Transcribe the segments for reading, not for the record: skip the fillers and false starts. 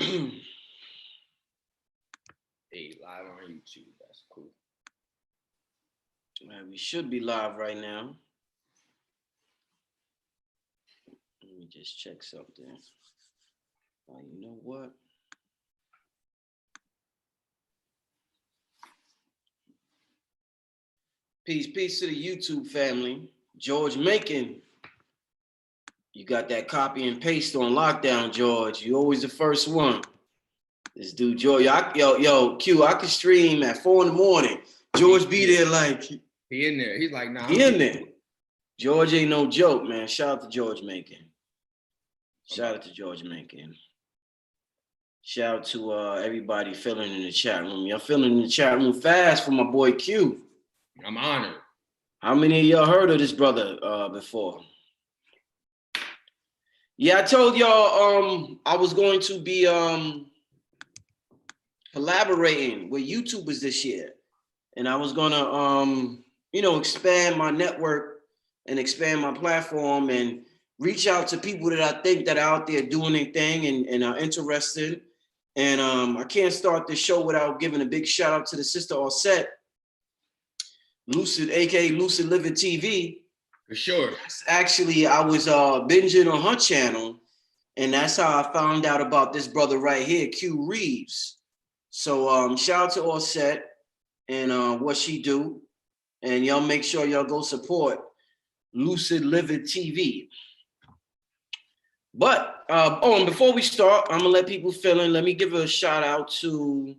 Hey, live on YouTube. That's cool. We should be live right now. Let me just check something. You know what? Peace to the YouTube family. George Macon. You got that copy and paste on lockdown, George. You always the first one. This dude, George, yo, Q, I could stream at 4 a.m. George be there like. He in there. He's like, nah. He in there. George ain't no joke, man. Shout out to George Macon. Shout out to George Macon. Shout out to everybody filling in the chat room. Y'all filling in the chat room fast for my boy Q. I'm honored. How many of y'all heard of this brother before? Yeah, I told y'all I was going to be collaborating with YouTubers this year. And I was gonna expand my network and expand my platform and reach out to people that I think that are out there doing their thing and are interested. And I can't start this show without giving a big shout out to the sister Offset, Lucid, aka Lucid Living TV. For sure. Actually, I was binging on her channel, and that's how I found out about this brother right here, CueReaves. So shout out to Offset and what she do. And y'all make sure y'all go support Lucid Living TV. But and before we start, I'm gonna let people fill in. Let me give a shout out to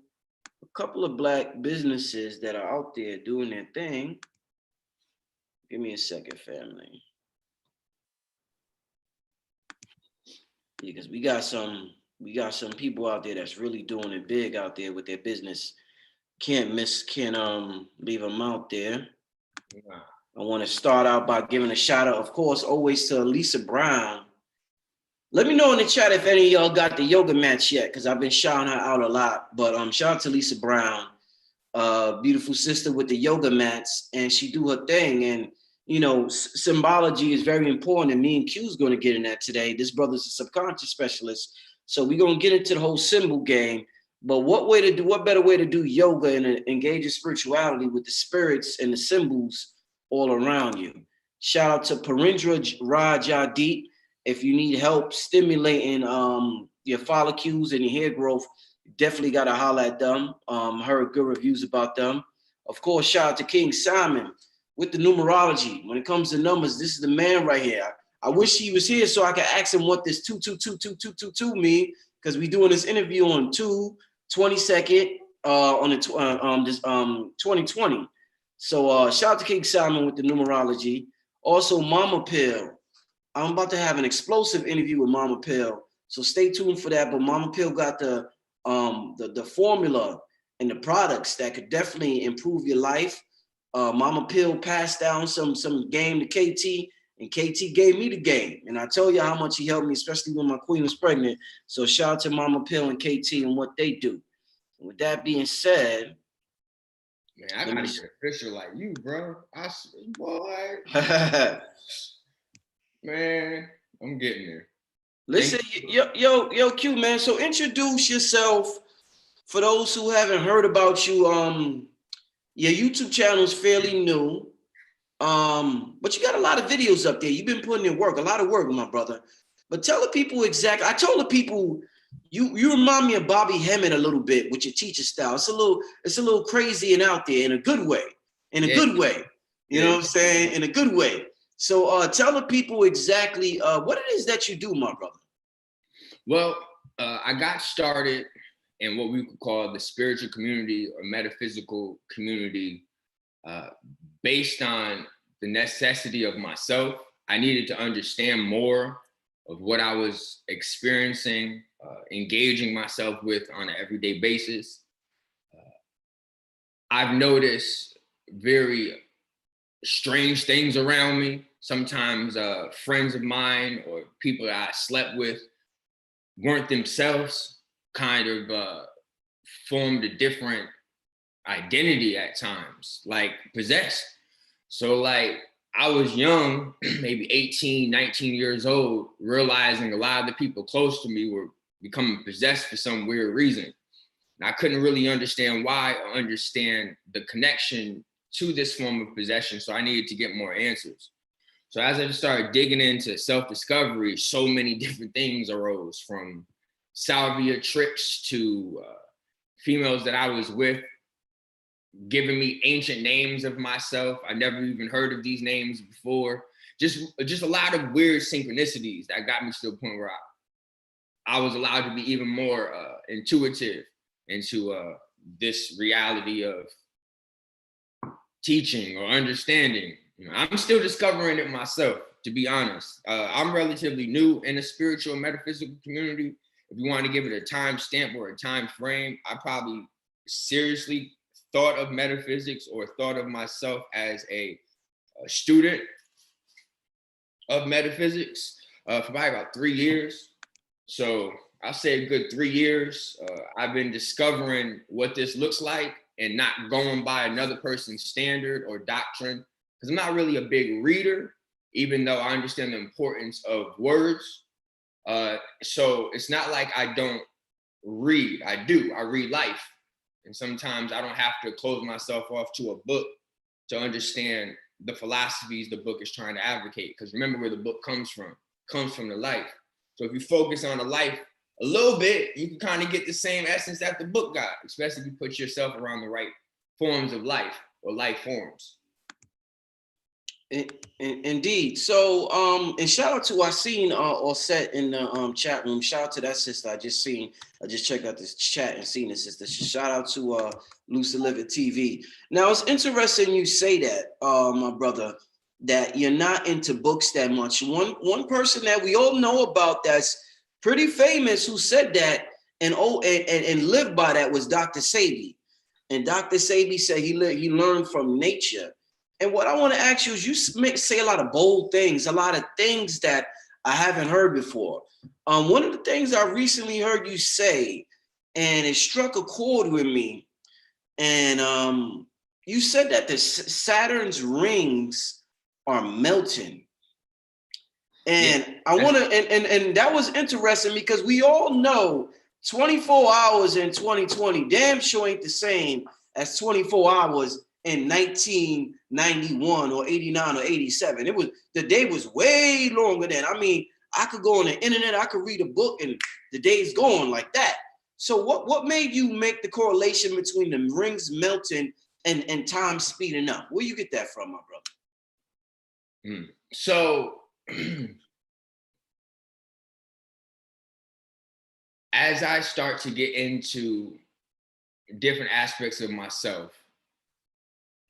a couple of Black businesses that are out there doing their thing. Give me a second, family. Because we got some people out there that's really doing it big out there with their business. Can't leave them out there. Yeah. I want to start out by giving a shout out, of course, always to Lisa Brown. Let me know in the chat if any of y'all got the yoga mats yet, because I've been shouting her out a lot. But shout out to Lisa Brown, beautiful sister with the yoga mats, and she do her thing. And symbology is very important, and me and Q's going to get in that today. This brother's a subconscious specialist, so we're going to get into the whole symbol game. But what better way to do yoga and engage in spirituality with the spirits and the symbols all around you? Shout out to Parindra Rajadit. If you need help stimulating your follicles and your hair growth, definitely got to holler at them. Heard good reviews about them. Of course, shout out to King Simon with the numerology. When it comes to numbers, this is the man right here. I wish he was here so I could ask him what this 2222222 mean, because we doing this interview on 2/22 on the 2020. So shout out to King Simon with the numerology. Also, Mama Pill. I'm about to have an explosive interview with Mama Pill, so stay tuned for that. But Mama Pill got the formula and the products that could definitely improve your life. Mama Pill passed down some game to KT, and KT gave me the game. And I tell you how much he helped me, especially when my queen was pregnant. So shout out to Mama Pill and KT and what they do. And with that being said, man, I gotta get official like you, bro. Boy. Man, I'm getting there. Listen, yo, Q, man. So introduce yourself for those who haven't heard about you. Your YouTube channel is fairly new, but you got a lot of videos up there. You've been putting in work, a lot of work, my brother. But tell the people exactly. I told the people you remind me of Bobby Hemmett a little bit with your teacher style. It's a little crazy and out there in a good way. In a good way. You know what I'm saying? In a good way. So tell the people exactly what it is that you do, my brother. Well, I got started in what we could call the spiritual community or metaphysical community based on the necessity of myself. I needed to understand more of what I was experiencing, engaging myself with on an everyday basis. I've noticed very strange things around me. Sometimes friends of mine or people that I slept with weren't themselves, kind of formed a different identity at times, like possessed. So like I was young, maybe 18, 19 years old, realizing a lot of the people close to me were becoming possessed for some weird reason. And I couldn't really understand why or understand the connection to this form of possession. So I needed to get more answers. So as I just started digging into self-discovery, so many different things arose, from salvia trips to females that I was with giving me ancient names of myself. I never even heard of these names before. Just a lot of weird synchronicities that got me to the point where I was allowed to be even more intuitive into this reality of teaching or understanding. You know, I'm still discovering it myself, to be honest. I'm relatively new in the spiritual and metaphysical community. If you want to give it a time stamp or a time frame, I probably seriously thought of metaphysics or thought of myself as a student of metaphysics for probably about 3 years. So I'll say a good 3 years. I've been discovering what this looks like and not going by another person's standard or doctrine, because I'm not really a big reader, even though I understand the importance of words. So it's not like I don't read. I do. I read life. And sometimes I don't have to close myself off to a book to understand the philosophies the book is trying to advocate. Because remember where the book comes from the life. So if you focus on the life a little bit, you can kind of get the same essence that the book got, especially if you put yourself around the right forms of life or life forms. Indeed. So and shout out to I seen all set in the chat room. Shout out to that sister. I just checked out this chat and seen this sister. Shout out to Lucy Live It TV. Now it's interesting you say that, my brother, that you're not into books that much. One person that we all know about that's pretty famous who said that and lived by that was Dr. Sebi. And Dr. Sebi said he learned from nature. And what I want to ask you is, you say a lot of bold things, a lot of things that I haven't heard before. One of the things I recently heard you say, and it struck a chord with me, and you said that the Saturn's rings are melting. And yeah. I want to, and that was interesting because we all know 24 hours in 2020 damn sure ain't the same as 24 hours in 1991 or 89 or 87. The day was way longer then. I mean, I could go on the internet, I could read a book, and the day's going like that. So what made you make the correlation between the rings melting and time speeding up? Where you get that from, my brother? So as I start to get into different aspects of myself,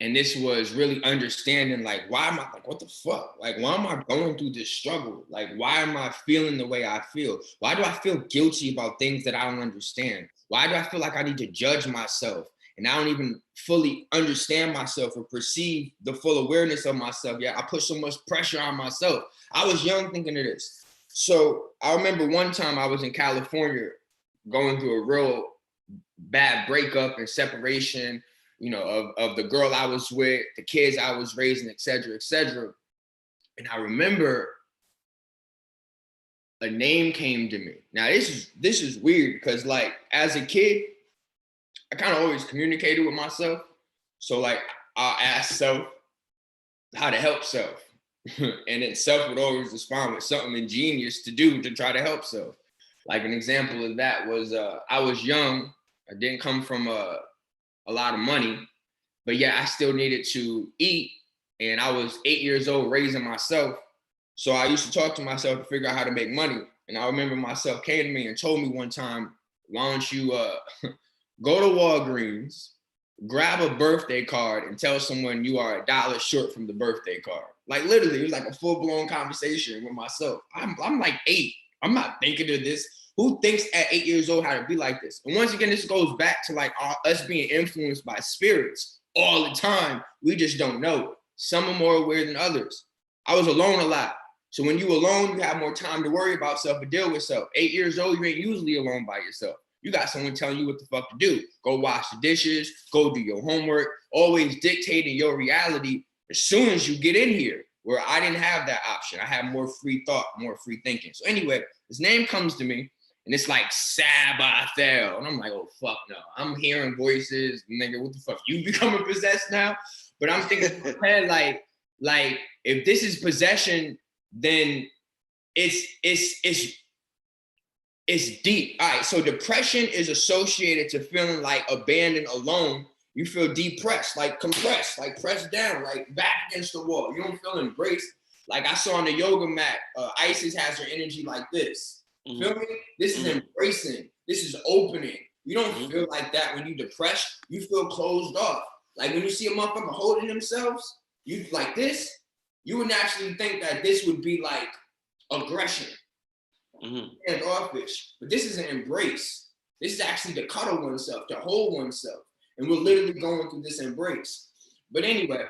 and this was really understanding, like, why am I, like, what the fuck? Like, why am I going through this struggle? Like, why am I feeling the way I feel? Why do I feel guilty about things that I don't understand? Why do I feel like I need to judge myself? And I don't even fully understand myself or perceive the full awareness of myself. Yeah, I put so much pressure on myself. I was young thinking of this. So I remember one time I was in California going through a real bad breakup and separation, you know, of the girl I was with, the kids I was raising, et cetera, et cetera. And I remember a name came to me. Now this is weird because, like, as a kid, I kind of always communicated with myself. So, like, I'll ask self how to help self. And then self would always respond with something ingenious to do to try to help self. Like, an example of that was I was young. I didn't come from a lot of money, but yeah, I still needed to eat. And I was 8 years old raising myself. So I used to talk to myself to figure out how to make money. And I remember myself came to me and told me one time, why don't you go to Walgreens, grab a birthday card and tell someone you are $1 short from the birthday card. Like, literally, it was like a full-blown conversation with myself. I'm like 8. I'm not thinking of this. Who thinks at 8 years old how to be like this? And once again, this goes back to, like, us being influenced by spirits all the time. We just don't know. Some are more aware than others. I was alone a lot. So when you alone, you have more time to worry about self and deal with self. 8 years old, you ain't usually alone by yourself. You got someone telling you what the fuck to do. Go wash the dishes, go do your homework, always dictating your reality as soon as you get in here, where I didn't have that option. I had more free thought, more free thinking. So anyway, his name comes to me. and it's like Sabbathel. And I'm like, oh, fuck no. I'm hearing voices, nigga, what the fuck? You becoming possessed now? But I'm thinking in my head, like, if this is possession, then it's deep. All right, so depression is associated to feeling like abandoned, alone. You feel depressed, like compressed, like pressed down, like back against the wall. You don't feel embraced. Like I saw on the yoga mat, Isis has her energy like this. Mm-hmm. Feel me? This is embracing. This is opening. You don't feel like that when you depressed. You feel closed off. Like when you see a motherfucker holding themselves, you like this, you would naturally think that this would be like aggression and offish. But this is an embrace. This is actually to cuddle oneself, to hold oneself. And we're literally going through this embrace. But anyway,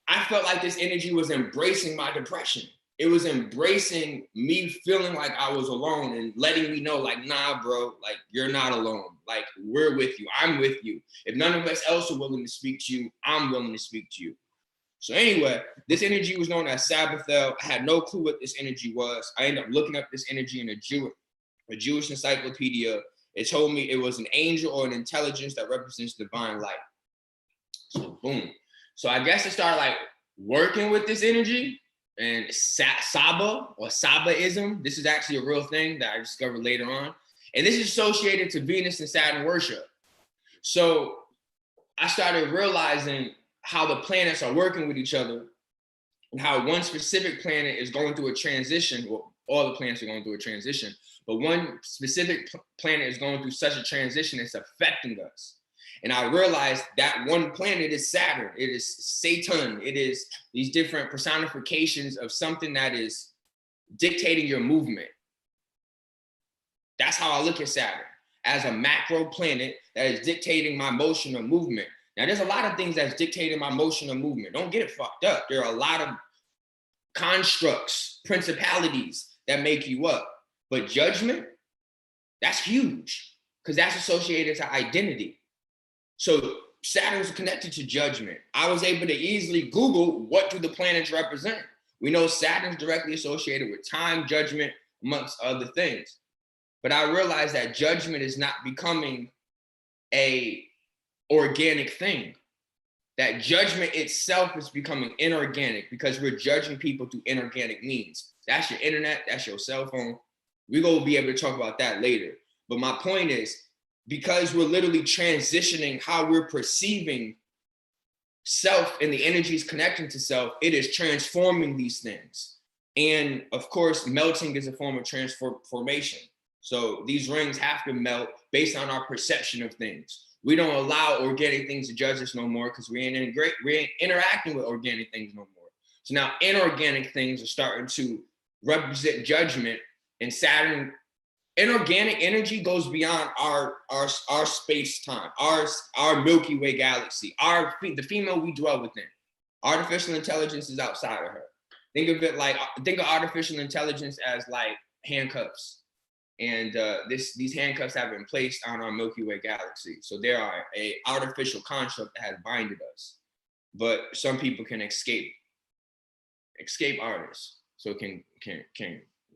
I felt like this energy was embracing my depression. It was embracing me feeling like I was alone and letting me know, like, nah, bro, like, you're not alone. Like, we're with you. I'm with you. If none of us else are willing to speak to you, I'm willing to speak to you. So anyway, this energy was known as Sabbathel. I had no clue what this energy was. I ended up looking up this energy in a Jewish encyclopedia. It told me it was an angel or an intelligence that represents divine light. So boom. So I guess I started like working with this energy, and Saba or Sabaism. This is actually a real thing that I discovered later on. And this is associated to Venus and Saturn worship. So I started realizing how the planets are working with each other and how one specific planet is going through a transition. Well, all the planets are going through a transition, but one specific planet is going through such a transition, it's affecting us. And I realized that one planet is Saturn, it is Satan, it is these different personifications of something that is dictating your movement. That's how I look at Saturn, as a macro planet that is dictating my motion or movement. Now, there's a lot of things that's dictating my motion or movement. Don't get it fucked up. There are a lot of constructs, principalities that make you up. But judgment, that's huge, because that's associated to identity. So Saturn's connected to judgment. I was able to easily Google, what do the planets represent? We know Saturn's directly associated with time, judgment, amongst other things. But I realized that judgment is not becoming a organic thing. That judgment itself is becoming inorganic because we're judging people through inorganic means. That's your internet, that's your cell phone. We're gonna be able to talk about that later. But my point is, because we're literally transitioning how we're perceiving self and the energies connecting to self, it is transforming these things. And of course, melting is a form of transformation. So these rings have to melt based on our perception of things. We don't allow organic things to judge us no more because we ain't interacting with organic things no more. So now inorganic things are starting to represent judgment, and Saturn, inorganic energy goes beyond our space-time, our Milky Way galaxy, the female we dwell within. Artificial intelligence is outside of her. Think of artificial intelligence as like handcuffs. And these handcuffs have been placed on our Milky Way galaxy. So there are an artificial construct that has binded us. But some people can escape artists. So can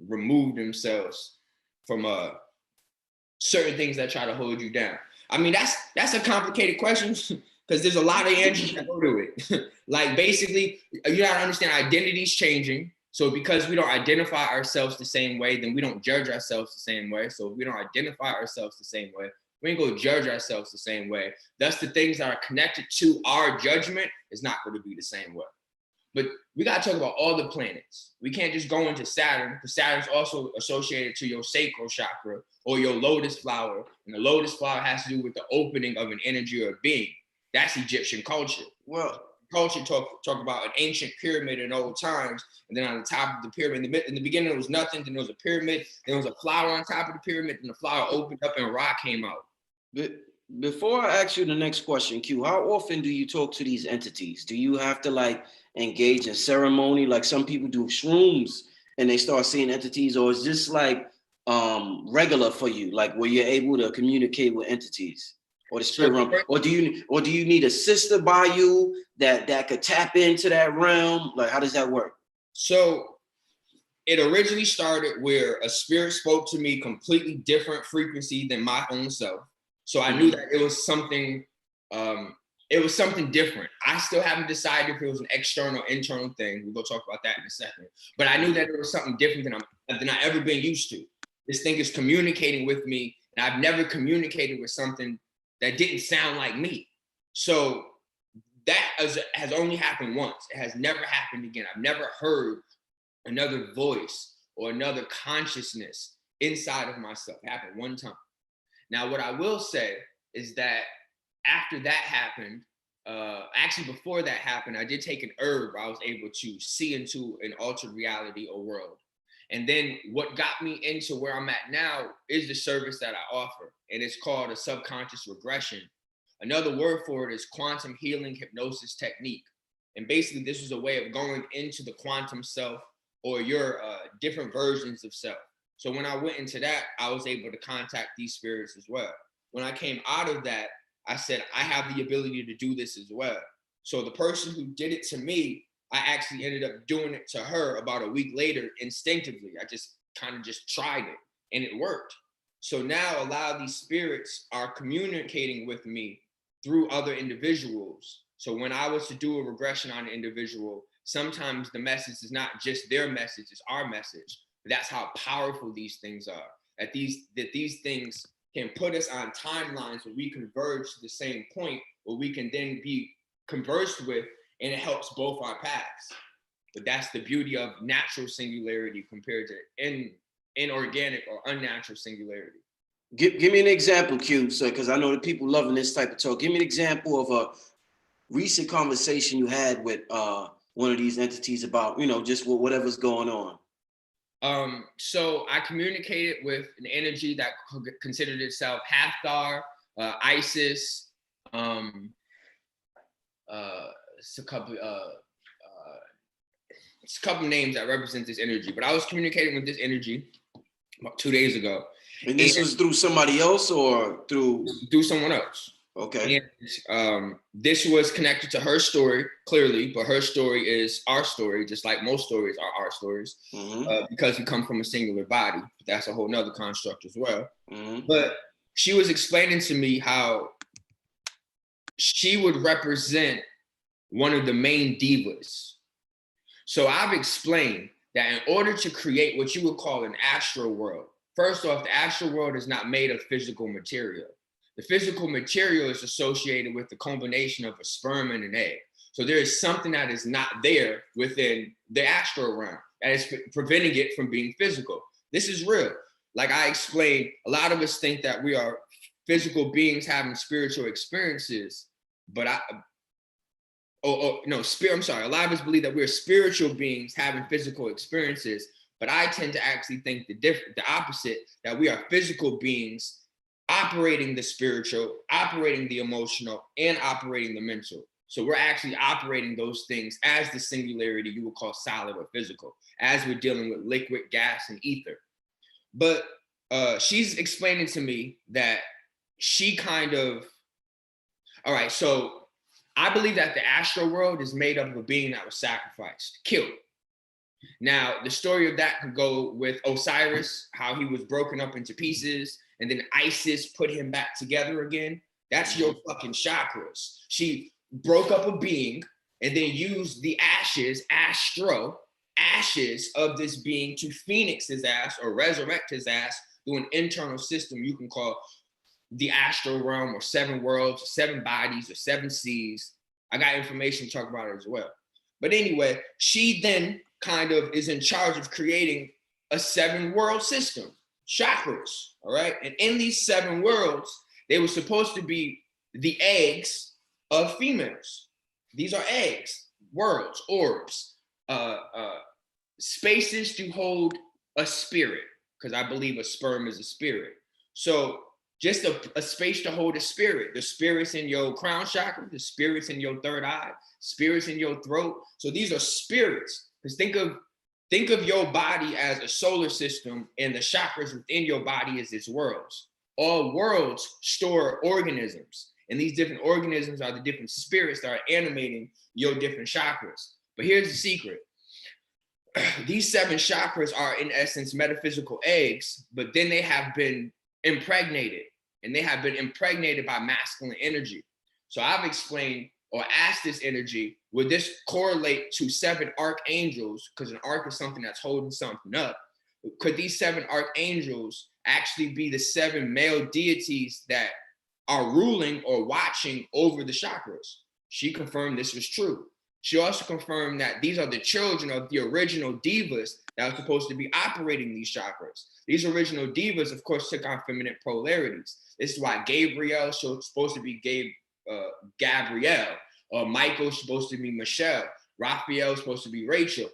remove themselves from certain things that try to hold you down. I mean, that's a complicated question because there's a lot of answers that go to it. Like basically, you gotta understand identity's changing. So because we don't identify ourselves the same way, then we don't judge ourselves the same way. So if we don't identify ourselves the same way, we ain't gonna judge ourselves the same way. Thus, the things that are connected to our judgment is not gonna be the same way. But we gotta talk about all the planets. We can't just go into Saturn, because Saturn's also associated to your sacral chakra or your lotus flower. And the lotus flower has to do with the opening of an energy or a being. That's Egyptian culture. Well, culture talk about an ancient pyramid in old times, and then on the top of the pyramid, in the beginning there was nothing, then there was a pyramid, then there was a flower on top of the pyramid, and the flower opened up and rock came out. But before I ask you the next question, Q, how often do you talk to these entities? Do you have to like engage in ceremony, like some people do shrooms and they start seeing entities, or is this like regular for you, like where you're able to communicate with entities? Or the spirit realm, or do you need a sister by you that could tap into that realm? Like, how does that work? So it originally started where a spirit spoke to me completely different frequency than my own self. So I knew that it was something different. I still haven't decided if it was an external or internal thing. We'll go talk about that in a second. But I knew that it was something different than I've ever been used to. This thing is communicating with me, and I've never communicated with something that didn't sound like me. So that has only happened once. It has never happened again. I've never heard another voice or another consciousness inside of myself. It happened one time. Now, what I will say is that after that happened, actually before that happened, I did take an herb. I was able to see into an altered reality or world. And then what got me into where I'm at now is the service that I offer. And it's called a subconscious regression. Another word for it is quantum healing hypnosis technique. And basically this is a way of going into the quantum self or your different versions of self. So when I went into that, I was able to contact these spirits as well. When I came out of that, I said, I have the ability to do this as well. So the person who did it to me, I actually ended up doing it to her about a week later instinctively. I just kind of tried it and it worked. So now a lot of these spirits are communicating with me through other individuals. So when I was to do a regression on an individual, sometimes the message is not just their message, it's our message. That's how powerful these things are. That these things can put us on timelines where we converge to the same point where we can then be conversed with, and it helps both our paths. But that's the beauty of natural singularity compared to inorganic or unnatural singularity. Give me an example, Q, so because I know the people loving this type of talk. Give me an example of a recent conversation you had with one of these entities about, just whatever's going on. So I communicated with an energy that considered itself Hathor, Isis, it's a couple names that represent this energy, but I was communicating with this energy about 2 days ago. And this was through somebody else or through someone else. Okay. And this was connected to her story, clearly, but her story is our story, just like most stories are our stories, because we come from a singular body. That's a whole nother construct as well. But she was explaining to me how she would represent one of the main divas. So I've explained that in order to create what you would call an astral world, first off, the astral world is not made of physical material. The physical material is associated with the combination of a sperm and an egg. So there is something that is not there within the astral realm that is preventing it from being physical. This is real. Like I explained, a lot of us think that we are physical beings having spiritual experiences, but a lot of us believe that we're spiritual beings having physical experiences, but I tend to actually think the opposite, that we are physical beings operating the spiritual, operating the emotional, and operating the mental. So we're actually operating those things as the singularity you would call solid or physical, as we're dealing with liquid, gas, and ether. But she's explaining to me that she all right, so I believe that the astral world is made up of a being that was sacrificed, killed. Now, the story of that could go with Osiris, how he was broken up into pieces, and then Isis put him back together again. That's your fucking chakras. She broke up a being and then used the ashes of this being to phoenix his ass or resurrect his ass through an internal system you can call the astral realm or 7 worlds, 7 bodies, or 7 seas. I got information to talk about it as well. But anyway, she then kind of is in charge of creating a 7 world system, chakras, all right? And in these 7 worlds, they were supposed to be the eggs of females. These are eggs, worlds, orbs, spaces to hold a spirit, because I believe a sperm is a spirit. So just a space to hold a spirit. The spirit's in your crown chakra, the spirit's in your third eye, spirits in your throat. So these are spirits. Because think of your body as a solar system, and the chakras within your body is its worlds. All worlds store organisms, and these different organisms are the different spirits that are animating your different chakras. But here's the secret. these 7 chakras are in essence metaphysical eggs, but then they have been impregnated, and they have been impregnated by masculine energy. So I've explained or asked this energy, would this correlate to 7 archangels? Because an arc is something that's holding something up. Could these 7 archangels actually be the 7 male deities that are ruling or watching over the chakras? She confirmed this was true. She also confirmed that these are the children of the original divas that are supposed to be operating these chakras. These original divas, of course, took on feminine polarities. This is why Gabrielle is supposed to be Gabrielle, or Michael's supposed to be Michelle, Raphael is supposed to be Rachel.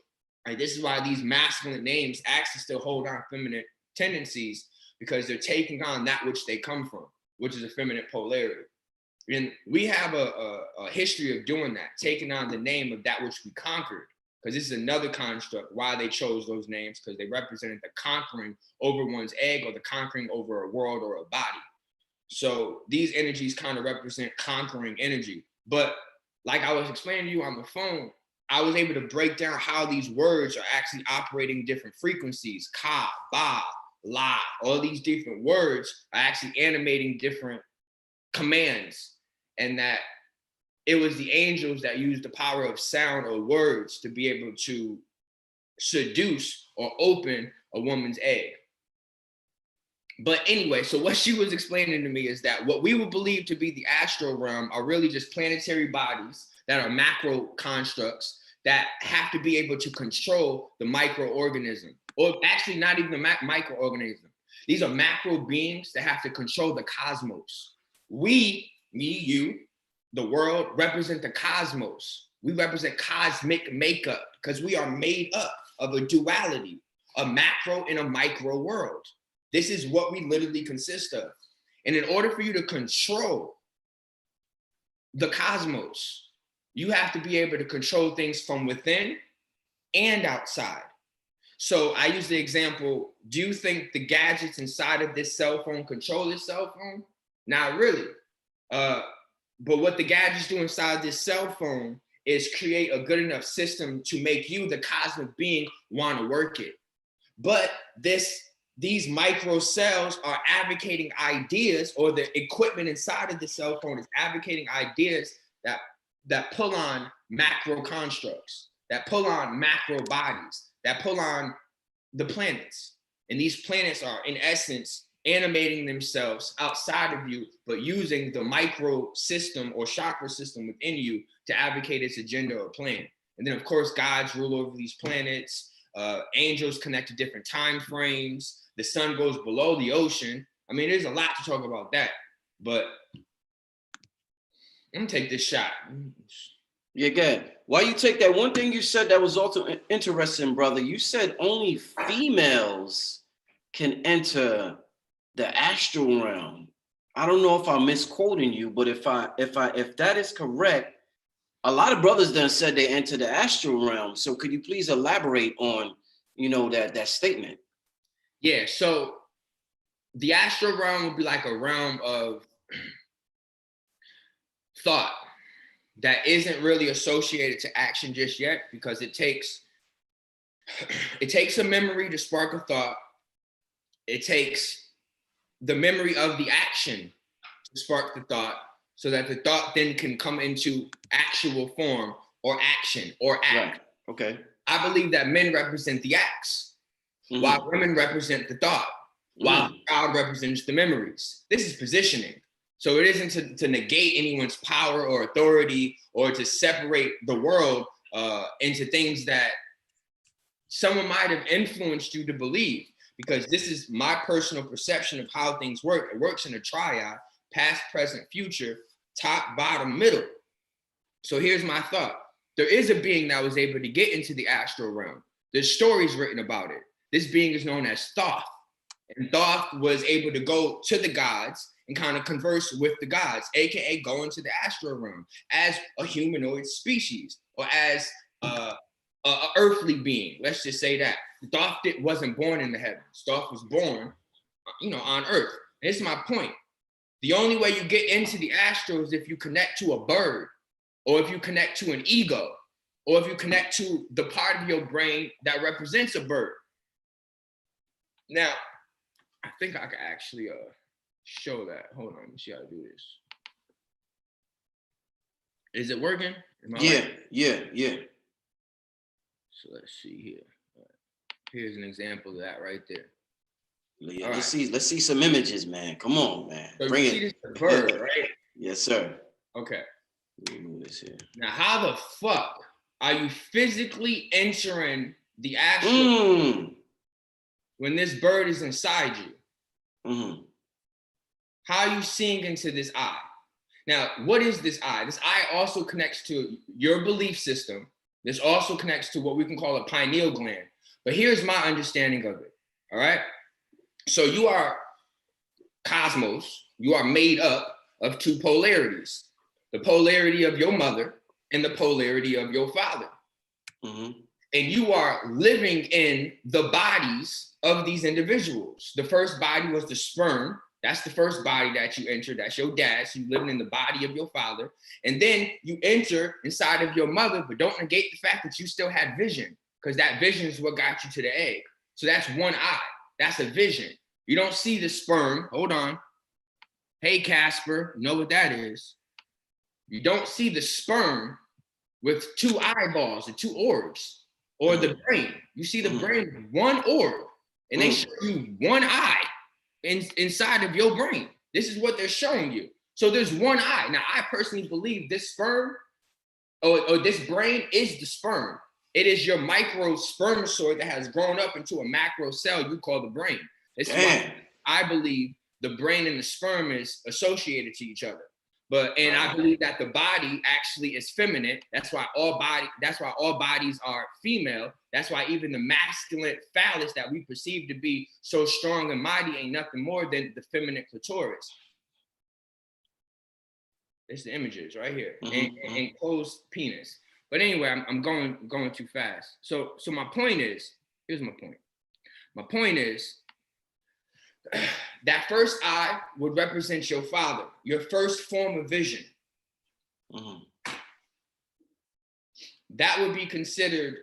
Right? This is why these masculine names actually still hold on feminine tendencies, because they're taking on that which they come from, which is a feminine polarity. And we have a history of doing that, taking on the name of that which we conquered, because this is another construct why they chose those names, because they represented the conquering over one's egg or the conquering over a world or a body. So these energies kind of represent conquering energy. But like I was explaining to you on the phone, I was able to break down how these words are actually operating different frequencies. Ka, ba, la, all these different words are actually animating different commands, and that it was the angels that used the power of sound or words to be able to seduce or open a woman's egg. But anyway, so what she was explaining to me is that what we would believe to be the astral realm are really just planetary bodies that are macro constructs that have to be able to control the microorganism, or actually not even the microorganism. These are macro beings that have to control the cosmos. We, me, you, the world, represent the cosmos. We represent cosmic makeup because we are made up of a duality, a macro and a micro world. This is what we literally consist of. And in order for you to control the cosmos, you have to be able to control things from within and outside. So I use the example, do you think the gadgets inside of this cell phone control this cell phone? Not really. But what the gadgets do inside this cell phone is create a good enough system to make you, the cosmic being, want to work it. But these micro cells are advocating ideas, or the equipment inside of the cell phone is advocating ideas that pull on macro constructs, that pull on macro bodies, that pull on the planets. And these planets are, in essence, animating themselves outside of you, but using the micro system or chakra system within you to advocate its agenda or plan. And then, of course, gods rule over these planets. Angels connect to different time frames. The sun goes below the ocean. I mean, there's a lot to talk about that, but I'm gonna take this shot. Yeah, good. While you take that, one thing you said that was also interesting, brother, you said only females can enter the astral realm. I don't know if I'm misquoting you, but if that is correct, a lot of brothers then said they enter the astral realm. So could you please elaborate on, that statement? Yeah, so the astral realm would be like a realm of thought that isn't really associated to action just yet, because it takes a memory to spark a thought. It takes the memory of the action to spark the thought, so that the thought then can come into actual form or action or act. Right. Okay. I believe that men represent the acts, while women represent the thought, while the child represents the memories. This is positioning. So it isn't to negate anyone's power or authority, or to separate the world into things that someone might have influenced you to believe, because this is my personal perception of how things work. It works in a triad: past, present, future, top, bottom, middle. So here's my thought. There is a being that was able to get into the astral realm. There's stories written about it. This being is known as Thoth. And Thoth was able to go to the gods and kind of converse with the gods, AKA go into the astral realm as a humanoid species, or as a earthly being. Let's just say that. Thoth wasn't born in the heavens. Thoth was born, on earth. And this is my point. The only way you get into the astral is if you connect to a bird, or if you connect to an ego, or if you connect to the part of your brain that represents a bird. Now, I think I can actually show that. Hold on, let me see how to do this. Is it working? Yeah. So let's see here. Here's an example of that right there. Yeah, let's see some images, man. Come on, man. So Bring you it. see this bird, right? Yes, sir. Okay. Let me move this here. Now, how the fuck are you physically entering the actual when this bird is inside you? Mm-hmm. How are you seeing into this eye? Now, what is this eye? This eye also connects to your belief system. This also connects to what we can call a pineal gland. But here's my understanding of it, all right? So you are cosmos. You are made up of two polarities, the polarity of your mother and the polarity of your father. Mm-hmm. And you are living in the bodies of these individuals. The first body was the sperm. That's the first body that you enter. That's your dad. So you're living in the body of your father. And then you enter inside of your mother, but don't negate the fact that you still had vision, because that vision is what got you to the egg. So that's one eye. That's a vision. You don't see the sperm. Hold on. Hey, Casper, you know what that is? You don't see the sperm with two eyeballs and two orbs, or the brain. You see the brain with one orb, and they show you one eye inside of your brain. This is what they're showing you. So there's one eye. Now, I personally believe this sperm or this brain is the sperm. It is your micro spermatozoid that has grown up into a macro cell you call the brain. This is why I believe the brain and the sperm is associated to each other. And I believe that the body actually is feminine. That's why all bodies are female. That's why even the masculine phallus that we perceive to be so strong and mighty ain't nothing more than the feminine clitoris. It's the images right here, and closed penis. But anyway, I'm going too fast. So my point is, here's my point. My point is, that first eye would represent your father, your first form of vision. That would be considered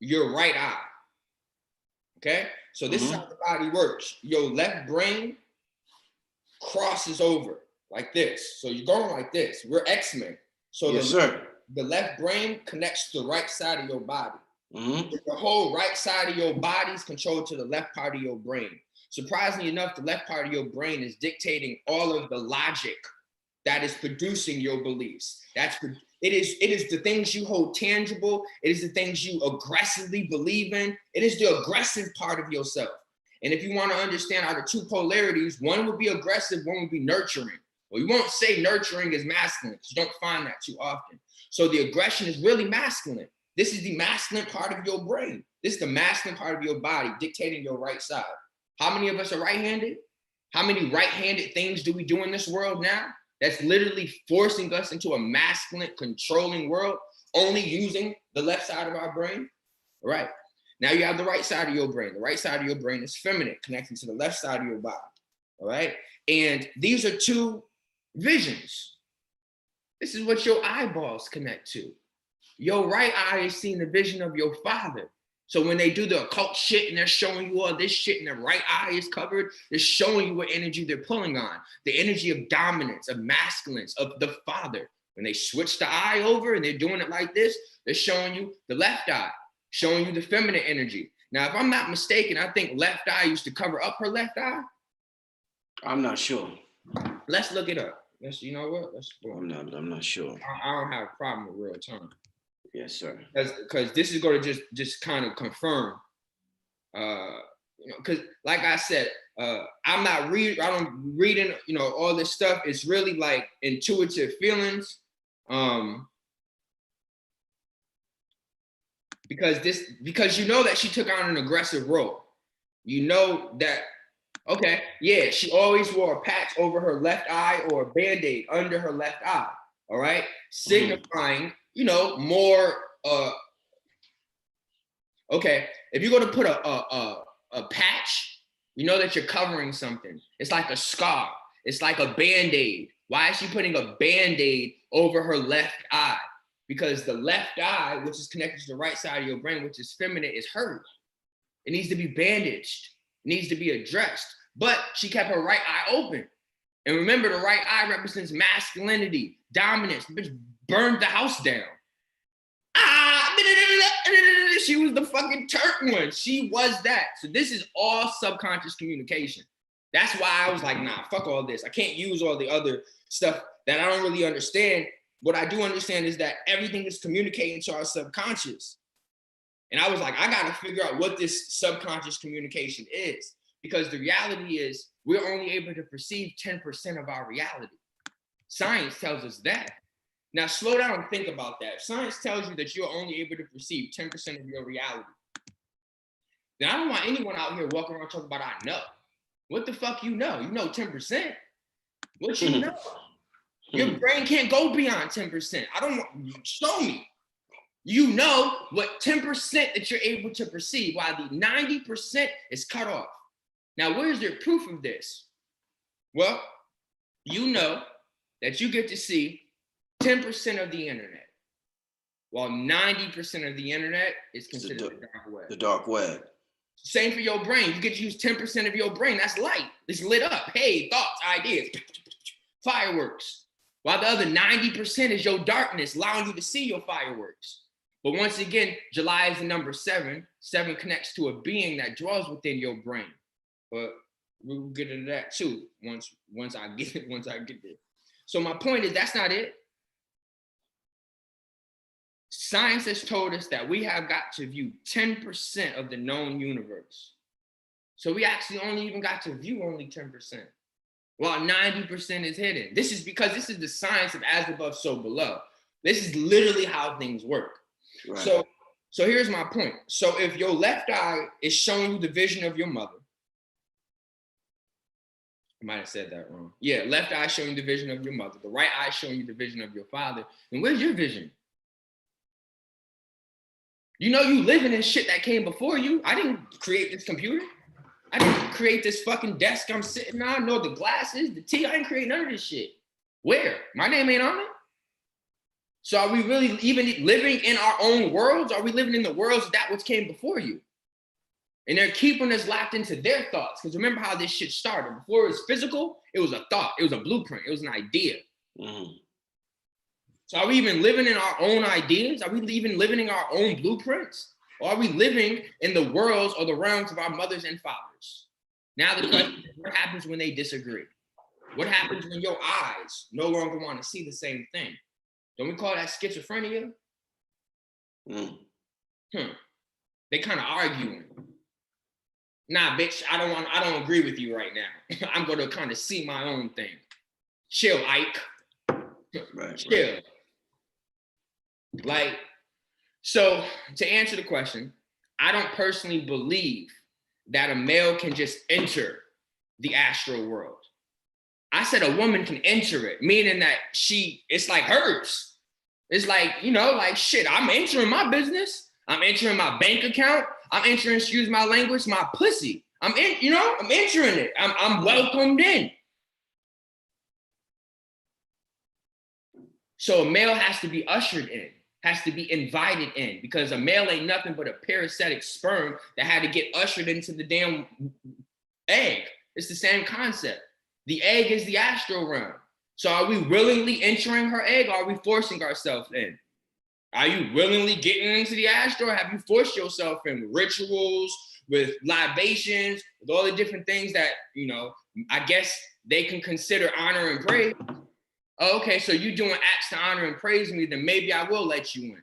your right eye. Okay? So this is how the body works. Your left brain crosses over like this. So you're going like this. We're X-Men. So the left brain connects to the right side of your body. The whole right side of your body is controlled to the left part of your brain. Surprisingly enough, the left part of your brain is dictating all of the logic that is producing your beliefs. It is the things you hold tangible. It is the things you aggressively believe in. It is the aggressive part of yourself. And if you want to understand how the two polarities, one would be aggressive, one would be nurturing. Well, you won't say nurturing is masculine because you don't find that too often. So the aggression is really masculine. This is the masculine part of your brain. This is the masculine part of your body dictating your right side. How many of us are right-handed? How many right-handed things do we do in this world now? That's literally forcing us into a masculine, controlling world, only using the left side of our brain. All right. Now you have the right side of your brain. The right side of your brain is feminine, connecting to the left side of your body. All right. And these are two visions. This is what your eyeballs connect to. Your right eye is seeing the vision of your father. So when they do the occult shit and they're showing you all this shit and the right eye is covered, they're showing you what energy they're pulling on. The energy of dominance, of masculines, of the father. When they switch the eye over and they're doing it like this, they're showing you the left eye, showing you the feminine energy. Now, if I'm not mistaken, I think left eye used to cover up her left eye. I'm not sure. Let's look it up. You know what? I'm not sure. I don't have a problem with real time. Yes, sir. Because this is going to just kind of confirm, because like I said, I'm not reading, all this stuff. It's really like intuitive feelings. Because you know that she took on an aggressive role. You know that, okay, yeah, she always wore a patch over her left eye or a Band-Aid under her left eye, all right? Signifying, more, okay, if you're gonna put a patch, you know that you're covering something. It's like a scar. It's like a Band-Aid. Why is she putting a Band-Aid over her left eye? because the left eye, which is connected to the right side of your brain, which is feminine, is hurt. It needs to be bandaged. It needs to be addressed. But she kept her right eye open. And remember, the right eye represents masculinity, dominance. The bitch burned the house down. She was the fucking turnt one. She was that. So this is all subconscious communication. That's why I was like, nah, fuck all this. I can't use all the other stuff that I don't really understand. What I do understand is that everything is communicating to our subconscious. And I was like, I got to figure out what this subconscious communication is, because the reality is we're only able to perceive 10% of our reality. Science tells us that. Now, slow down and think about that. Science tells you that you're only able to perceive 10% of your reality. Then I don't want anyone out here walking around talking about, I know. What the fuck you know? You know 10%. What you know? Your brain can't go beyond 10%. I don't want, show me. You know what 10% that you're able to perceive, while the 90% is cut off. Now, where's your proof of this? Well, you know that you get to see 10% of the internet, while 90% of the internet is considered the dark web. The dark web. Same for your brain. You get to use 10% of your brain. That's light. It's lit up. Hey, thoughts, ideas, fireworks. While the other 90% is your darkness, allowing you to see your fireworks. But once again, July is the number 7. 7 connects to a being that dwells within your brain. But we'll get into that too once I get there. So my point is, that's not it. Science has told us that we have got to view 10% of the known universe. So we actually only even got to view only 10%, while 90% is hidden. This is because this is the science of as above, so below. This is literally how things work. Right. So here's my point. So if your left eye is showing you the vision of your mother, I might have said that wrong. Yeah, left eye showing the vision of your mother, the right eye showing you the vision of your father, then where's your vision? You know, you living in shit that came before you. I didn't create this computer. I didn't create this fucking desk I'm sitting on, nor the glasses, the tea. I didn't create none of this shit. Where? My name ain't on it. So are we really even living in our own worlds? Are we living in the worlds of that which came before you? And they're keeping us locked into their thoughts. Because remember how this shit started. Before it was physical, it was a thought. It was a blueprint. It was an idea. Mm-hmm. So are we even living in our own ideas? Are we even living in our own blueprints? Or are we living in the worlds or the realms of our mothers and fathers? Now the question is, what happens when they disagree? What happens when your eyes no longer want to see the same thing? Don't we call that schizophrenia? They kind of arguing. Nah, bitch, I don't agree with you right now. I'm going to kind of see my own thing. Chill, Ike. Right, chill. Right. Like, so to answer the question, I don't personally believe that a male can just enter the astral world. I said a woman can enter it, meaning that it's like hers. It's like, you know, like shit, I'm entering my business. I'm entering my bank account. I'm entering, excuse my language, my pussy. I'm entering it. I'm welcomed in. So a male has to be ushered in, has to be invited in, because a male ain't nothing but a parasitic sperm that had to get ushered into the damn egg. It's the same concept. The egg is the astral realm. So are we willingly entering her egg, or are we forcing ourselves in? Are you willingly getting into the astral, or have you forced yourself in with rituals, with libations, with all the different things that, you know, I guess they can consider honor and praise? Oh, okay, so you doing acts to honor and praise me, then maybe I will let you in.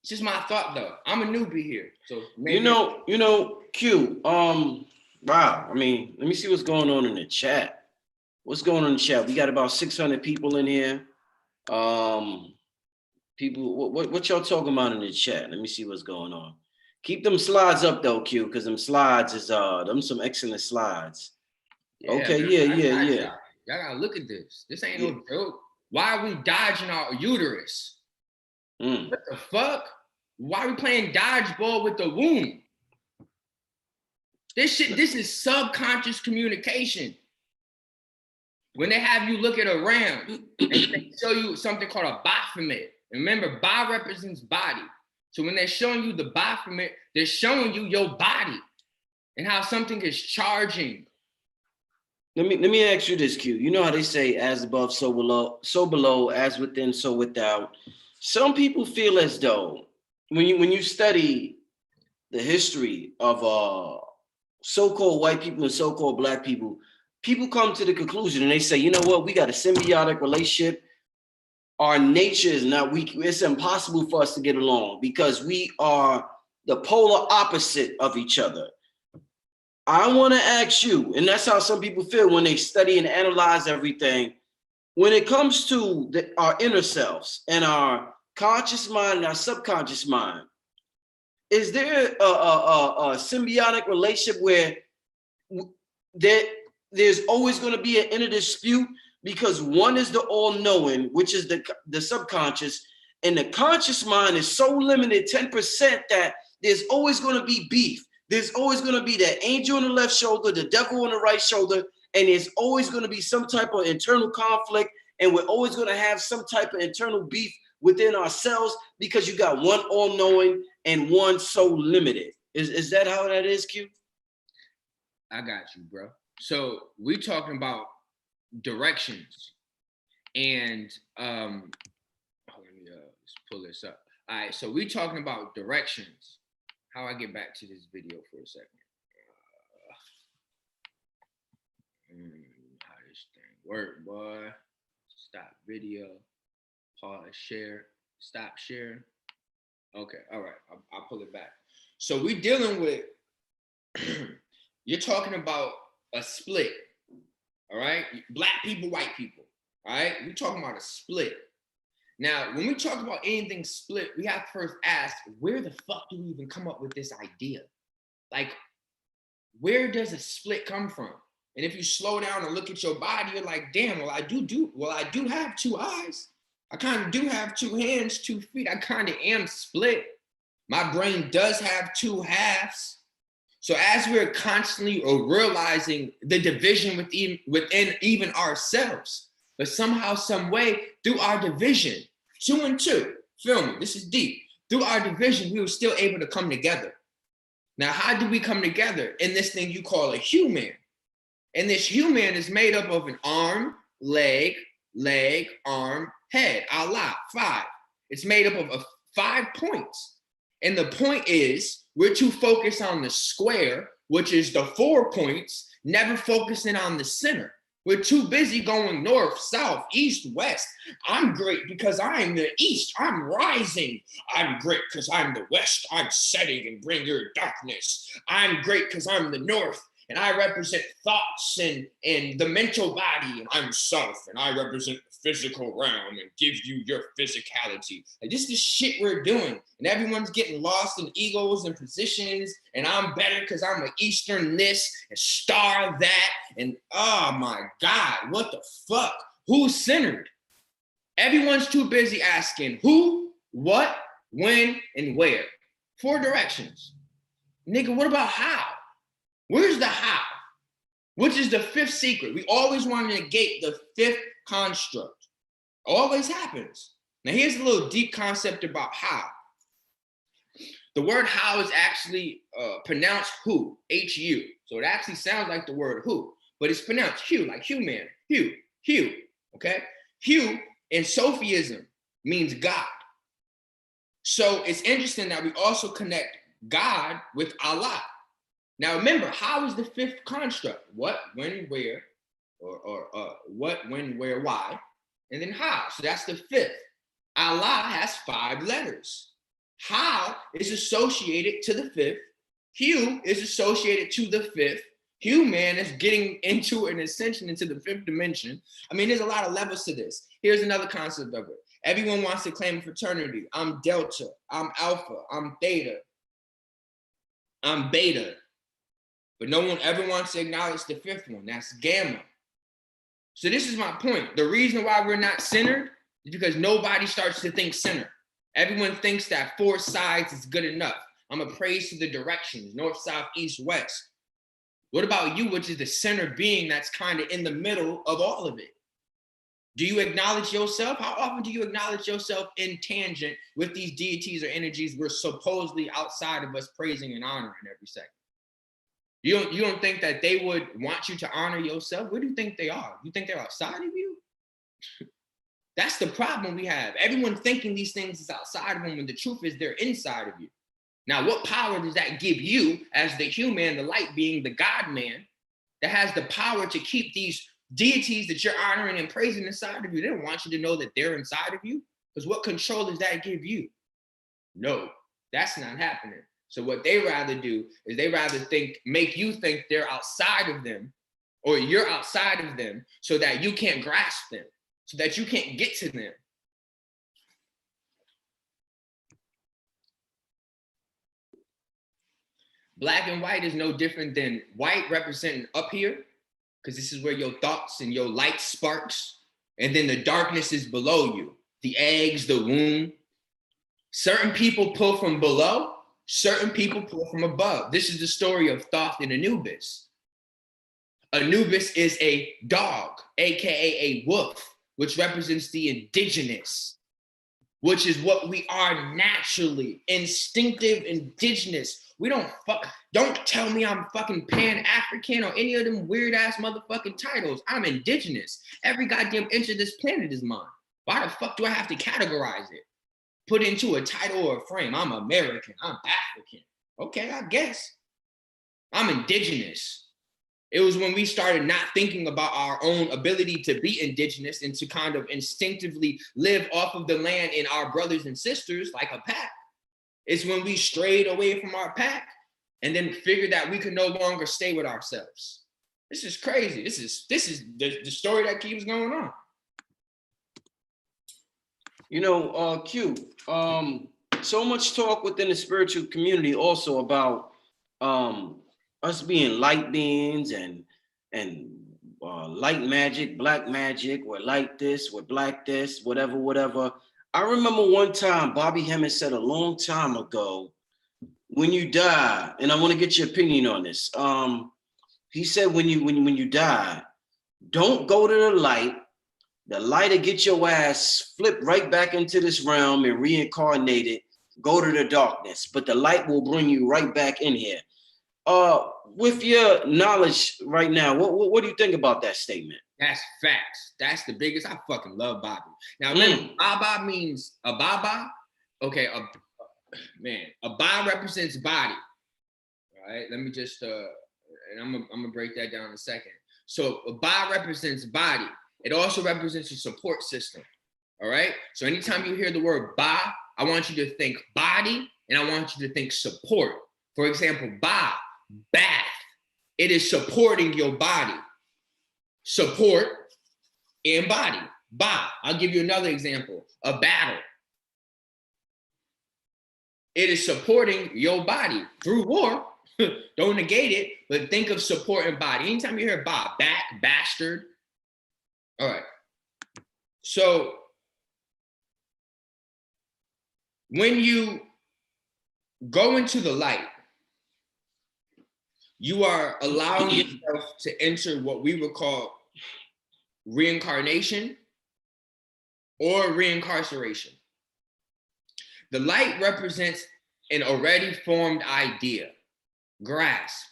It's just my thought, though. I'm a newbie here, so maybe. You know, Q. Wow. I mean, let me see what's going on in the chat. What's going on in the chat? We got about 600 people in here. People, what y'all talking about in the chat? Let me see what's going on. Keep them slides up though, Q, because them slides is them some excellent slides. Yeah, okay, yeah. Y'all gotta look at this. This ain't no joke. Why are we dodging our uterus? What the fuck? Why are we playing dodgeball with the womb? This is subconscious communication. When they have you look at a ram and they show you something called a Baphomet. Remember, Ba represents body. So when they're showing you the Baphomet, they're showing you your body and how something is charging. Let me ask you this, Q. You know how they say, as above, so below, as within, so without. Some people feel as though when you study the history of so-called white people and so-called black people, people come to the conclusion and they say, you know what, we got a symbiotic relationship. Our nature is not weak. It's impossible for us to get along because we are the polar opposite of each other. I want to ask you, and that's how some people feel when they study and analyze everything. When it comes to our inner selves and our conscious mind and our subconscious mind, is there a symbiotic relationship where there's always going to be an inner dispute because one is the all-knowing, which is the subconscious, and the conscious mind is so limited, 10%, that there's always going to be beef. There's always going to be that angel on the left shoulder, the devil on the right shoulder, and there's always going to be some type of internal conflict, and we're always going to have some type of internal beef within ourselves because you got one all-knowing and one so limited. Is that how that is, Q? I got you, bro. So we're talking about directions, and let me let's pull this up. All right, so we're talking about directions. How I get back to this video for a second. How this thing work, boy? Stop video, pause, share, stop share. Okay, all right, I'll pull it back. So we're dealing with, you're talking about a split, all right? Black people, white people, all right? We're talking about a split. Now, when we talk about anything split, we have to first ask, where the fuck do we even come up with this idea? Like, where does a split come from? And if you slow down and look at your body, you're like, damn, well, I do have two eyes. I kind of do have two hands, 2 feet. I kind of am split. My brain does have two halves. So as we're constantly realizing the division within even ourselves, but somehow, some way, through our division, 2 and 2, feel me, this is deep. Through our division, we were still able to come together. Now, how do we come together? In this thing you call a human. And this human is made up of an arm, leg, arm, head, Allah, 5. It's made up of 5 points. And the point is, we're too focused on the square, which is the 4 points, never focusing on the center. We're too busy going north, south, east, west. I'm great because I'm the east. I'm rising. I'm great because I'm the west. I'm setting and bring your darkness. I'm great because I'm the north and I represent thoughts and the mental body. And I'm south and I represent the physical realm and give you your physicality. Like, this is the shit we're doing. And everyone's getting lost in egos and positions. And I'm better because I'm an Eastern this and star that. And oh my God, what the fuck? Who's centered? Everyone's too busy asking who, what, when, and where. 4 directions. Nigga, what about how? Where's the how? Which is the 5th secret. We always want to negate the 5th construct. Always happens. Now here's a little deep concept about how. The word how is actually pronounced who, H-U. So it actually sounds like the word who, but it's pronounced Hugh, like human, Hugh, okay? Hugh in Sophism means God. So it's interesting that we also connect God with Allah. Now remember, how is the 5th construct? What, when, where, or what, when, where, why, and then how. So that's the 5th. Allah has 5 letters. How is associated to the 5th. Hugh is associated to the 5th. Human is getting into an ascension into the 5th dimension. I mean, there's a lot of levels to this. Here's another concept of it. Everyone wants to claim a fraternity. I'm Delta, I'm Alpha, I'm Theta, I'm Beta. But no one ever wants to acknowledge the 5th one. That's Gamma. So this is my point. The reason why we're not centered is because nobody starts to think center. Everyone thinks that 4 sides is good enough. I'm a praise to the directions, north, south, east, west. What about you, which is the center being that's kind of in the middle of all of it? Do you acknowledge yourself? How often do you acknowledge yourself in tangent with these deities or energies we're supposedly outside of us praising and honoring every second? You don't think that they would want you to honor yourself? Where do you think they are? You think they're outside of you? That's the problem we have. Everyone thinking these things is outside of them when the truth is they're inside of you. Now, what power does that give you as the human, the light being, the God man, that has the power to keep these deities that you're honoring and praising inside of you? They don't want you to know that they're inside of you, because what control does that give you? No, that's not happening. So what they rather do is they rather make you think they're outside of them, or you're outside of them, so that you can't grasp them, so that you can't get to them. Black and white is no different than white representing up here, because this is where your thoughts and your light sparks, and then the darkness is below you, the eggs, the womb. Certain people pull from below, certain people pull from above. This is the story of Thoth and Anubis. Anubis is a dog, aka a wolf, which represents the indigenous, which is what we are naturally, instinctive, indigenous. We don't tell me I'm fucking Pan-African or any of them weird ass motherfucking titles. I'm indigenous. Every goddamn inch of this planet is mine. Why the fuck do I have to categorize it? Put into a title or a frame? I'm American, I'm African. Okay, I guess. I'm indigenous. It was when we started not thinking about our own ability to be indigenous and to kind of instinctively live off of the land in our brothers and sisters like a pack. It's when we strayed away from our pack and then figured that we could no longer stay with ourselves. This is crazy. This is the story that keeps going on. You know, Q, so much talk within the spiritual community also about us being light beings and light magic, black magic, we're light this, we're black this, whatever. I remember one time Bobby Hemmett said a long time ago, when you die, and I want to get your opinion on this. He said when you die, don't go to the light. The light will get your ass flipped right back into this realm and reincarnated. Go to the darkness, but the light will bring you right back in here. With your knowledge right now, what do you think about that statement? That's facts. That's the biggest. I fucking love Bobby. Now remember, Baba means a Baba. Okay, man, a Ba represents body. All right, let me just and I'm gonna break that down in a second. So a Ba represents body. It also represents a support system. All right. So anytime you hear the word Ba, I want you to think body, and I want you to think support. For example, Ba, bath. It is supporting your body. Support and body. Ba. I'll give you another example. A battle. It is supporting your body through war. Don't negate it, but think of support and body. Anytime you hear Ba, bat, bastard. All right. So when you go into the light, you are allowing yourself to enter what we would call reincarnation or reincarceration. The light represents an already formed idea. Grasp.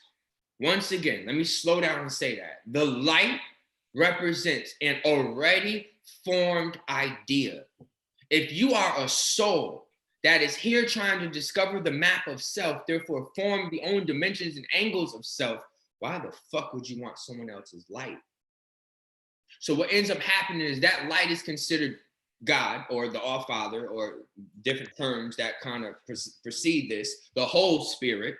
Once again, let me slow down and say that. The light represents an already formed idea. If you are a soul that is here trying to discover the map of self, therefore form the own dimensions and angles of self, why the fuck would you want someone else's light? So what ends up happening is that light is considered God or the All-Father, or different terms that kind of precede this, the whole spirit.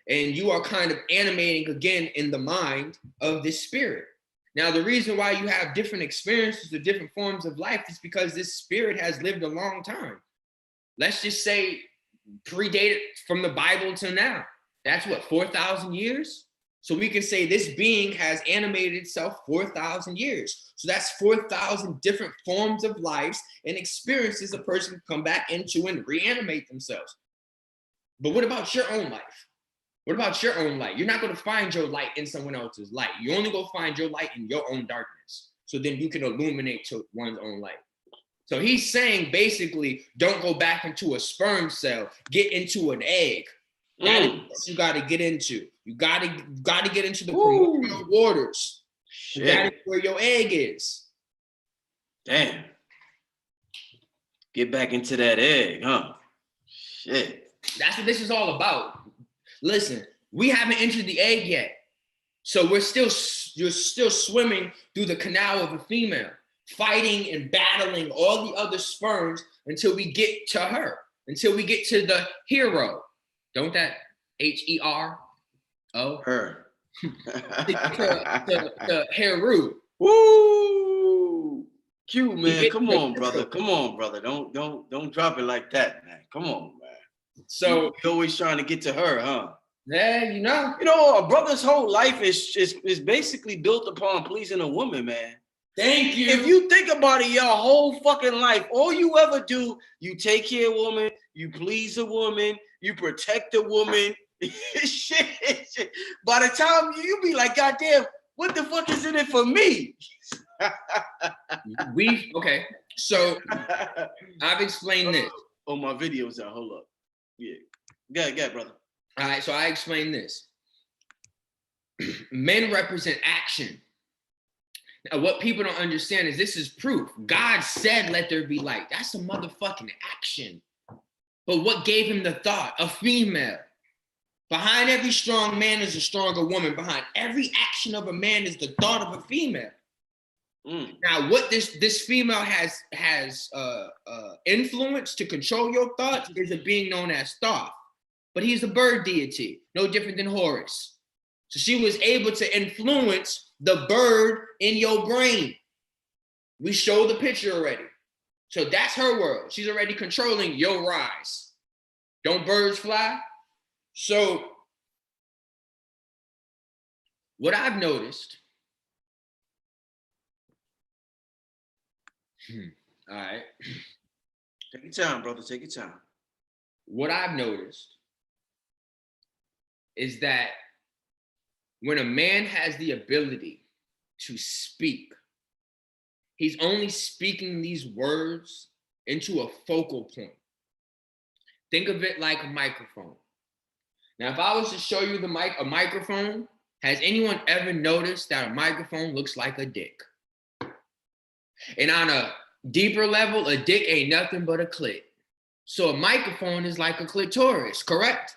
And you are kind of animating again in the mind of this spirit. Now, the reason why you have different experiences or different forms of life is because this spirit has lived a long time. Let's just say predated from the Bible till now. That's what, 4,000 years? So we can say this being has animated itself 4,000 years. So that's 4,000 different forms of lives and experiences a person can come back into and reanimate themselves. But what about your own life? What about your own light? You're not going to find your light in someone else's light. You only go find your light in your own darkness. So then you can illuminate to one's own light. So he's saying basically, don't go back into a sperm cell, get into an egg. That is what you got to get into. You got to get into the primordial waters. That is where your egg is. Damn. Get back into that egg, huh? Shit. That's what this is all about. Listen, we haven't entered the egg yet. So you're still swimming through the canal of a female, fighting and battling all the other sperms until we get to her, until we get to the hero. Don't that HERO? Her. to HEREAL. Woo! Q, man, come on, brother. Come on, brother. Don't drop it like that, man. Come on, man. So you're always trying to get to her, huh? Yeah, you know, a brother's whole life is basically built upon pleasing a woman, man. Thank you. If you think about it, your whole fucking life, all you ever do, you take care of a woman, you please a woman, you protect a woman. shit. By the time you be like, goddamn, what the fuck is in it for me? Okay. So I've explained this. Oh, my video's out. Hold up. Yeah. Go ahead, brother. All right, so I explained this. Men represent action. Now, what people don't understand is this is proof. God said, let there be light. That's a motherfucking action. But what gave him the thought? A female. Behind every strong man is a stronger woman. Behind every action of a man is the thought of a female. Now, what this female has influence to control your thoughts is a being known as Thoth. But he's a bird deity, no different than Horus. So she was able to influence the bird in your brain. We showed the picture already. So that's her world. She's already controlling your rise. Don't birds fly? So what I've noticed, all right. Take your time, brother, take your time. What I've noticed is that when a man has the ability to speak, he's only speaking these words into a focal point. Think of it like a microphone. Now, if I was to show you a microphone, has anyone ever noticed that a microphone looks like a dick? And on a deeper level, a dick ain't nothing but a clit. So a microphone is like a clitoris, correct?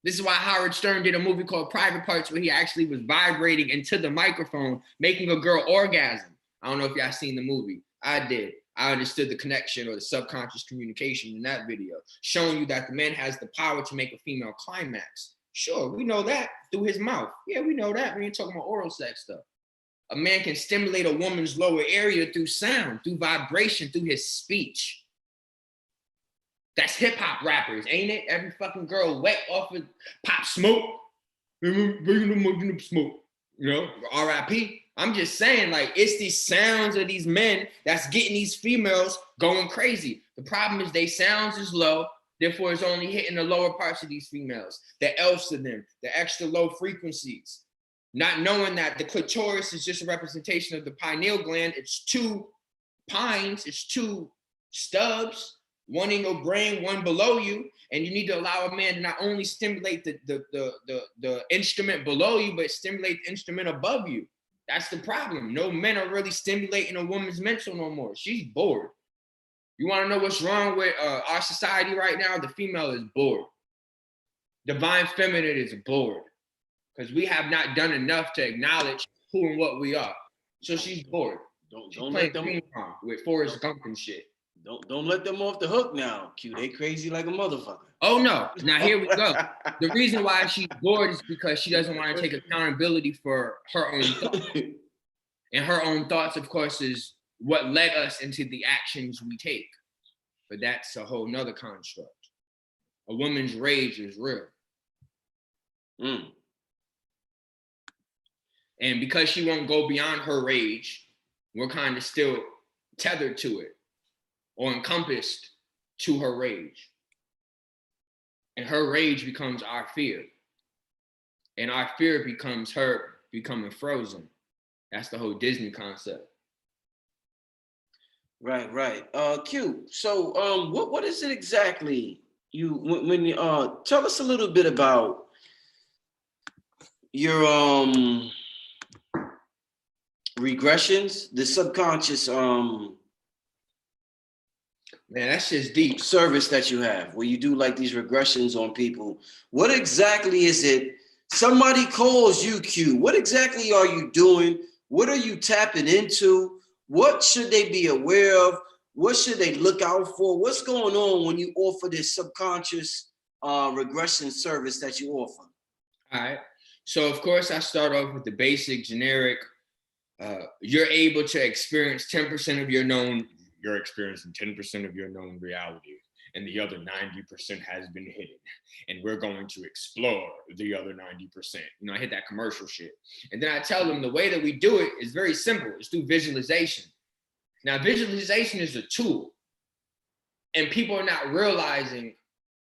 This is why Howard Stern did a movie called Private Parts where he actually was vibrating into the microphone, making a girl orgasm. I don't know if y'all seen the movie. I did. I understood the connection or the subconscious communication in that video, showing you that the man has the power to make a female climax. Sure, we know that through his mouth. Yeah, we know that. We ain't talking about oral sex stuff. A man can stimulate a woman's lower area through sound, through vibration, through his speech. That's hip hop rappers, ain't it? Every fucking girl wet off of Pop Smoke. Smoke. You know, R.I.P. I'm just saying, like, it's these sounds of these men that's getting these females going crazy. The problem is they sounds is low, therefore it's only hitting the lower parts of these females, the elves of them, the extra low frequencies. Not knowing that the clitoris is just a representation of the pineal gland. It's two pines, it's two stubs, one in your brain, one below you, and you need to allow a man to not only stimulate the instrument below you, but stimulate the instrument above you. That's the problem. No men are really stimulating a woman's mental no more. She's bored. You want to know what's wrong with our society right now? The female is bored. Divine feminine is bored because we have not done enough to acknowledge who and what we are. So she's bored. Don't let them with Forrest Gump and shit. Don't let them off the hook now, Q. They crazy like a motherfucker. Oh no. Now here we go. The reason why she's bored is because she doesn't want to take accountability for her own thoughts. And her own thoughts, of course, is what led us into the actions we take. But that's a whole nother construct. A woman's rage is real. And because she won't go beyond her rage, we're kind of still tethered to it or encompassed to her rage. And her rage becomes our fear. and our fear becomes hurt, becoming frozen. That's the whole Disney concept. Right, right. Q. So, what is it exactly when you tell us a little bit about your regressions, the subconscious Man, that's just deep. Service that you have where you do like these regressions on people. What exactly is it? Somebody calls you, Q. What exactly are you doing? What are you tapping into? What should they be aware of? What should they look out for? What's going on when you offer this subconscious regression service that you offer? All right. So of course I start off with the basic generic. You're able to experience 10% of your known. You're experiencing 10% of your known reality, and the other 90% has been hidden. And we're going to explore the other 90%. You know, I hit that commercial shit. And then I tell them the way that we do it is very simple. It's through visualization. Now, visualization is a tool. And people are not realizing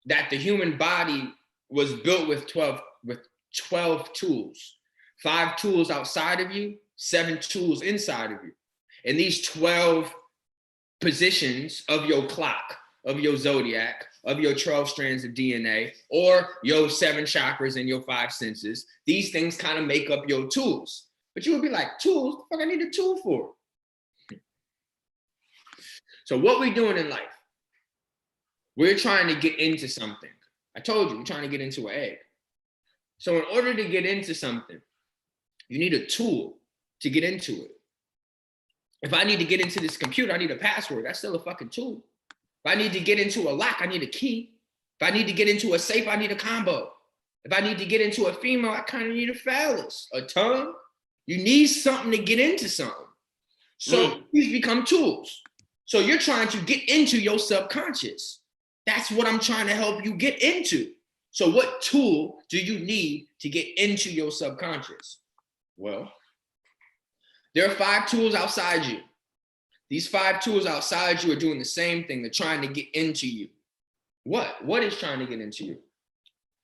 that the human body was built with 12 tools. 5 tools outside of you, 7 tools inside of you. And these 12 positions of your clock, of your zodiac, of your 12 strands of DNA, or your 7 chakras and your 5 senses, these things kind of make up your tools. But you would be like, tools? What the fuck I need a tool for? So what we're doing in life, we're trying to get into something. I told you, we're trying to get into an egg. So in order to get into something, you need a tool to get into it. If I need to get into this computer, I need a password. That's still a fucking tool. If I need to get into a lock, I need a key. If I need to get into a safe, I need a combo. If I need to get into a female, I kind of need a phallus, a tongue. You need something to get into something. So these become tools. So you're trying to get into your subconscious. That's what I'm trying to help you get into. So what tool do you need to get into your subconscious? Well, there are 5 tools outside you. These 5 tools outside you are doing the same thing. They're trying to get into you. What is trying to get into you?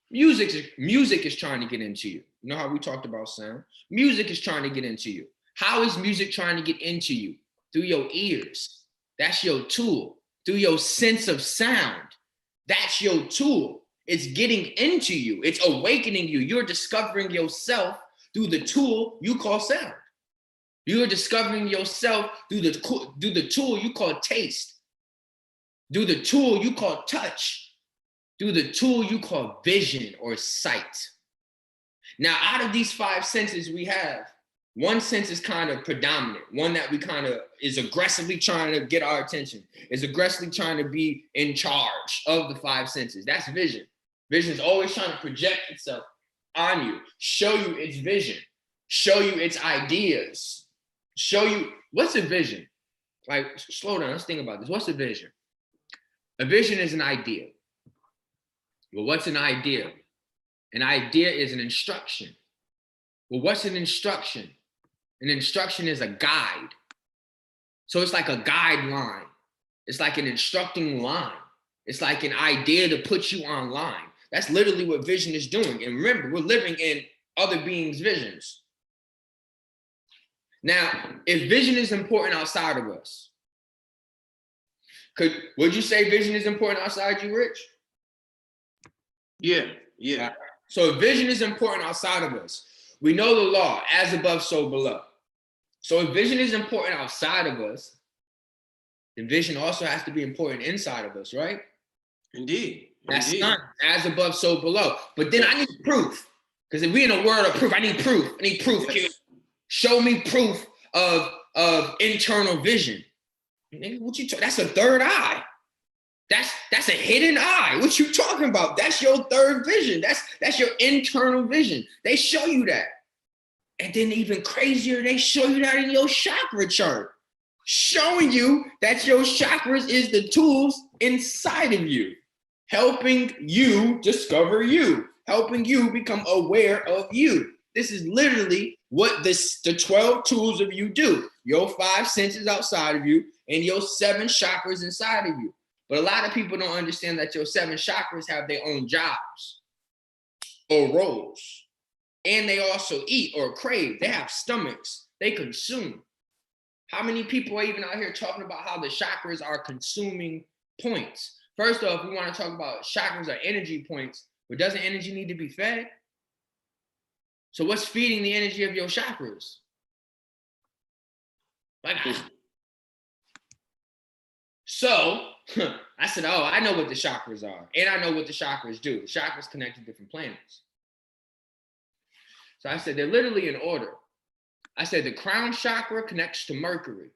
Music is trying to get into you. You know how we talked about sound? Music is trying to get into you. How is music trying to get into you? Through your ears. That's your tool. Through your sense of sound. That's your tool. It's getting into you. It's awakening you. You're discovering yourself through the tool you call sound. You're discovering yourself through the tool you call taste, through the tool you call touch, through the tool you call vision or sight. Now, out of these 5 senses we have, one sense is kind of predominant, one that we kind of is aggressively trying to get our attention, is aggressively trying to be in charge of the 5 senses. That's vision. Vision is always trying to project itself on you, show you its vision, show you its ideas. Show you, what's a vision? Like, slow down, let's think about this. What's a vision? A vision is an idea. Well, what's an idea? An idea is an instruction. Well, what's an instruction? An instruction is a guide. So it's like a guideline. It's like an instructing line. It's like an idea to put you online. That's literally what vision is doing. And remember, we're living in other beings' visions. Now, if vision is important outside of us, would you say vision is important outside you, Rich? Yeah. So if vision is important outside of us, we know the law, as above, so below. So if vision is important outside of us, then vision also has to be important inside of us, right? Indeed. That's not as above, so below. But then I need proof. Because if we're in a world of proof, I need proof. Yes. Show me proof of internal vision. What you that's a third eye. That's a hidden eye. What you talking about? That's your third vision. That's your internal vision. They show you that. And then even crazier, they show you that in your chakra chart. Showing you that your chakras is the tools inside of you. Helping you discover you. Helping you become aware of you. This is literally what the 12 tools of you do. Your 5 senses outside of you and your 7 chakras inside of you. But a lot of people don't understand that your 7 chakras have their own jobs or roles. And they also eat or crave. They have stomachs. They consume. How many people are even out here talking about how the chakras are consuming points? First off, we want to talk about chakras are energy points, but doesn't energy need to be fed? So what's feeding the energy of your chakras? Like, so I said, oh, I know what the chakras are. And I know what the chakras do. The chakras connect to different planets. So I said, they're literally in order. I said, the crown chakra connects to Mercury.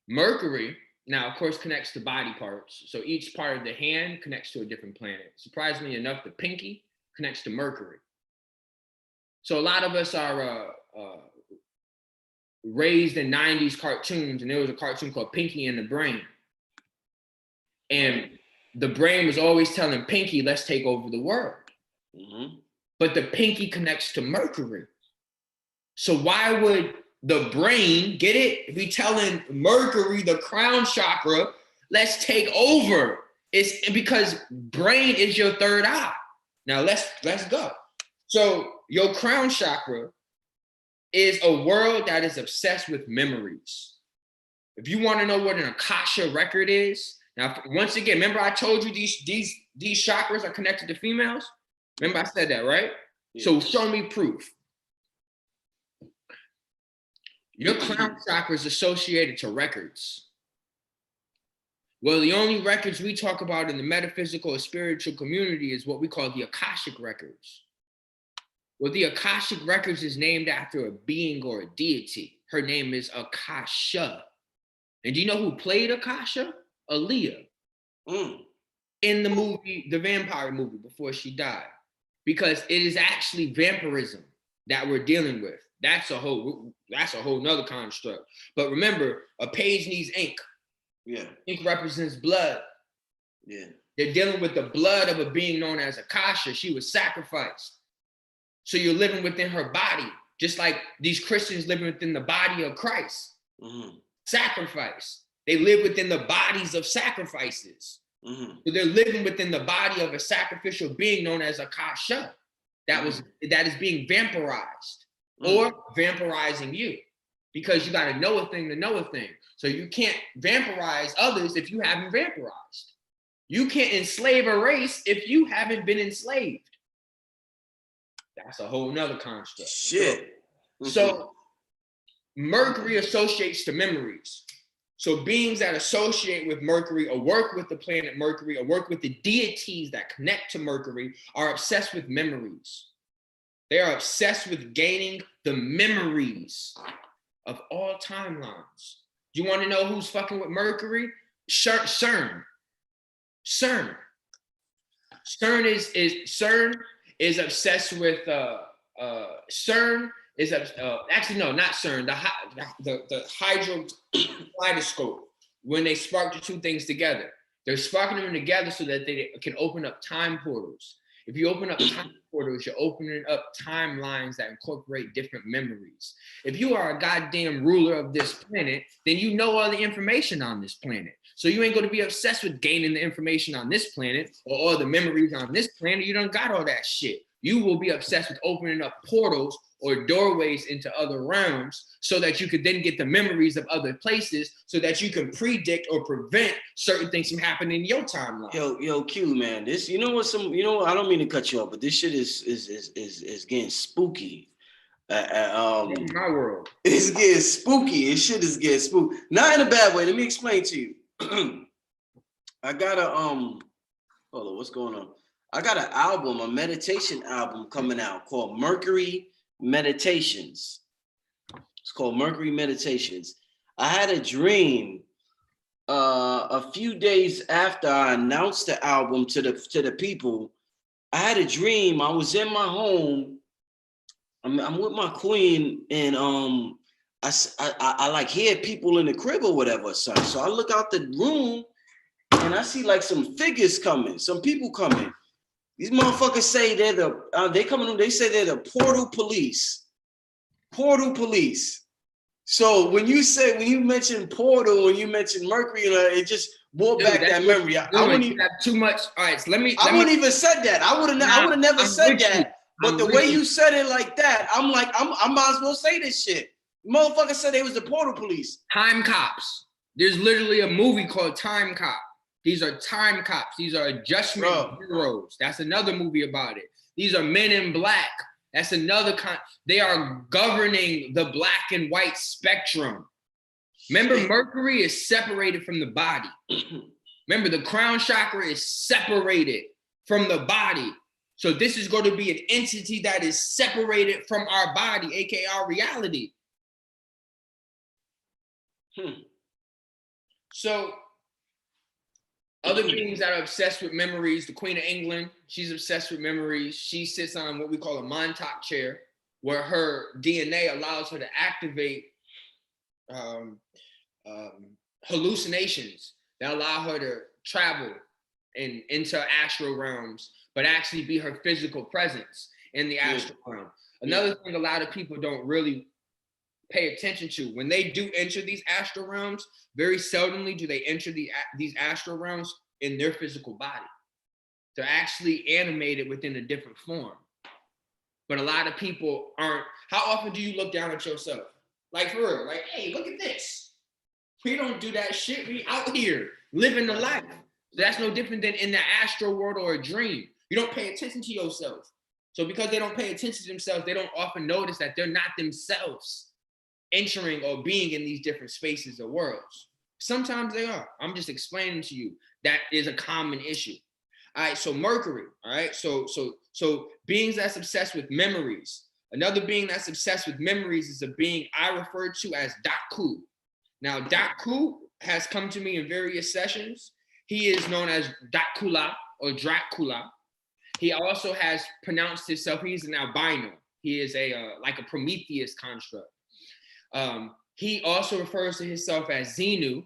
Mercury, now, of course, connects to body parts. So each part of the hand connects to a different planet. Surprisingly enough, the pinky connects to Mercury. So a lot of us are raised in 90s cartoons, and there was a cartoon called Pinky and the Brain. And the brain was always telling Pinky, let's take over the world. Mm-hmm. But the pinky connects to Mercury. So why would the brain, get it, be telling Mercury, the crown chakra, let's take over? It's because brain is your third eye. Now let's go. So your crown chakra is a world that is obsessed with memories. If you want to know what an Akasha record is, now once again, remember I told you these chakras are connected to females? Remember I said that, right? Yeah. So show me proof. Your crown chakra is associated to records. Well, the only records we talk about in the metaphysical or spiritual community is what we call the Akashic records. Well, the Akashic records is named after a being or a deity. Her name is Akasha. And do you know who played Akasha? Aaliyah. In the movie, the vampire movie, before she died. Because it is actually vampirism that we're dealing with. That's a whole nother construct. But remember, a page needs ink. Yeah. Ink represents blood. Yeah. They're dealing with the blood of a being known as Akasha. She was sacrificed. So you're living within her body, just like these Christians living within the body of Christ. Mm-hmm. Sacrifice. They live within the bodies of sacrifices. Mm-hmm. So they're living within the body of a sacrificial being known as Akasha. That is being vampirized or vampirizing you, because you got to know a thing to know a thing. So you can't vampirize others if you haven't vampirized. You can't enslave a race if you haven't been enslaved. That's a whole nother construct. Shit. So Mercury associates to memories. So beings that associate with Mercury or work with the planet Mercury or work with the deities that connect to Mercury are obsessed with memories. They are obsessed with gaining the memories of all timelines. You want to know who's fucking with Mercury? CERN. CERN is obsessed with CERN is actually no, not CERN. The hydro kaleidoscope. When they spark the two things together, they're sparking them together so that they can open up time portals. If you open up time portals, you're opening up timelines that incorporate different memories. If you are a goddamn ruler of this planet, then you know all the information on this planet. So you ain't going to be obsessed with gaining the information on this planet or all the memories on this planet. You don't got all that shit. You will be obsessed with opening up portals or doorways into other realms so that you could then get the memories of other places so that you can predict or prevent certain things from happening in your timeline. Yo, Q, man, this, I don't mean to cut you off, but this shit is getting spooky. In my world. It's getting spooky. This shit is getting spooky. Not in a bad way. Let me explain to you. I got a, hold on, what's going on? I got an album, a meditation album coming out called Mercury Meditations. It's called Mercury Meditations. I had a dream a few days after I announced the album to the people. I had a dream. I was in my home. I'm with my queen, and I like hear people in the crib or whatever. So I look out the room and I see like some figures coming, some people coming. These motherfuckers say they say they're the portal police. Portal police. So when you mention portal and you mention Mercury, it just brought back that memory. I wouldn't even have too much. All right, so I wouldn't even said that. I would have never said that. But the way you said it like that, I'm like, I might as well say this shit. Motherfucker said they was the portal police. Time cops. There's literally a movie called Time Cop. These are time cops. These are adjustment bureaus. That's another movie about it. These are men in black. That's another they are governing the black and white spectrum. Remember, Mercury is separated from the body. Remember, the crown chakra is separated from the body. So this is going to be an entity that is separated from our body, aka our reality. So other beings that are obsessed with memories, the Queen of England, she's obsessed with memories. She sits on what we call a Montauk chair, where her DNA allows her to activate hallucinations that allow her to travel into astral realms, but actually be her physical presence in the astral realm. Another thing a lot of people don't really pay attention to, when they do enter these astral realms, very seldomly do they enter these astral realms in their physical body. They're actually animated within a different form. But a lot of people aren't. How often do you look down at yourself? Like, for real, like, hey, look at this. We don't do that shit. We out here living the life. That's no different than in the astral world or a dream. You don't pay attention to yourself. So because they don't pay attention to themselves, they don't often notice that they're not themselves entering or being in these different spaces or worlds. Sometimes they are. I'm just explaining to you that is a common issue. All right, so Mercury, all right? So beings that's obsessed with memories. Another being that's obsessed with memories is a being I refer to as Daku. Now, Daku has come to me in various sessions. He is known as Dracula or Dracula. He also has pronounced himself, he's an albino. He is like a Prometheus construct. He also refers to himself as Xenu.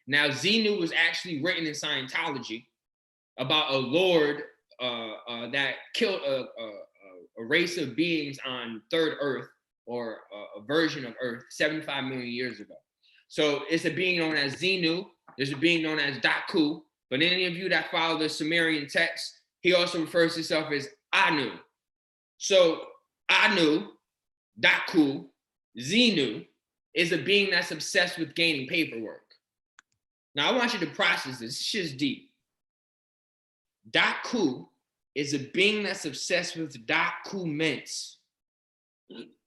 Now, Xenu was actually written in Scientology about a lord that killed a race of beings on third Earth, or a version of Earth, 75 million years ago. So it's a being known as Xenu. There's a being known as Daku. But any of you that follow the Sumerian text, he also refers to himself as Anu. So Anu, Daku, Xenu is a being that's obsessed with gaining paperwork. Now I want you to process this. This shit's deep. Daku is a being that's obsessed with documents.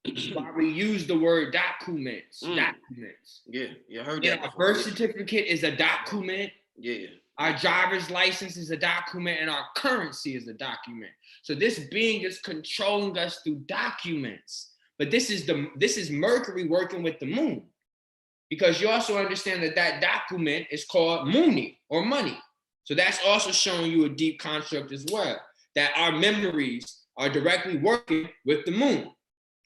That's why we use the word documents. Documents. Yeah, I heard that. Our birth certificate is a document. Yeah. Our driver's license is a document, and our currency is a document. So this being is controlling us through documents. But this is Mercury working with the moon, because you also understand that document is called Mooni or money. So that's also showing you a deep construct as well, that our memories are directly working with the moon.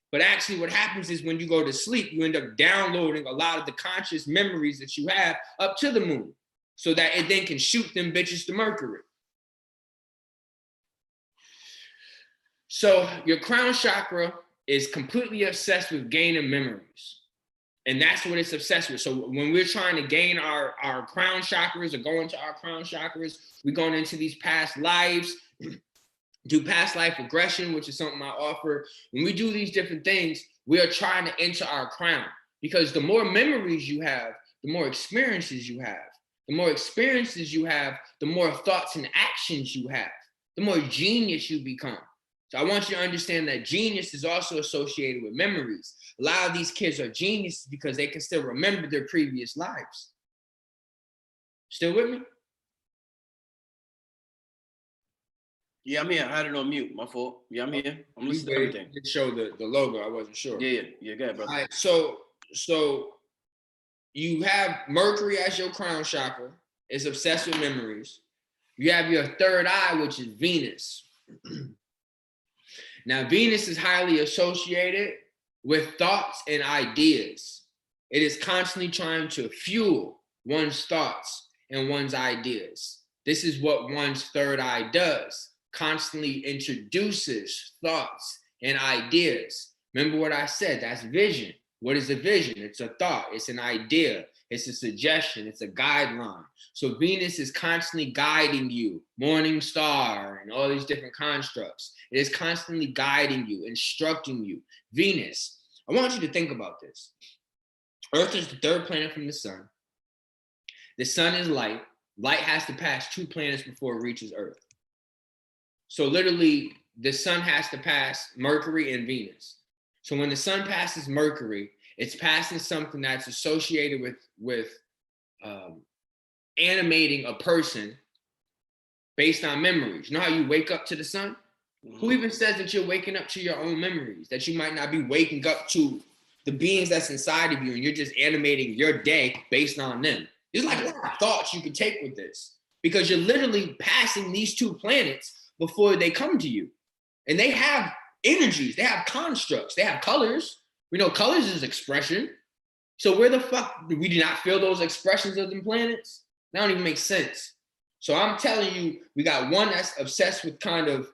But actually what happens is when you go to sleep, you end up downloading a lot of the conscious memories that you have up to the moon, so that it then can shoot them bitches to Mercury. So your crown chakra is completely obsessed with gaining memories. And that's what it's obsessed with. So when we're trying to gain our crown chakras or go into our crown chakras, we're going into these past lives, do past life regression, which is something I offer. When we do these different things, we are trying to enter our crown, because the more memories you have, the more experiences you have. The more experiences you have, the more thoughts and actions you have, the more genius you become. So I want you to understand that genius is also associated with memories. A lot of these kids are geniuses because they can still remember their previous lives. Still with me? Yeah, I'm here. I had it on mute. My fault. Yeah, I'm here. I'm listening to everything. Just show the logo. I wasn't sure. Yeah, go ahead, brother. All right, so you have Mercury as your crown chakra. It's obsessed with memories. You have your third eye, which is Venus. Now, Venus is highly associated with thoughts and ideas. It is constantly trying to fuel one's thoughts and one's ideas. This is what one's third eye does. Constantly introduces thoughts and ideas. Remember what I said, that's vision. What is a vision? It's a thought, it's an idea, it's a suggestion, it's a guideline. So Venus is constantly guiding you, morning star and all these different constructs. It is constantly guiding you, instructing you. Venus, I want you to think about this. Earth is the third planet from the sun. The sun is light. Light has to pass 2 planets before it reaches Earth. So literally, the sun has to pass Mercury and Venus. So when the sun passes Mercury, it's passing something that's associated with animating a person based on memories. You know how you wake up to the sun? Mm-hmm. Who even says that you're waking up to your own memories? That you might not be waking up to the beings that's inside of you, and you're just animating your day based on them. There's like a lot of thoughts you can take with this, because you're literally passing these 2 planets before they come to you. And they have energies, they have constructs, they have colors. We know colors is expression. So where the fuck do we not feel those expressions of them planets? That don't even make sense. So I'm telling you, we got one that's obsessed with kind of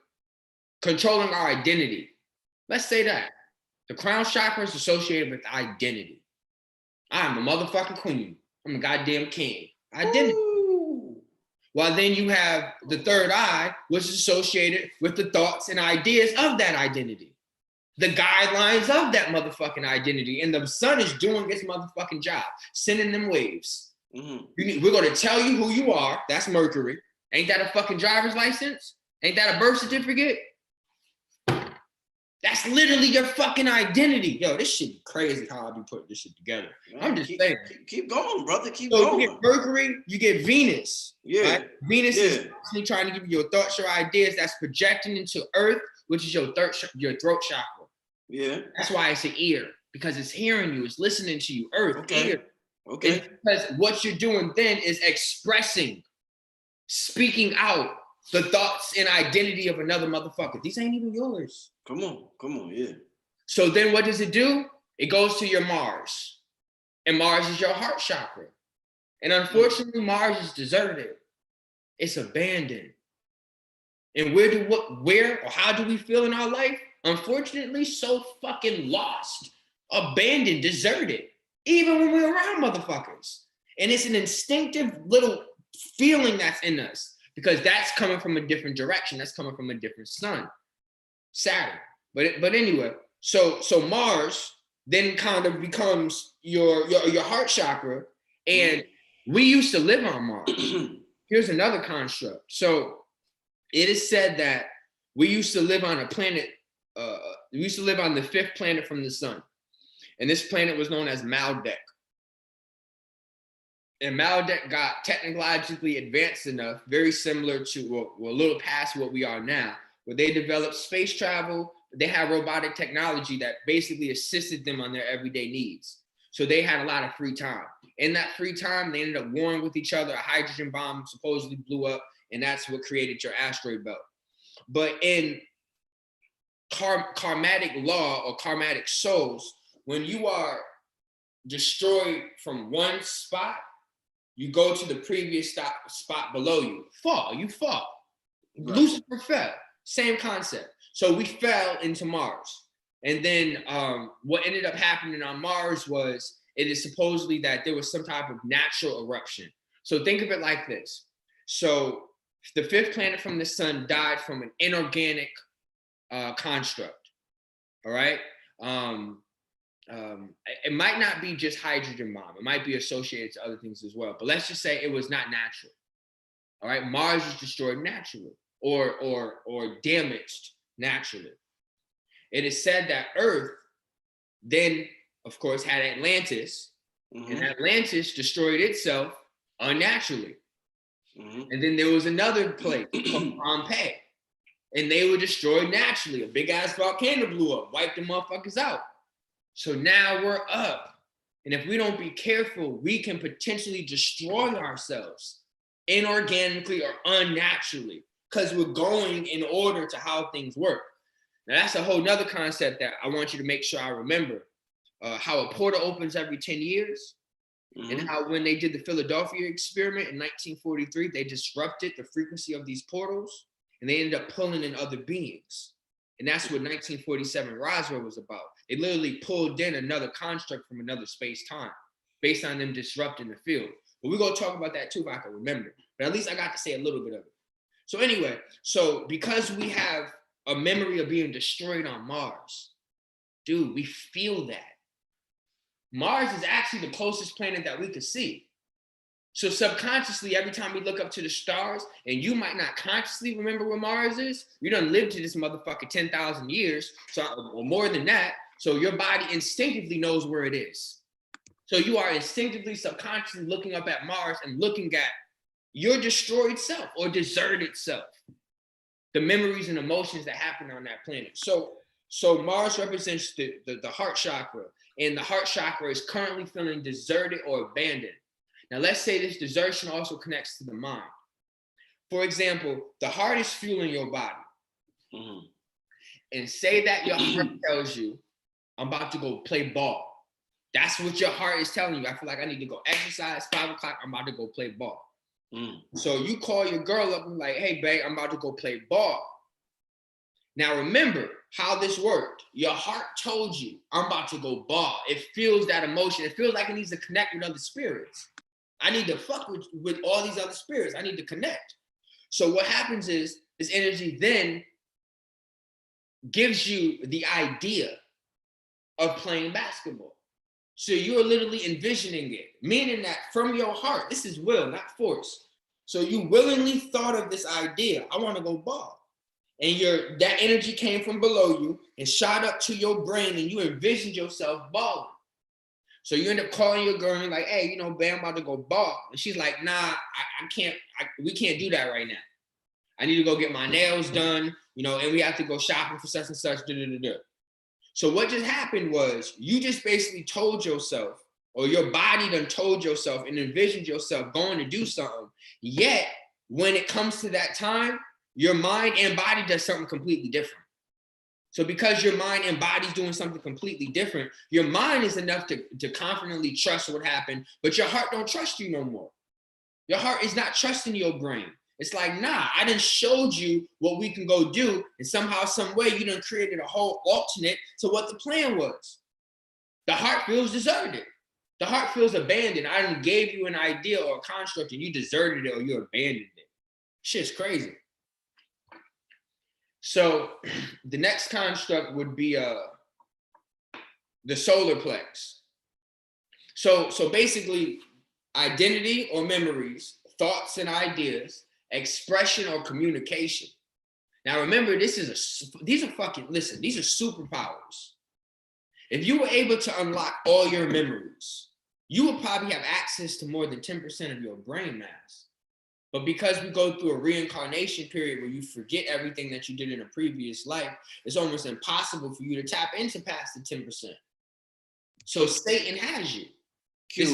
controlling our identity. Let's say that. The crown chakra is associated with identity. I'm a motherfucking queen. I'm a goddamn king. Identity. Ooh. While then you have the third eye, which is associated with the thoughts and ideas of that identity. The guidelines of that motherfucking identity. And the sun is doing its motherfucking job, sending them waves. Mm-hmm. We're going to tell you who you are. That's Mercury. Ain't that a fucking driver's license? Ain't that a birth certificate? That's literally your fucking identity. Yo, this shit crazy how I be putting this shit together. I'm just saying. Keep going, brother. Keep going. You get Mercury, you get Venus. Yeah. Right? Venus is trying to give you your thoughts, your ideas. That's projecting into Earth, which is your throat chakra. Yeah. That's why it's an ear, because it's hearing you. It's listening to you. Earth, ear. Okay. And because what you're doing then is expressing, speaking out the thoughts and identity of another motherfucker. These ain't even yours. Come on, yeah. So then what does it do? It goes to your Mars. And Mars is your heart chakra. And unfortunately, Mars is deserted. It's abandoned. And where or how do we feel in our life? Unfortunately, so fucking lost, abandoned, deserted, even when we're around motherfuckers. And it's an instinctive little feeling that's in us, because that's coming from a different direction. That's coming from a different sun, Saturn. But anyway, so Mars then kind of becomes your heart chakra, and we used to live on Mars. Here's another construct. So it is said that we used to live on a planet. We used to live on the 5th planet from the sun, and this planet was known as Maldek. And Maldek got technologically advanced enough, very similar to, well, a little past what we are now, where they developed space travel. They had robotic technology that basically assisted them on their everyday needs. So they had a lot of free time. In that free time, they ended up warring with each other. A hydrogen bomb supposedly blew up, and that's what created your asteroid belt. But in karmatic law or karmatic souls, when you are destroyed from one spot, you go to the previous spot below you. You fall. Right. Lucifer fell. Same concept. So we fell into Mars. And then what ended up happening on Mars was, it is supposedly that there was some type of natural eruption. So think of it like this. So the 5th planet from the sun died from an inorganic construct. All right. It might not be just hydrogen bomb. It might be associated to other things as well. But let's just say it was not natural. All right. Mars is destroyed naturally or damaged naturally. It is said that Earth then, of course, had Atlantis, and Atlantis destroyed itself unnaturally. And then there was another place called Pompeii, and they were destroyed naturally. A big ass volcano blew up, wiped the motherfuckers out. So now we're up. And if we don't be careful, we can potentially destroy ourselves inorganically or unnaturally, because we're going in order to how things work. Now that's a whole nother concept that I want you to make sure I remember. How a portal opens every 10 years, and how when they did the Philadelphia experiment in 1943, they disrupted the frequency of these portals, and they ended up pulling in other beings. And that's what 1947 Roswell was about. They literally pulled in another construct from another space-time based on them disrupting the field. But we're going to talk about that too if I can remember. But at least I got to say a little bit of it. So anyway, so because we have a memory of being destroyed on Mars, dude, we feel that. Mars is actually the closest planet that we could see. So subconsciously, every time we look up to the stars, and you might not consciously remember where Mars is, you done lived to this motherfucker 10,000 years, so, or more than that, so your body instinctively knows where it is. So you are instinctively, subconsciously looking up at Mars and looking at your destroyed self or deserted self, the memories and emotions that happen on that planet. So Mars represents the heart chakra, and the heart chakra is currently feeling deserted or abandoned. Now, let's say this desertion also connects to the mind. For example, the heart is fueling your body. Mm-hmm. And say that your heart tells you, I'm about to go play ball. That's what your heart is telling you. I feel like I need to go exercise, 5 o'clock, I'm about to go play ball. Mm. So you call your girl up and like, hey, babe, I'm about to go play ball. Now, remember how this worked. Your heart told you, I'm about to go ball. It feels that emotion. It feels like it needs to connect with other spirits. I need to fuck with all these other spirits. I need to connect. So what happens is this energy then gives you the idea of playing basketball. So you're literally envisioning it, meaning that from your heart, this is will, not force. So you willingly thought of this idea, I want to go ball. And that energy came from below you and shot up to your brain, and you envisioned yourself balling. So you end up calling your girl and like, hey, you know, babe, I'm about to go ball. And she's like, nah, I can't, we can't do that right now. I need to go get my nails done, you know, and we have to go shopping for such and such, So what just happened was you just basically told yourself, or your body done told yourself and envisioned yourself going to do something. Yet, when it comes to that time, your mind and body does something completely different. So because your mind and body's doing something completely different, your mind is enough to confidently trust what happened, but your heart don't trust you no more. Your heart is not trusting your brain. It's like, nah, I done showed you what we can go do, and somehow, some way, you done created a whole alternate to what the plan was. The heart feels deserted. The heart feels abandoned. I done gave you an idea or a construct, and you deserted it or you abandoned it. Shit's crazy. So the next construct would be the solar plex. So basically, identity or memories, thoughts and ideas, expression or communication. Now remember, these are superpowers. If you were able to unlock all your memories, you would probably have access to more than 10% of your brain mass. But because we go through a reincarnation period where you forget everything that you did in a previous life, it's almost impossible for you to tap into past the 10%. So Satan has you.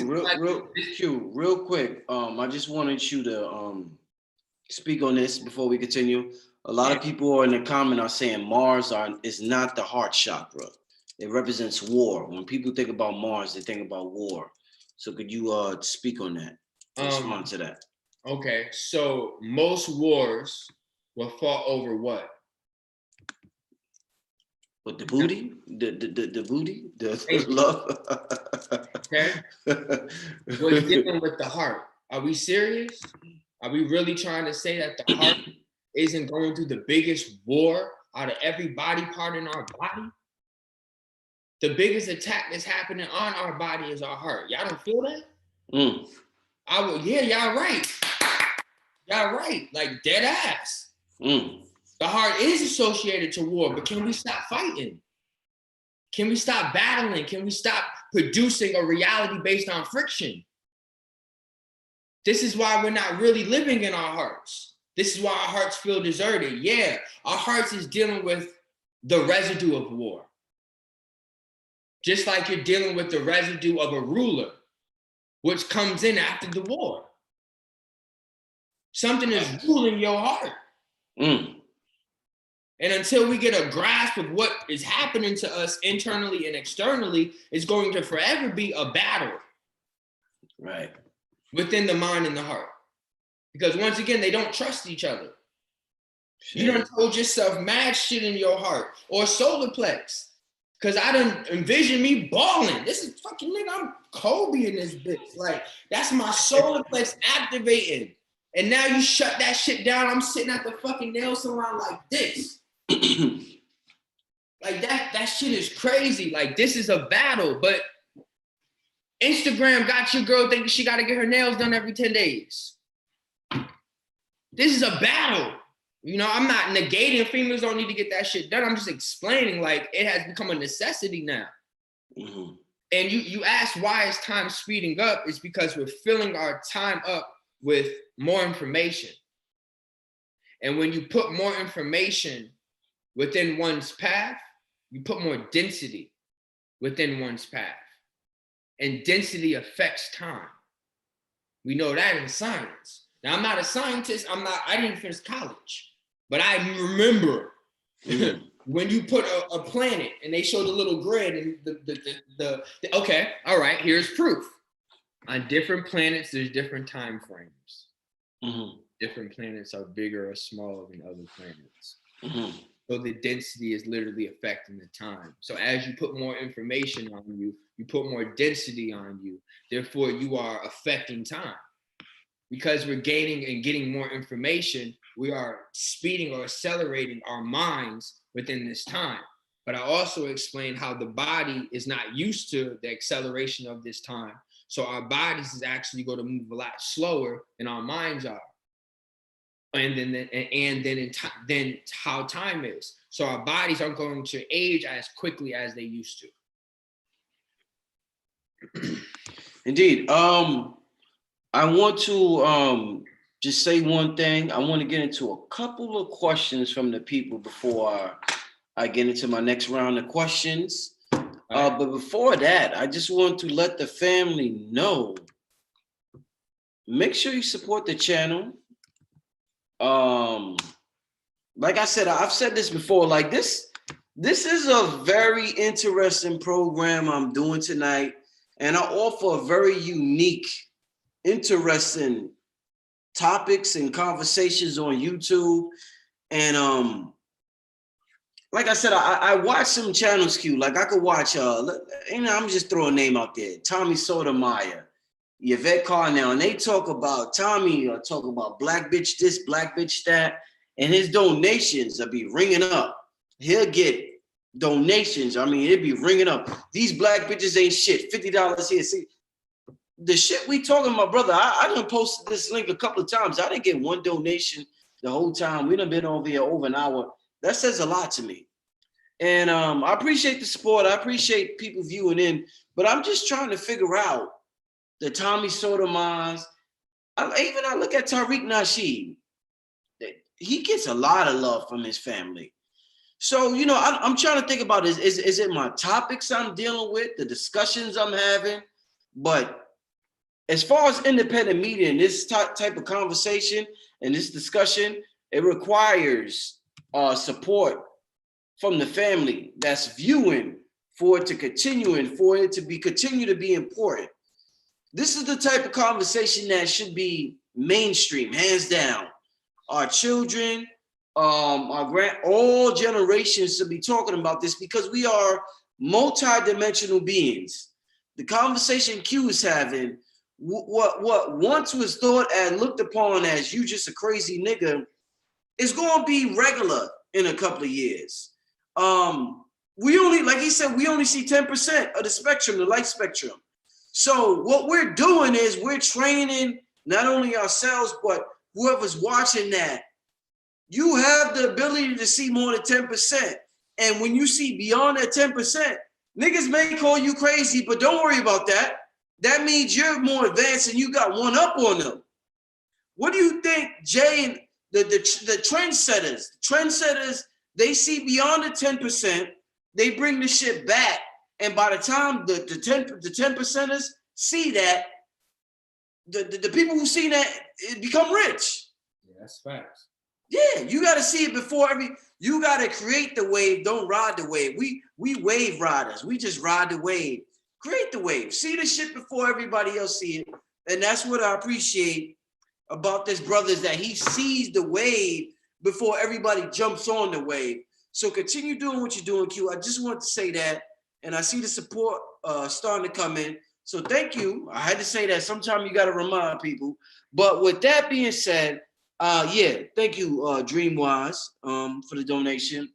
Real quick. I just wanted you to speak on this before we continue. A lot of people in the comment are saying Mars is not the heart chakra. It represents war. When people think about Mars, they think about war. So could you speak on that? Respond to that. Okay, so most wars were fought over what? What, the booty? The booty? The love? Okay. We're dealing with the heart. Are we serious? Are we really trying to say that the heart isn't going through the biggest war out of every body part in our body? The biggest attack that's happening on our body is our heart. Y'all don't feel that? Yeah, y'all right. Y'all right, like dead ass. The heart is associated to war, but can we stop fighting? Can we stop battling? Can we stop producing a reality based on friction? This is why we're not really living in our hearts. This is why our hearts feel deserted. Yeah, our hearts is dealing with the residue of war. Just like you're dealing with the residue of a ruler, which comes in after the war. Something is ruling your heart. And until we get a grasp of what is happening to us internally and externally, it's going to forever be a battle. Right. Within the mind and the heart. Because once again, they don't trust each other. Shit. You done told yourself mad shit in your heart. Or solar plex. Cause I done envision me balling. This is fucking nigga, I'm Kobe in this bitch. Like, that's my solar plex activating. And now you shut that shit down. I'm sitting at the fucking nail salon like this. Like that shit is crazy. Like, this is a battle. But Instagram got your girl thinking she gotta get her nails done every 10 days. This is a battle. You know, I'm not negating females don't need to get that shit done. I'm just explaining, like, it has become a necessity now. Mm-hmm. And you ask why is time speeding up? It's because we're filling our time up with more information. And when you put more information within one's path, you put more density within one's path. And density affects time. We know that in science. Now, I'm not a scientist. I didn't finish college. But I remember when you put a planet and they show the little grid and the okay, all right, here's proof. On different planets, there's different time frames. Mm-hmm. Different planets are bigger or smaller than other planets. Mm-hmm. So the density is literally affecting the time. So as you put more information on you, you put more density on you. Therefore, you are affecting time. Because we're gaining and getting more information, we are speeding or accelerating our minds within this time. But I also explained how the body is not used to the acceleration of this time. So our bodies is actually going to move a lot slower than our minds are. And then how time is. So our bodies aren't going to age as quickly as they used to. Indeed. I want to just say one thing. I want to get into a couple of questions from the people before I get into my next round of questions. But before that, I just want to let the family know, make sure you support the channel. Like I said, I've said this before, like this is a very interesting program I'm doing tonight. And I offer a very unique, interesting topics and conversations on YouTube. And like I said, I watch some channels, Q. Like I could watch I'm just throwing a name out there, Tommy Sotomayor, Yvette Carnell, and they talk about talk about black bitch this, black bitch that, and his donations will be ringing up. He'll get donations. I mean, it'd be ringing up. These black bitches ain't shit. $50 here. See, the shit we talking about, brother, I done posted this link a couple of times. I didn't get one donation the whole time. We done been over here over an hour. That says a lot to me. And I appreciate the support. I appreciate people viewing in, but I'm just trying to figure out the Tommy Sotomayor's. I look at Tariq Nasheed. He gets a lot of love from his family. So, you know, I'm trying to think about is it my topics I'm dealing with, the discussions I'm having? But as far as independent media and this type of conversation and this discussion, it requires support from the family that's viewing for it to continue and for it to continue to be important. This is the type of conversation that should be mainstream, hands down. Our children, all generations should be talking about this because we are multi-dimensional beings. The conversation Q is having, what once was thought and looked upon as you just a crazy nigga, is going to be regular in a couple of years. We only, like he said, we only see 10% of the spectrum, the light spectrum. So what we're doing is we're training not only ourselves, but whoever's watching that. You have the ability to see more than 10%. And when you see beyond that 10%, niggas may call you crazy, but don't worry about that. That means you're more advanced and you got one up on them. What do you think, Jay, and the trendsetters, they see beyond the 10%, they bring the shit back. And by the time the 10%ers see that, the people who see that become rich. Yeah, that's facts. Yeah, you got to see it before you got to create the wave, don't ride the wave. We wave riders. We just ride the wave. Create the wave. See the shit before everybody else see it. And that's what I appreciate about this brother is that he sees the wave before everybody jumps on the wave. So continue doing what you're doing, Q. I just want to say that, and I see the support starting to come in. So thank you. I had to say that. Sometimes you got to remind people. But with that being said, yeah, thank you, Dreamwise, for the donation.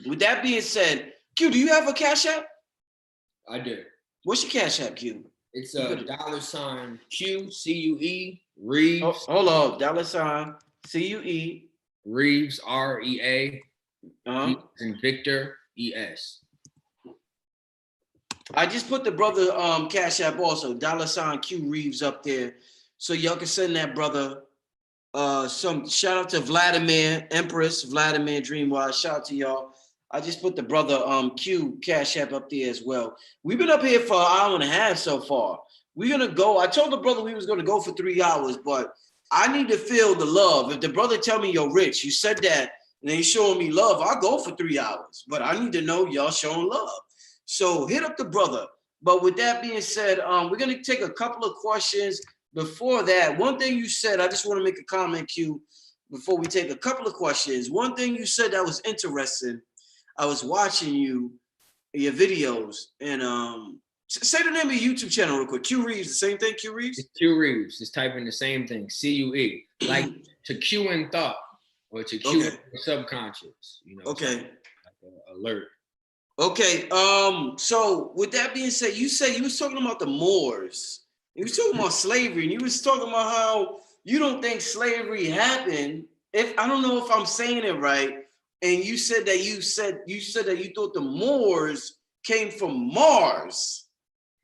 With that being said, Q, do you have a Cash App? I do. What's your Cash App, Q? It's a $ Q CUE Reaves. Oh, hold on, $ CUE Reaves REA. And Victor ES. I just put the brother Cash App also $ CueReaves up there, so y'all can send that brother some shout out to Vladimir, Empress Vladimir Dreamwise. Shout out to y'all. I just put the brother Q Cash App up there as well. We've been up here for an hour and a half so far. We're gonna go. I told the brother we was gonna go for 3 hours, but I need to feel the love. If the brother tell me, yo, Rich, you said that and they showing me love, I'll go for 3 hours. But I need to know y'all showing love. So hit up the brother. But with that being said, we're gonna take a couple of questions. Before that, one thing you said, I just want to make a comment, Q, before we take a couple of questions. One thing you said that was interesting. I was watching your videos, and say the name of your YouTube channel real quick. CueReaves, the same thing, CueReaves? It's CueReaves. It's typing the same thing, CUE. Like to cue in thought or to cue in the subconscious, you know. Okay. Like alert. Okay. So with that being said you was talking about the Moors. You was talking about slavery, and you was talking about how you don't think slavery happened. If I don't know if I'm saying it right, and you said that you thought the Moors came from Mars.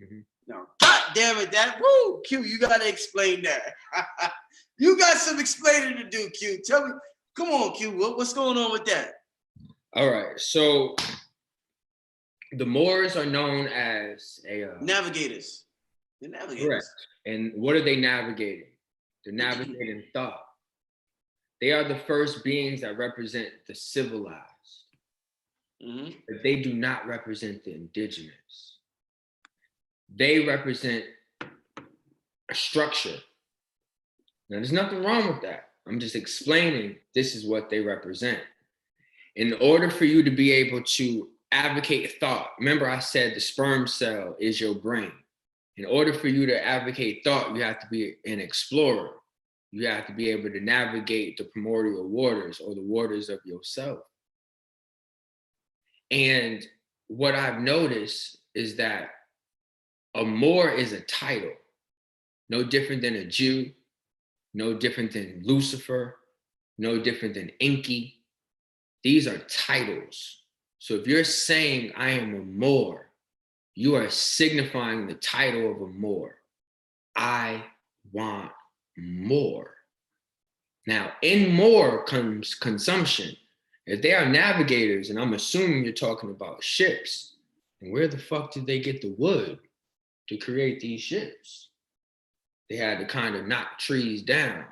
Mm-hmm. Now, God damn it, Q, you gotta explain that. You got some explaining to do, Q. Tell me, come on, Q. What's going on with that? All right, so the Moors are known as navigators. The navigators. Correct. And what are they navigating? They're navigating thought. They are the first beings that represent the civilized. Mm-hmm. But they do not represent the indigenous. They represent a structure. Now, there's nothing wrong with that. I'm just explaining this is what they represent. In order for you to be able to advocate thought, remember I said the sperm cell is your brain. In order for you to advocate thought, you have to be an explorer. You have to be able to navigate the primordial waters or the waters of yourself. And what I've noticed is that a Moor is a title, no different than a Jew, no different than Lucifer, no different than Enki. These are titles. So if you're saying I am a Moor, you are signifying the title of a Moor. I want more. Now, in more comes consumption. If they are navigators, and I'm assuming you're talking about ships, and where the fuck did they get the wood to create these ships? They had to kind of knock trees down,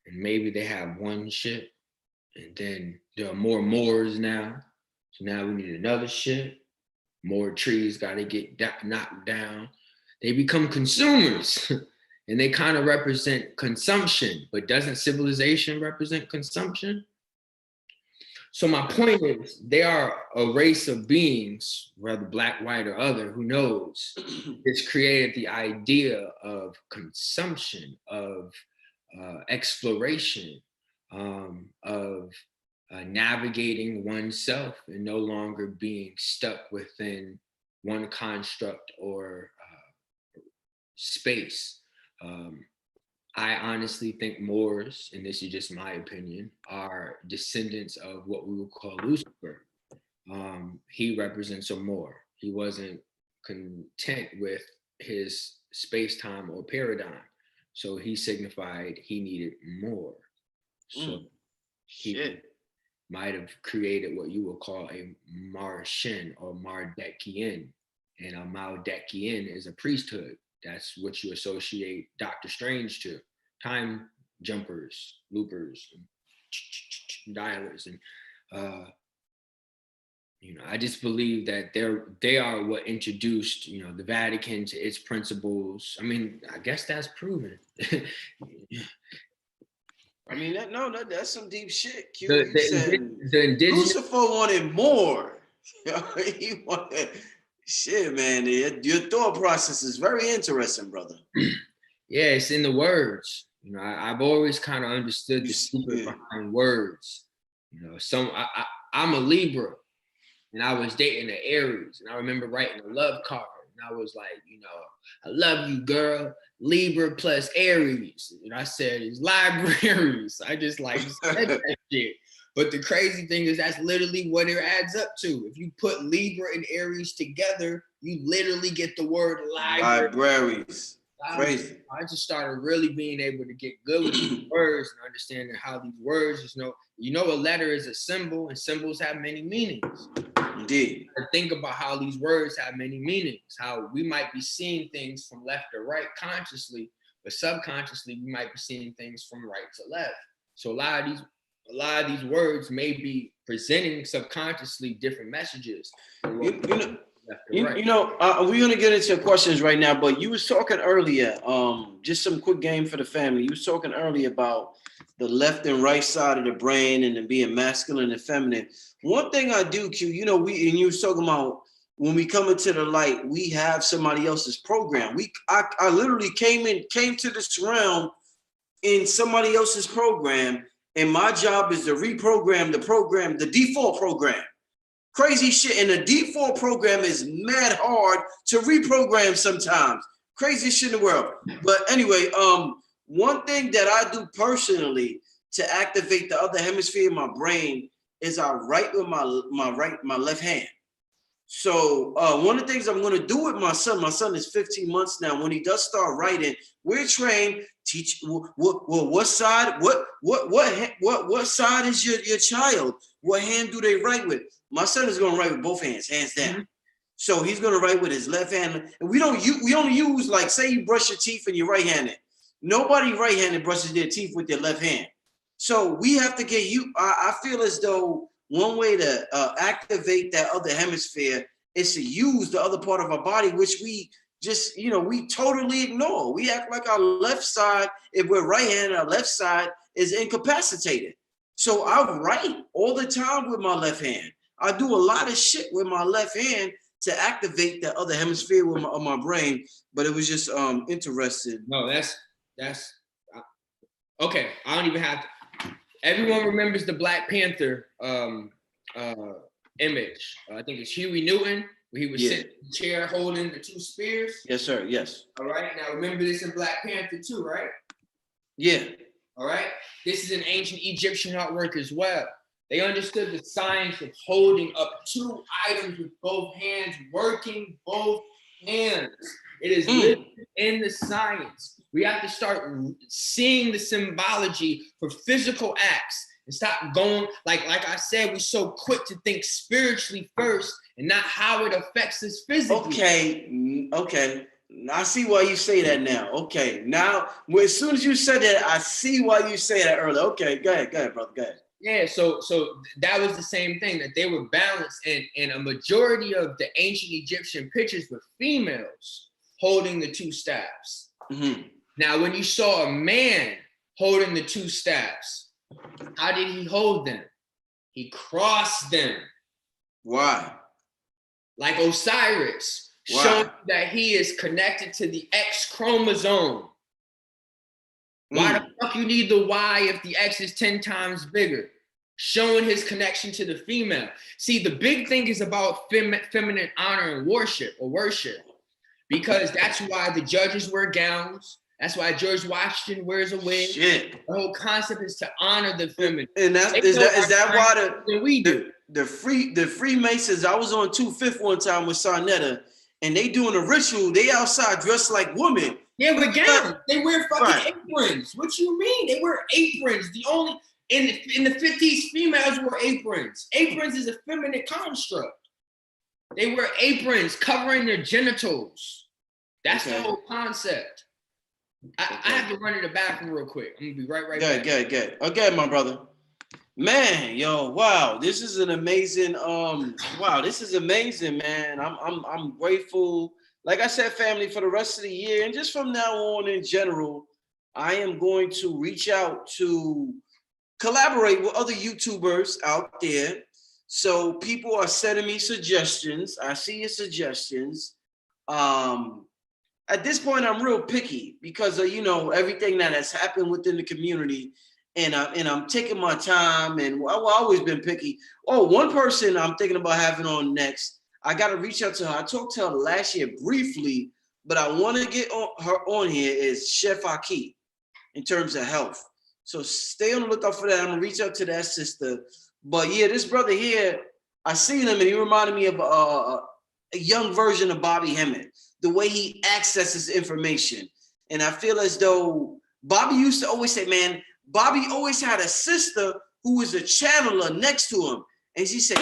and maybe they have one ship, and then there are more Moors now. So now we need another ship. More trees got to get knocked down. They become consumers and they kind of represent consumption, but doesn't civilization represent consumption? So my point is they are a race of beings, whether black, white, or other, who knows, it's created the idea of consumption, of exploration, of navigating oneself and no longer being stuck within one construct or space. I honestly think Moors, and this is just my opinion, are descendants of what we would call Lucifer. He represents a Moor. He wasn't content with his space-time or paradigm. So he signified he needed more. So he might have created what you would call a Martian or Mardekian. And a Maldekian is a priesthood. That's what you associate Doctor Strange to. Time jumpers, loopers, and dialers. And, I just believe that they are what introduced, the Vatican to its principles. I mean, I guess that's proven. I mean, that's some deep shit. Q, The, you said the indigenous Lucifer wanted more. He wanted shit, man. Your thought process is very interesting, brother. Yeah, it's in the words. You know, I've always kind of understood the secret behind words. You know, I'm a Libra, and I was dating an Aries, and I remember writing a love card, and I was like, you know, I love you, girl. Libra plus Aries, and I said it's libraries. I just like said that shit. But the crazy thing is that's literally what it adds up to. If you put Libra and Aries together, you literally get the word libraries. Crazy. I just started really being able to get good with these words and understanding how these words, you know, a letter is a symbol, and symbols have many meanings. Indeed. Think about how these words have many meanings, how we might be seeing things from left to right consciously, but subconsciously we might be seeing things from right to left. So a lot of these words may be presenting subconsciously different messages. You know, we're gonna get into questions right now, but you was talking earlier, just some quick game for the family. You was talking earlier about the left and right side of the brain and then being masculine and feminine. One thing I do, Q, you know, you was talking about when we come into the light, we have somebody else's program. I literally came to this realm in somebody else's program, and my job is to reprogram the default program. Crazy shit. And the default program is mad hard to reprogram sometimes. Crazy shit in the world. But anyway, one thing that I do personally to activate the other hemisphere of my brain is I write with my left hand. So one of the things I'm going to do with my son is 15 months now. When he does start writing, we're trained. Teach what side is your child? What hand do they write with? My son is going to write with both hands down. Mm-hmm. So he's going to write with his left hand. And we only use, like, say you brush your teeth and you're right-handed. Nobody right-handed brushes their teeth with their left hand. So we have to get you. I feel as though one way to activate that other hemisphere is to use the other part of our body, which we just, you know, we totally ignore. We act like our left side, if we're right-handed, our left side is incapacitated. So I write all the time with my left hand. I do a lot of shit with my left hand to activate the other hemisphere of my brain. But it was just interesting. No, that's okay. I don't even have to. Everyone remembers the Black Panther image. I think it's Huey Newton, where he was sitting in the chair holding the two spears. Yes, sir. Yes. All right. Now remember this in Black Panther too, right? Yeah. All right. This is an ancient Egyptian artwork as well. They understood the science of holding up two items with both hands, working both hands. It is literally in the science. We have to start seeing the symbology for physical acts and stop going, like I said, we're so quick to think spiritually first and not how it affects us physically. Okay. I see why you say that now. Okay. Now, as soon as you said that, I see why you say that earlier. Okay, go ahead, brother, go ahead. Yeah, so that was the same thing, that they were balanced, and a majority of the ancient Egyptian pictures were females holding the two staffs. Mm-hmm. Now, when you saw a man holding the two staffs, how did he hold them? He crossed them. Why? Like Osiris, showing that he is connected to the X chromosome. Why the fuck you need the Y if the X is 10 times bigger? Showing his connection to the female. See, the big thing is about feminine honor and worship, because that's why the judges wear gowns. That's why George Washington wears a wig. Shit. The whole concept is to honor the feminine. And is that why we do? The Freemasons, I was on 2/5 one time with Sarnetta, and they doing a ritual. They outside dressed like women. Yeah, with gowns. They wear fucking aprons. What you mean? They wear aprons. The only in the 50s, females wore aprons. Aprons is a feminine construct. They wear aprons covering their genitals. That's the whole concept. I have to run to the bathroom real quick. I'm gonna be right back. Good. Okay, my brother. Man, yo, wow, this is an amazing. This is amazing, man. I'm grateful. Like I said, family, for the rest of the year and just from now on in general, I am going to reach out to collaborate with other YouTubers out there. So people are sending me suggestions. I see your suggestions. At this point, I'm real picky because of, you know, everything that has happened within the community. And I'm taking my time, and I've always been picky. Oh, one person I'm thinking about having on next. I got to reach out to her. I talked to her last year briefly, but I want to get her on here is Chef Aki in terms of health. So stay on the lookout for that. I'm gonna reach out to that sister. But yeah, this brother here, I seen him and he reminded me of a young version of Bobby Hemmett, the way he accesses information. And I feel as though Bobby used to always say, man, Bobby always had a sister who was a channeler next to him. And she said,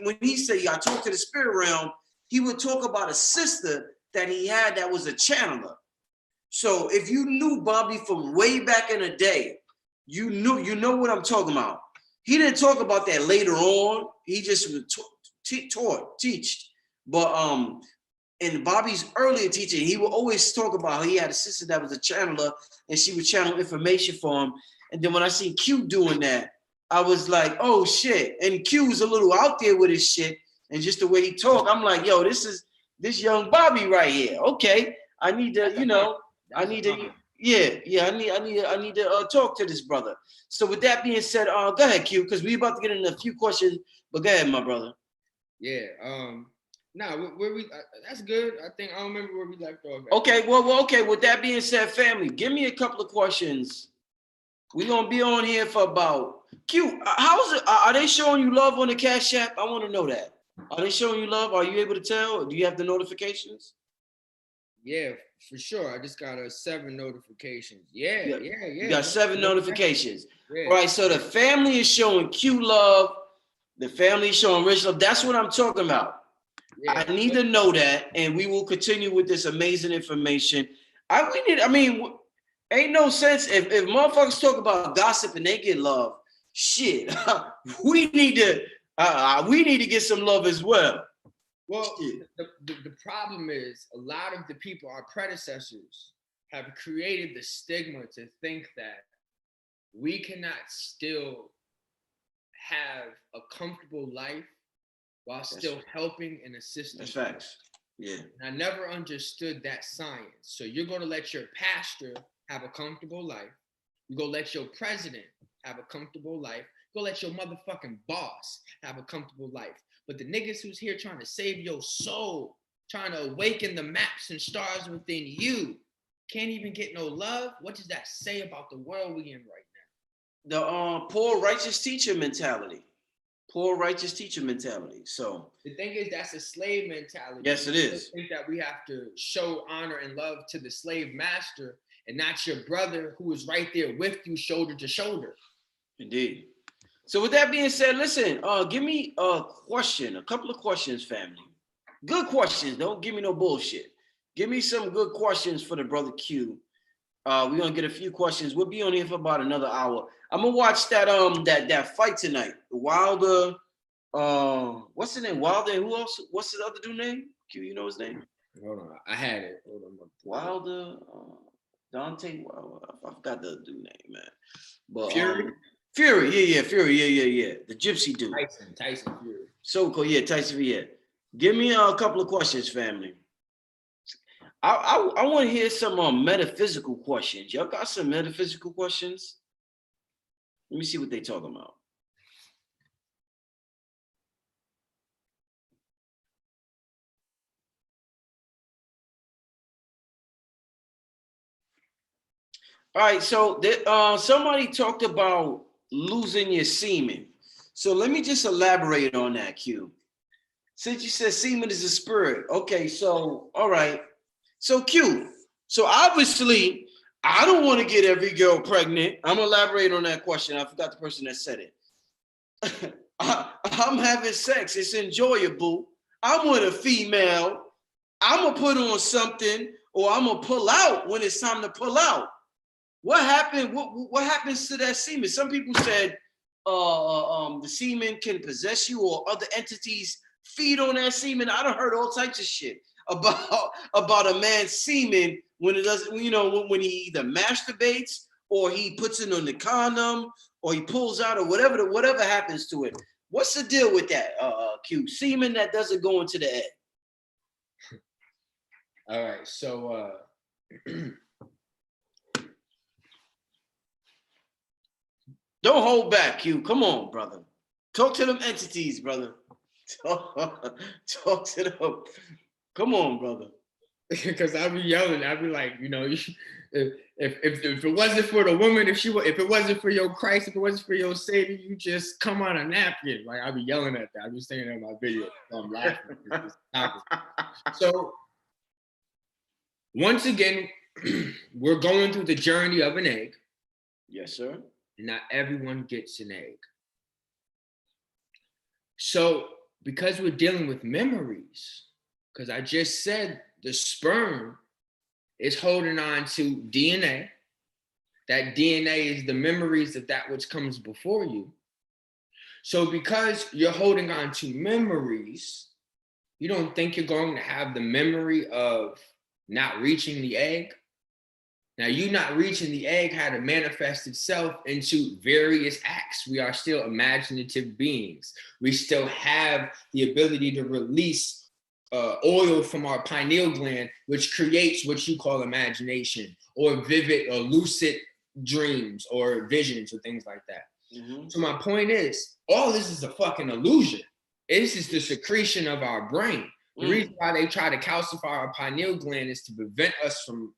when he said, I talk to the spirit realm, he would talk about a sister that he had that was a channeler. So if you knew Bobby from way back in the day, you know what I'm talking about. He didn't talk about that later on. He just teached. But in Bobby's earlier teaching, he would always talk about how he had a sister that was a channeler and she would channel information for him. And then when I seen Q doing that, I was like, oh shit. And Q was a little out there with his shit. And just the way he talked, I'm like, yo, this is this young Bobby right here. Okay, I need to, you know, I need to, I need to talk to this brother. So with that being said, go ahead, Q, because we about to get into a few questions. But go ahead, my brother. Yeah. Where we? That's good. I think I don't remember where we left off. Okay. Well. Okay. With that being said, family, give me a couple of questions. We're gonna be on here for about Q. How's it? Are they showing you love on the Cashapp? I want to know that. Are they showing you love? Are you able to tell? Do you have the notifications? Yeah, for sure. I just got 7 notifications. Yeah. You got 7 notifications. Yeah. All right, so the family is showing Q love. The family is showing Rich love. That's what I'm talking about. Yeah. I need to know that, and we will continue with this amazing information. Ain't no sense if motherfuckers talk about gossip and they get love. Shit, we need to get some love as well. Well, the problem is a lot of the people, our predecessors, have created the stigma to think that we cannot still have a comfortable life while still helping and assisting. That's facts. Yeah. And I never understood that science. So you're going to let your pastor have a comfortable life. You're going to let your president have a comfortable life. Go let your motherfucking boss have a comfortable life. But the niggas who's here trying to save your soul, trying to awaken the maps and stars within you, can't even get no love. What does that say about the world we in right now? The poor righteous teacher mentality. Poor righteous teacher mentality. So the thing is, that's a slave mentality. Yes, it is. I think that we have to show honor and love to the slave master and not your brother who is right there with you, shoulder to shoulder. Indeed. So with that being said, listen, give me a couple of questions, family. Good questions. Don't give me no bullshit. Give me some good questions for the brother Q. We're gonna get a few questions. We'll be on here for about another hour. I'm gonna watch that fight tonight. Wilder, what's the name? Wilder, who else? What's the other dude name? Q, you know his name? Hold on, I had it. Hold on. Wilder, Dante. I forgot the dude name, man. But Fury, yeah, the gypsy dude. Tyson Fury. So cool, yeah, Tyson Fury. Yeah. Give me a couple of questions, family. I want to hear some metaphysical questions. Y'all got some metaphysical questions? Let me see what they talking about. All right, so somebody talked about losing your semen. So let me just elaborate on that, Q. Since you said semen is a spirit. Okay, so, all right. So Q, so obviously, I don't want to get every girl pregnant. I'm going to elaborate on that question. I forgot the person that said it. I'm having sex. It's enjoyable. I'm with a female. I'm going to put on something or I'm going to pull out when it's time to pull out. What happened? What happens to that semen? Some people said the semen can possess you or other entities feed on that semen. I done heard all types of shit. about a man's semen when it doesn't, you know, when he either masturbates or he puts it on the condom or he pulls out or whatever happens to it. What's the deal with that, Q? Semen that doesn't go into the egg. All right, so don't hold back, Q. Come on, brother. Talk to them entities, brother. Talk to them. Come on, brother. Because I'll be yelling. I'll be like, you know, if it wasn't for the woman, if it wasn't for your Christ, if it wasn't for your Savior, you just come on a napkin. Like, I'll be yelling at that. I'll be saying that in my video. So I'm laughing. So once again, we're going through the journey of an egg. Yes, sir. Not everyone gets an egg. So because we're dealing with memories, because I just said the sperm is holding on to DNA. That DNA is the memories of that which comes before you. So because you're holding on to memories, you don't think you're going to have the memory of not reaching the egg. Now, you not reaching the egg had to manifest itself into various acts. We are still imaginative beings. We still have the ability to release oil from our pineal gland, which creates what you call imagination or vivid or lucid dreams or visions or things like that. Mm-hmm. So my point is, all this is a fucking illusion. This is the secretion of our brain. The reason why they try to calcify our pineal gland is to prevent us from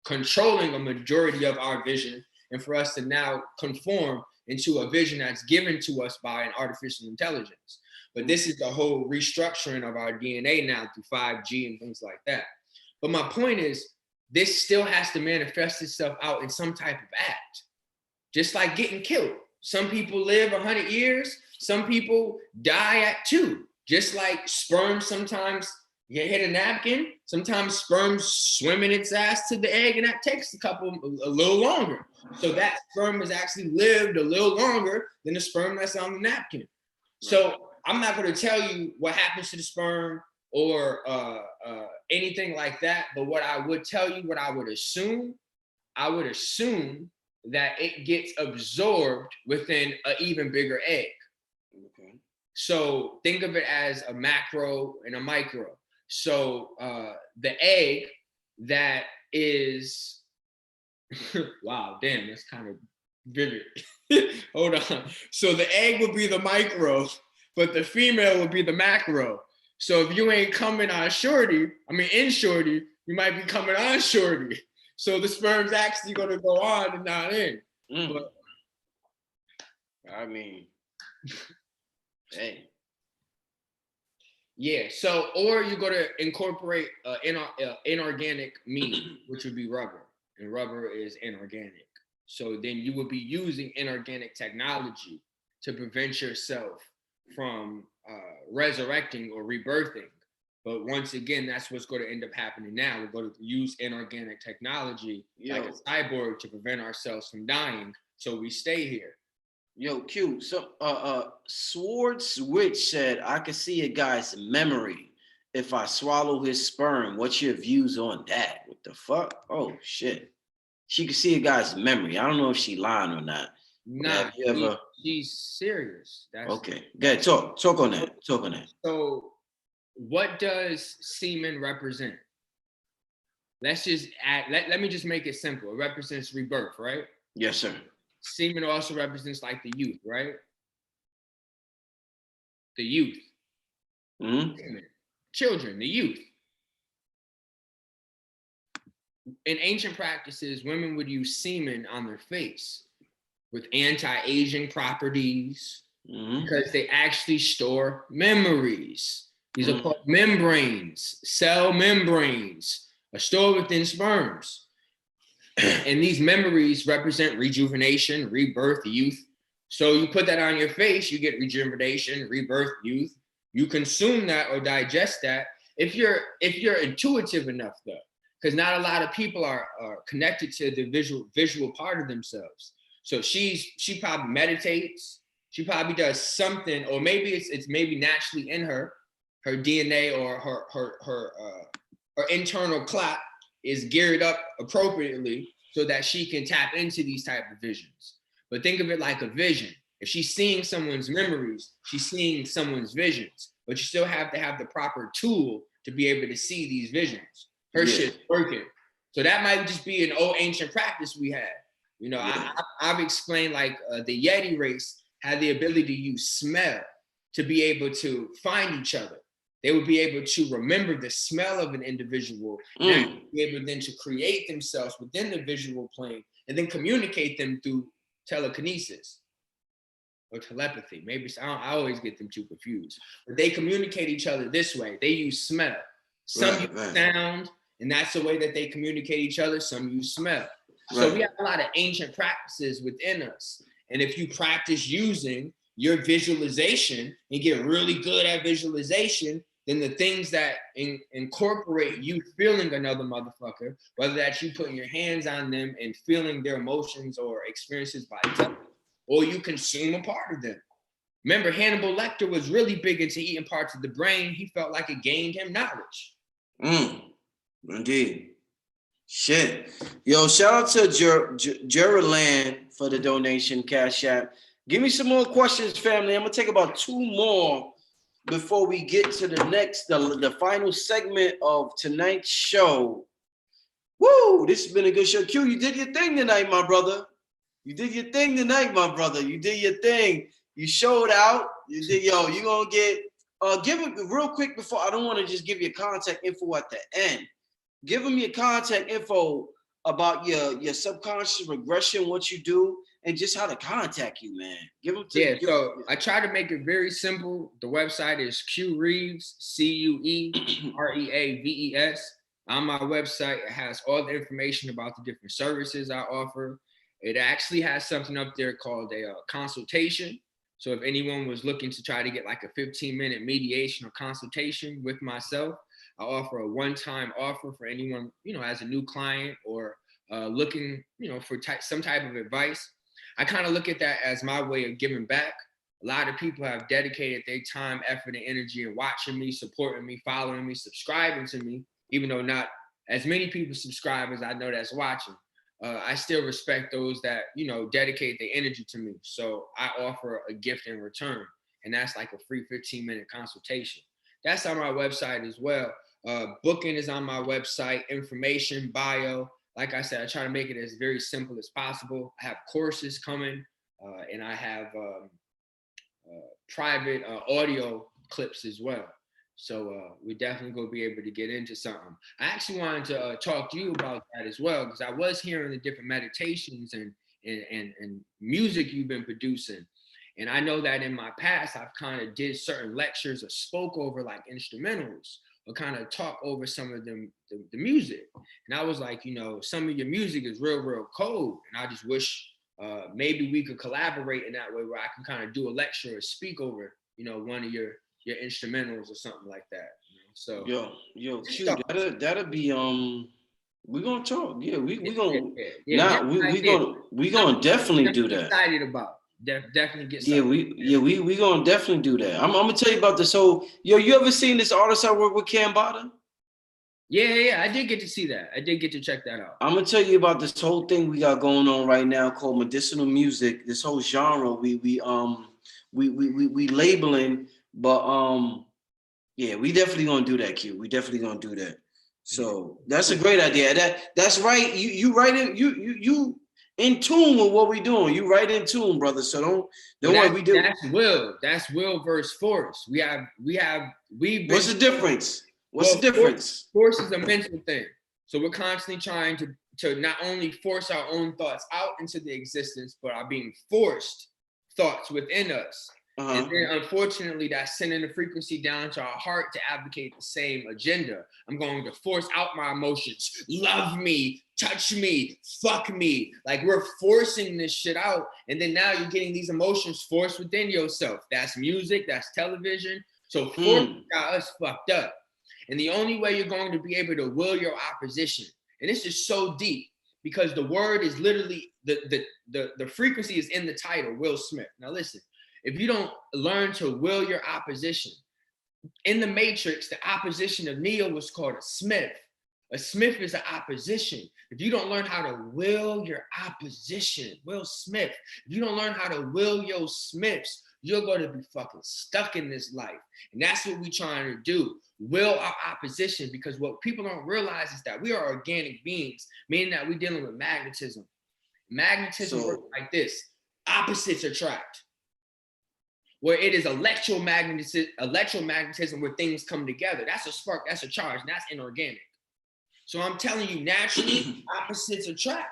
controlling a majority of our vision and for us to now conform into a vision that's given to us by an artificial intelligence. But this is the whole restructuring of our DNA now through 5G and things like that. But my point is, this still has to manifest itself out in some type of act. Just like getting killed. Some people live 100 years, some people die at 2. Just like sperm sometimes you hit a napkin, sometimes sperm swimming its ass to the egg, and that takes a little longer. So that sperm has actually lived a little longer than the sperm that's on the napkin. So I'm not going to tell you what happens to the sperm or anything like that, but what I would tell you, what I would assume that it gets absorbed within an even bigger egg. Okay. So think of it as a macro and a micro. So the egg that is, wow, damn, that's kind of vivid. Hold on. So the egg would be the micro, but the female would be the macro. So if you ain't coming on in shorty, you might be coming on shorty. So the sperm's actually going to go on and not in. But, hey. Yeah, so, or you're going to incorporate inorganic meat, which would be rubber, and rubber is inorganic. So then you would be using inorganic technology to prevent yourself from resurrecting or rebirthing. But once again, that's what's going to end up happening now. We're going to use inorganic technology like a cyborg to prevent ourselves from dying, so we stay here. Yo, Q, so Sword Switch said, I could see a guy's memory if I swallow his sperm. What's your views on that? What the fuck? Oh, shit. She could see a guy's memory. I don't know if she lying or not. Nah, she's serious. Okay, good. Talk on that. So what does semen represent? Let's just add, let me just make it simple. It represents rebirth, right? Yes, sir. Semen also represents like the youth, right? The youth. Mm-hmm. Children, the youth. In ancient practices, women would use semen on their face with anti-aging properties because they actually store memories. These are called membranes, cell membranes, are stored within sperms. And these memories represent rejuvenation, rebirth, youth. So you put that on your face, you get rejuvenation, rebirth, youth. You consume that or digest that if you're intuitive enough, though, because not a lot of people are connected to the visual part of themselves. So she probably meditates. She probably does something, or maybe it's maybe naturally in her, her DNA or her internal clock is geared up appropriately so that she can tap into these type of visions. But think of it like a vision. If she's seeing someone's memories, she's seeing someone's visions, but you still have to have the proper tool to be able to see these visions. Her shit's working. So that might just be an old ancient practice we had. You know, I've explained like the Yeti race had the ability to use smell to be able to find each other. They would be able to remember the smell of an individual and be able then to create themselves within the visual plane and then communicate them through telekinesis or telepathy. Maybe I always get them too confused, but they communicate each other this way. They use smell. Some use sound, and that's the way that they communicate each other. Some use smell. So we have a lot of ancient practices within us. And if you practice using your visualization and get really good at visualization, then the things that incorporate you feeling another motherfucker, whether that's you putting your hands on them and feeling their emotions or experiences by touch, or you consume a part of them. Remember, Hannibal Lecter was really big into eating parts of the brain. He felt like it gained him knowledge. Indeed. Shit. Yo, shout out to Gerald for the donation, Cash App. Give me some more questions, family. I'm gonna take about 2 more before we get to the next, the final segment of tonight's show. Woo! This has been a good show. Q, you did your thing tonight, my brother. You did your thing tonight, my brother. You did your thing. You showed out. You did, yo, you gonna get, give it real quick before, I don't want to just give you contact info at the end. Give them your contact info about your subconscious regression, what you do, and just how to contact you, man. Give them to so I try to make it very simple. The website is CueReaves, CueReaves. On my website, it has all the information about the different services I offer. It actually has something up there called a consultation. So if anyone was looking to try to get like a 15-minute mediation or consultation with myself, I offer a one-time offer for anyone, you know, as a new client or looking, you know, for some type of advice. I kind of look at that as my way of giving back. A lot of people have dedicated their time, effort, and energy in watching me, supporting me, following me, subscribing to me, even though not as many people subscribe as I know that's watching. I still respect those that, you know, dedicate their energy to me. So I offer a gift in return, and that's like a free 15-minute consultation. That's on my website as well. Booking is on my website, information, bio. Like I said, I try to make it as very simple as possible. I have courses coming, and I have private audio clips as well. So we definitely gonna be able to get into something. I actually wanted to talk to you about that as well, because I was hearing the different meditations and music you've been producing. And I know that in my past, I've kind of did certain lectures or spoke over like instrumentals or kind of talk over some of them, the music. And I was like, you know, some of your music is real, real cold. And I just wish maybe we could collaborate in that way where I can kind of do a lecture or speak over, you know, one of your instrumentals or something like that. You know? So yo, Q, that'll be we're gonna talk. Yeah, we gonna we gonna definitely do that. Excited about. Definitely get something. We gonna definitely do that. I'm gonna tell you about this whole, you ever seen this artist I work with, Cambada? Yeah, I did get to see that. I did get to check that out. I'm gonna tell you about this whole thing we got going on right now called medicinal music. This whole genre we labeling, but yeah, we definitely gonna do that, Q. We definitely gonna do that. So that's a great idea. That's right. You right in you in tune with what we doing. You right in tune, brother. So don't worry. We do. That's will versus force. What's the difference? What's the difference? Force is a mental thing. So we're constantly trying to not only force our own thoughts out into the existence, but are being forced thoughts within us. And then unfortunately, that's sending the frequency down to our heart to advocate the same agenda. I'm going to force out my emotions. Love me, touch me, fuck me. Like we're forcing this shit out. And then now you're getting these emotions forced within yourself. That's music, that's television. So force got us fucked up. And the only way you're going to be able to will your opposition, and this is so deep because the word is literally, the frequency is in the title, Will Smith. Now listen. If you don't learn to will your opposition, in the Matrix, the opposition of Neo was called a Smith. A Smith is an opposition. If you don't learn how to will your opposition, Will Smith, if you don't learn how to will your Smiths, you're going to be fucking stuck in this life. And that's what we're trying to do. Will our opposition, because what people don't realize is that we are organic beings, meaning that we're dealing with magnetism. Magnetism works like this. Opposites attract. Where it is electromagnetism where things come together. That's a spark, that's a charge, and that's inorganic. So I'm telling you, naturally, opposites attract.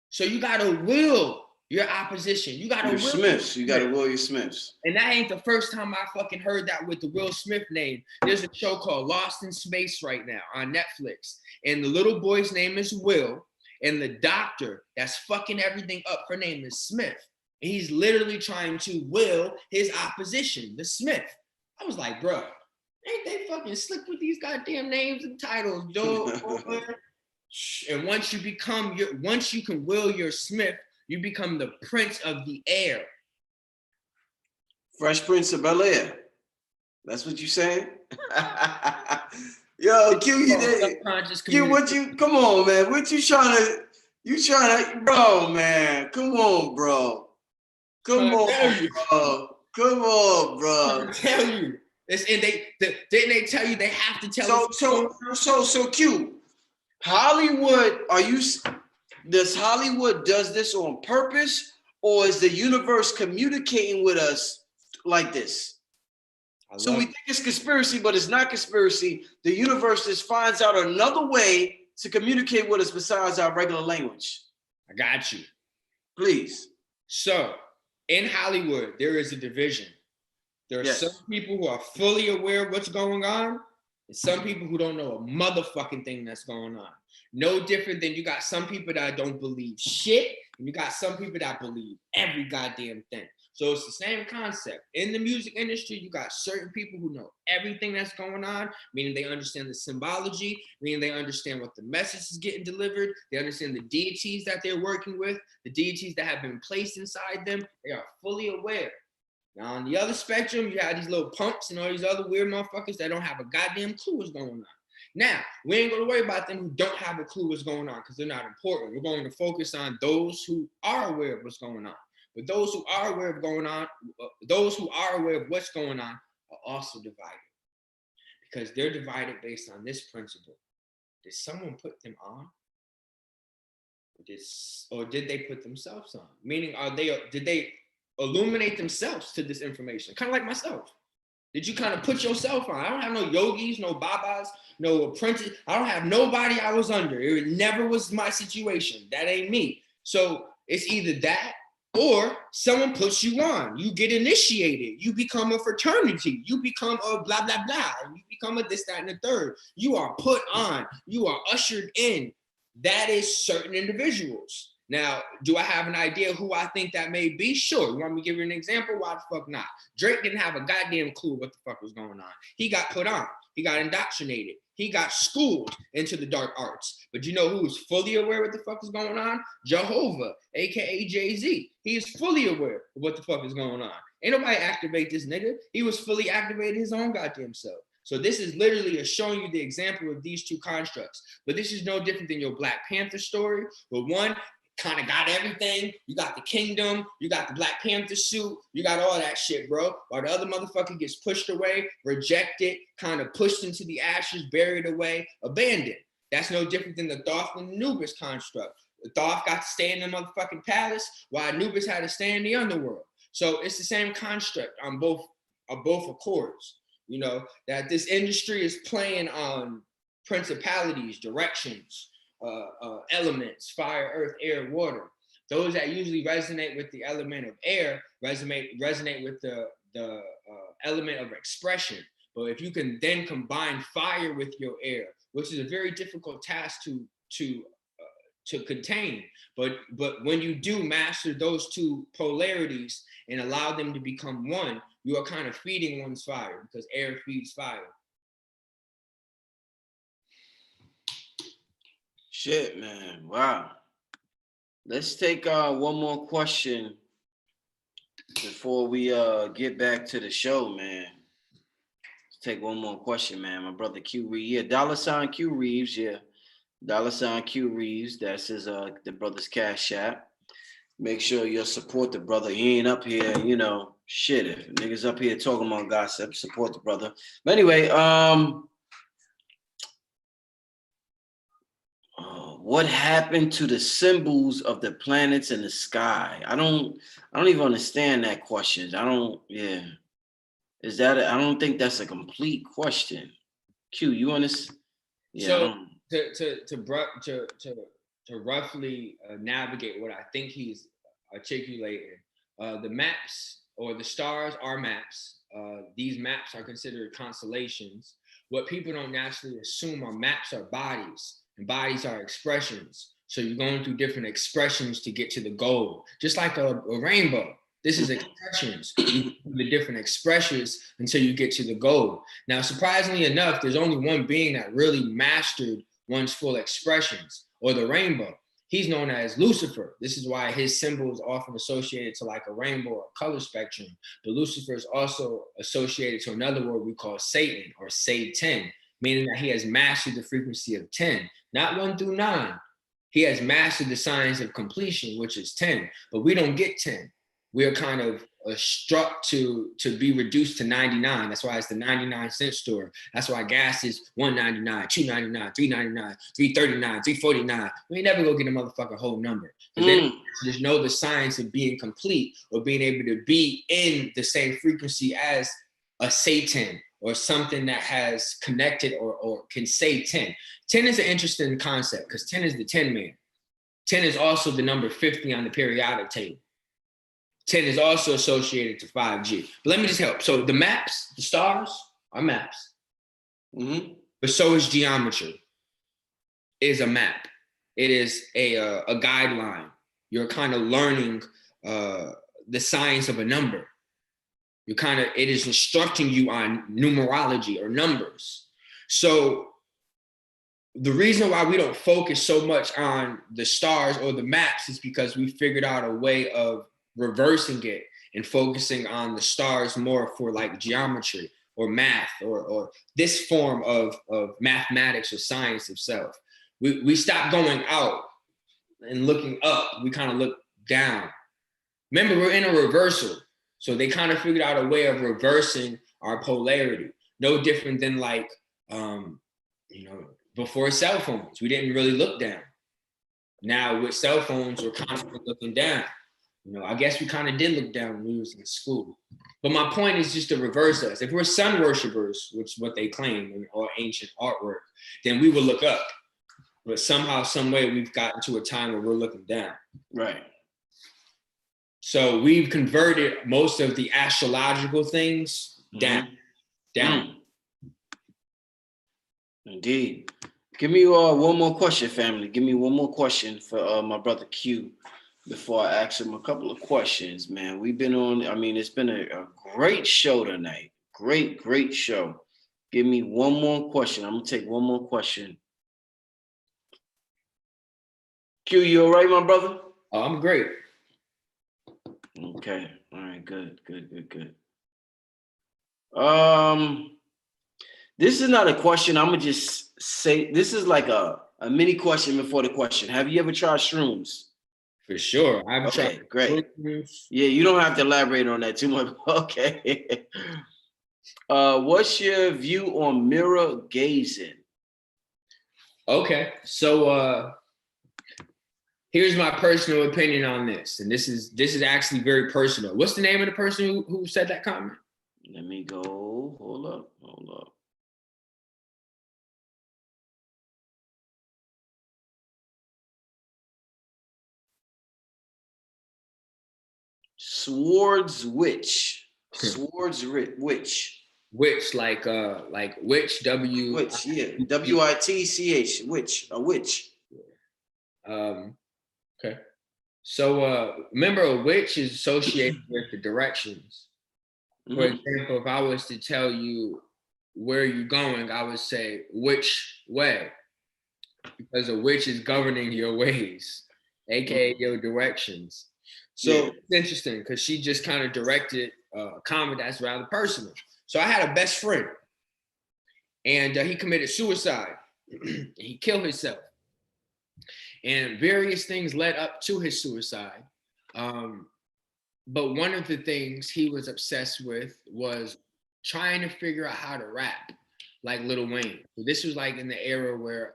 So you gotta will your opposition. You gotta will Smiths. You gotta will your Smiths. And that ain't the first time I fucking heard that with the Will Smith name. There's a show called Lost in Space right now on Netflix. And the little boy's name is Will. And the doctor that's fucking everything up, her name is Smith. And he's literally trying to will his opposition, the Smith. I was like, bro, ain't they fucking slick with these goddamn names and titles, dog? And once you can will your Smith, you become the Prince of the Air. Fresh Prince of Bel-Air. That's what you saying? Yo, Q, you did. Q, come on, man. What you trying to, bro, man. Come on, bro. Come on, bro. I tell you. And didn't they tell you they have to tell us? So Q, Hollywood, does Hollywood does this on purpose, or is the universe communicating with us like this? So we think it's conspiracy, but it's not conspiracy. The universe just finds out another way to communicate with us besides our regular language. I got you. Please. So in Hollywood, there is a division. There are some people who are fully aware of what's going on, and some people who don't know a motherfucking thing that's going on. No different than you got some people that don't believe shit, and you got some people that believe every goddamn thing. So it's the same concept. In the music industry, you got certain people who know everything that's going on, meaning they understand the symbology, meaning they understand what the message is getting delivered. They understand the deities that they're working with, the deities that have been placed inside them. They are fully aware. Now, on the other spectrum, you have these little punks and all these other weird motherfuckers that don't have a goddamn clue what's going on. Now, we ain't going to worry about them who don't have a clue what's going on because they're not important. We're going to focus on those who are aware of what's going on. But those who are aware of what's going on are also divided because they're divided based on this principle. Did someone put them on? Or did they put themselves on? Meaning, did they illuminate themselves to this information? Kind of like myself. Did you kind of put yourself on? I don't have no yogis, no babas, no apprentice. I don't have nobody I was under. It never was my situation. That ain't me. So it's either that or someone puts you on. You get initiated. You become a fraternity. You become a blah, blah, blah. You become a this, that, and the third. You are put on. You are ushered in. That is certain individuals. Now, do I have an idea who I think that may be? Sure. You want me to give you an example? Why the fuck not? Drake didn't have a goddamn clue what the fuck was going on. He got put on. He got indoctrinated. He got schooled into the dark arts. But you know who was fully aware what the fuck is going on? Jehovah, aka Jay-Z. He is fully aware of what the fuck is going on. Ain't nobody activate this nigga. He was fully activating his own goddamn self. So this is literally showing you the example of these two constructs. But this is no different than your Black Panther story. But one kind of got everything. You got the kingdom, you got the Black Panther suit, you got all that shit, bro. While the other motherfucker gets pushed away, rejected, kind of pushed into the ashes, buried away, abandoned. That's no different than the Thoth and Anubis construct. The Thoth got to stay in the motherfucking palace, while Anubis had to stay in the underworld. So it's the same construct on both accords. You know, that this industry is playing on principalities, directions, elements, fire, earth, air, water. Those that usually resonate with the element of air resonate with the element of expression. But if you can then combine fire with your air, which is a very difficult task to contain, but when you do master those two polarities and allow them to become one, you are kind of feeding one's fire because air feeds fire. Shit, man. Wow. Let's take one more question before we get back to the show, man. Let's take one more question, man. My brother CueReaves, yeah, $CueReaves, yeah, $CueReaves. That's his the brother's Cashapp. Make sure you support the brother. He ain't up here, you know, shit. If niggas up here talking about gossip, support the brother. But anyway, what happened to the symbols of the planets in the sky? I don't even understand that question. I don't think that's a complete question. Q, you understand? Yeah. So to roughly navigate what I think he's articulating, the maps or the stars are maps. These maps are considered constellations. What people don't naturally assume are maps are bodies, and bodies are expressions. So you're going through different expressions to get to the goal, just like a rainbow. This is expressions. You do the different expressions until you get to the goal. Now, surprisingly enough, there's only one being that really mastered one's full expressions, or the rainbow. He's known as Lucifer. This is why his symbol is often associated to like a rainbow or color spectrum. But Lucifer is also associated to another word we call Satan or Satan, meaning that he has mastered the frequency of 10, not 1 through 9. He has mastered the science of completion, which is 10, but we don't get 10. We are kind of struck to be reduced to 99. That's why it's the 99-cent store. That's why gas is $1.99, $2.99, $3.99, $3.39, $3.49. We ain't never go get a motherfucking whole number. They just know the science of being complete or being able to be in the same frequency as a Satan or something that has connected or can say 10. 10 is an interesting concept because 10 is the 10 man. 10 is also the number 50 on the periodic table. 10 is also associated to 5G. But let me just help. So the maps, the stars are maps. But so is geometry. It is a map. It is a guideline. You're kind of learning the science of a number. It is instructing you on numerology or numbers. So the reason why we don't focus so much on the stars or the maps is because we figured out a way of reversing it and focusing on the stars more for like geometry or math or this form of mathematics or science itself. We stopped going out and looking up. We kind of look down. Remember, we're in a reversal. So they kind of figured out a way of reversing our polarity. No different than like, before cell phones, we didn't really look down. Now with cell phones, we're constantly looking down. I guess we kind of did look down when we was in school. But my point is just to reverse us. If we're sun worshipers, which is what they claim in all ancient artwork, then we will look up. But somehow, some way, we've gotten to a time where we're looking down. Right. So we've converted most of the astrological things down. Indeed. Give me one more question, family. Give me one more question for my brother Q before I ask him a couple of questions, man. We've been on, it's been a great show tonight. Great show. Give me one more question. I'm going to take one more question. Q, you all right, my brother? Oh, I'm great. Okay. All right. Good. This is not a question. I'm gonna just say this is like a mini question before the question. Have you ever tried shrooms? For sure. I've tried. Great. Yeah, you don't have to elaborate on that too much. Okay. What's your view on mirror gazing? Okay. So here's my personal opinion on this. And this is actually very personal. What's the name of the person who said that comment? Let me go. Hold up. Swords witch. Witch, like witch, W. Witch, yeah. WITCH, witch, a witch. Okay. So remember, a witch is associated with the directions. For example, if I was to tell you where you're going, I would say which way, because a witch is governing your ways, aka your directions. So It's interesting because she just kind of directed a comment that's rather personal. So I had a best friend. And he committed suicide. He killed himself. And various things led up to his suicide. But one of the things he was obsessed with was trying to figure out how to rap like Lil Wayne. So this was like in the era where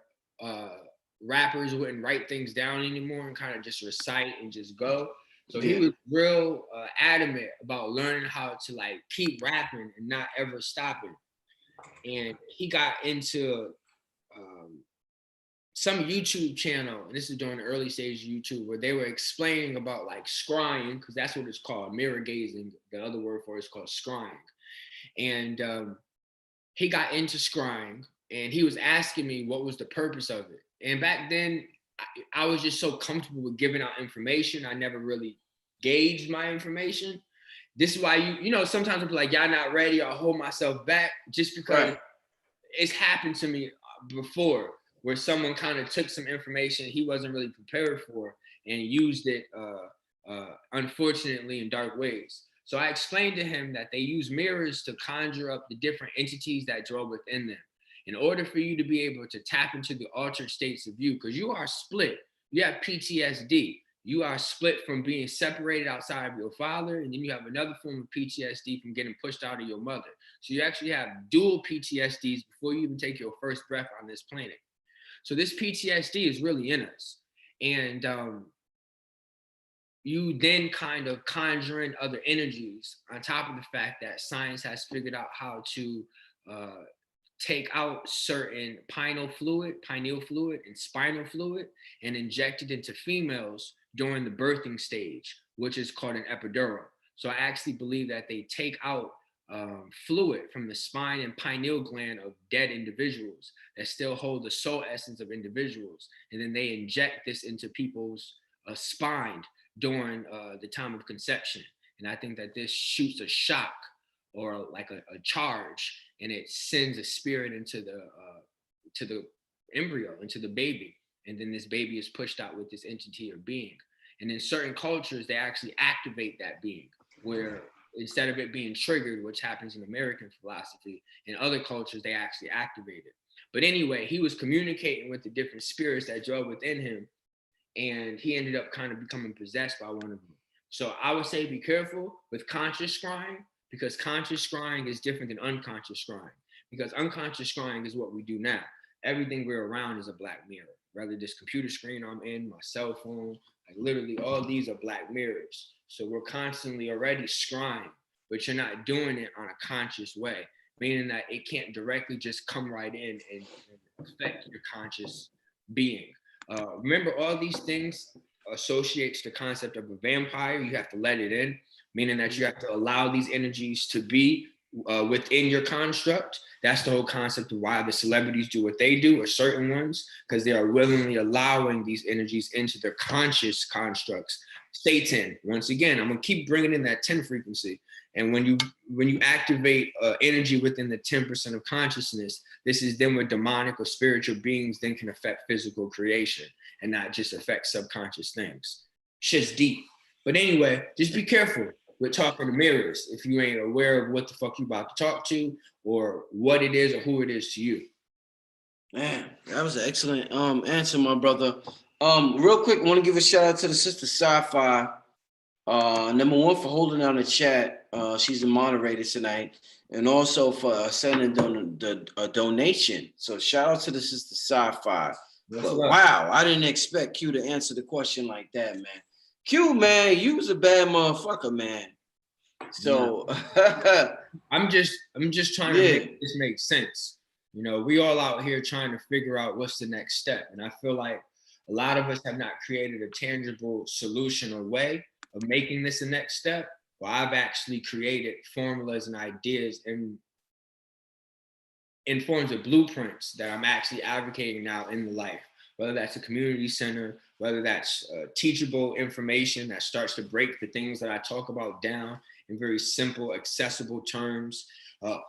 rappers wouldn't write things down anymore and kind of just recite and just go. So he was real adamant about learning how to like keep rapping and not ever stopping. And he got into some YouTube channel, and this is during the early stages of YouTube, where they were explaining about like scrying, because that's what it's called, mirror gazing. The other word for it is called scrying. And he got into scrying, and he was asking me what was the purpose of it. And back then, I was just so comfortable with giving out information. I never really gauged my information. This is why you know, sometimes I'm like, y'all not ready, I'll hold myself back, just because it's happened to me before, where someone kind of took some information he wasn't really prepared for and used it, unfortunately, in dark ways. So I explained to him that they use mirrors to conjure up the different entities that dwell within them. In order for you to be able to tap into the altered states of you, because you are split, you have PTSD. You are split from being separated outside of your father, and then you have another form of PTSD from getting pushed out of your mother. So you actually have dual PTSDs before you even take your first breath on this planet. So this PTSD is really in us. And you then kind of conjure in other energies on top of the fact that science has figured out how to take out certain pineal fluid, and spinal fluid and inject it into females during the birthing stage, which is called an epidural. So I actually believe that they take out fluid from the spine and pineal gland of dead individuals that still hold the soul essence of individuals. And then they inject this into people's spine during the time of conception. And I think that this shoots a shock or like a charge, and it sends a spirit into the embryo, into the baby. And then this baby is pushed out with this entity or being. And in certain cultures, they actually activate that being, where instead of it being triggered, which happens in American philosophy, in other cultures, they actually activate it. But anyway, he was communicating with the different spirits that dwell within him, and he ended up kind of becoming possessed by one of them. So I would say be careful with conscious scrying, because conscious scrying is different than unconscious scrying. Because unconscious scrying is what we do now. Everything we're around is a black mirror. Whether this computer screen I'm in, my cell phone, like literally all these are black mirrors. So we're constantly already scrying, but you're not doing it on a conscious way, meaning that it can't directly just come right in and affect your conscious being. Remember, all these things associates the concept of a vampire. You have to let it in, meaning that you have to allow these energies to be within your construct. That's the whole concept of why the celebrities do what they do, or certain ones, because they are willingly allowing these energies into their conscious constructs. Satan, once again, I'm gonna keep bringing in that 10 frequency. And when you activate energy within the 10% of consciousness, this is then where demonic or spiritual beings then can affect physical creation and not just affect subconscious things. Shit's deep. But anyway, just be careful with talking to mirrors if you ain't aware of what the fuck you about to talk to, or what it is or who it is to you. Man, that was an excellent answer, my brother. Real quick, I want to give a shout out to the sister Sci-Fi. Number one, for holding down the chat. She's a moderator tonight, and also for sending a donation. So shout out to the sister Sci-Fi. But wow, I didn't expect Q to answer the question like that, man. Q, man, you was a bad motherfucker, man. So I'm just trying to make this make sense. You know, we all out here trying to figure out what's the next step. And I feel like a lot of us have not created a tangible solution or way of making this the next step. Well, I've actually created formulas and ideas in forms of blueprints that I'm actually advocating now in the life, whether that's a community center, whether that's teachable information that starts to break the things that I talk about down in very simple, accessible terms,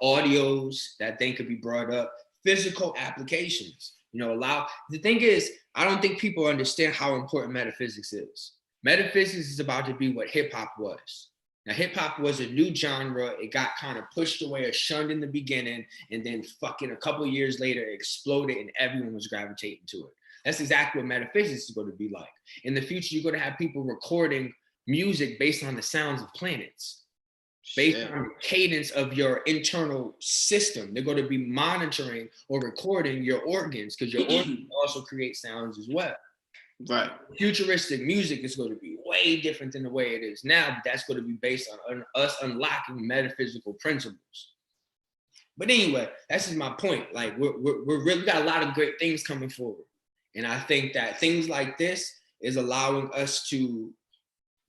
audios that then could be brought up, physical applications. You know, the thing is, I don't think people understand how important metaphysics is. Metaphysics is about to be what hip hop was. Now, hip hop was a new genre. It got kind of pushed away or shunned in the beginning, and then fucking a couple of years later, it exploded and everyone was gravitating to it. That's exactly what metaphysics is going to be like. In the future, you're going to have people recording music based on the sounds of planets, based on the cadence of your internal system. They're going to be monitoring or recording your organs, because your organs also create sounds as well. Right. Futuristic music is going to be way different than the way it is now. But that's going to be based on us unlocking metaphysical principles. But anyway, that's just my point. Like we really got a lot of great things coming forward, and I think that things like this is allowing us to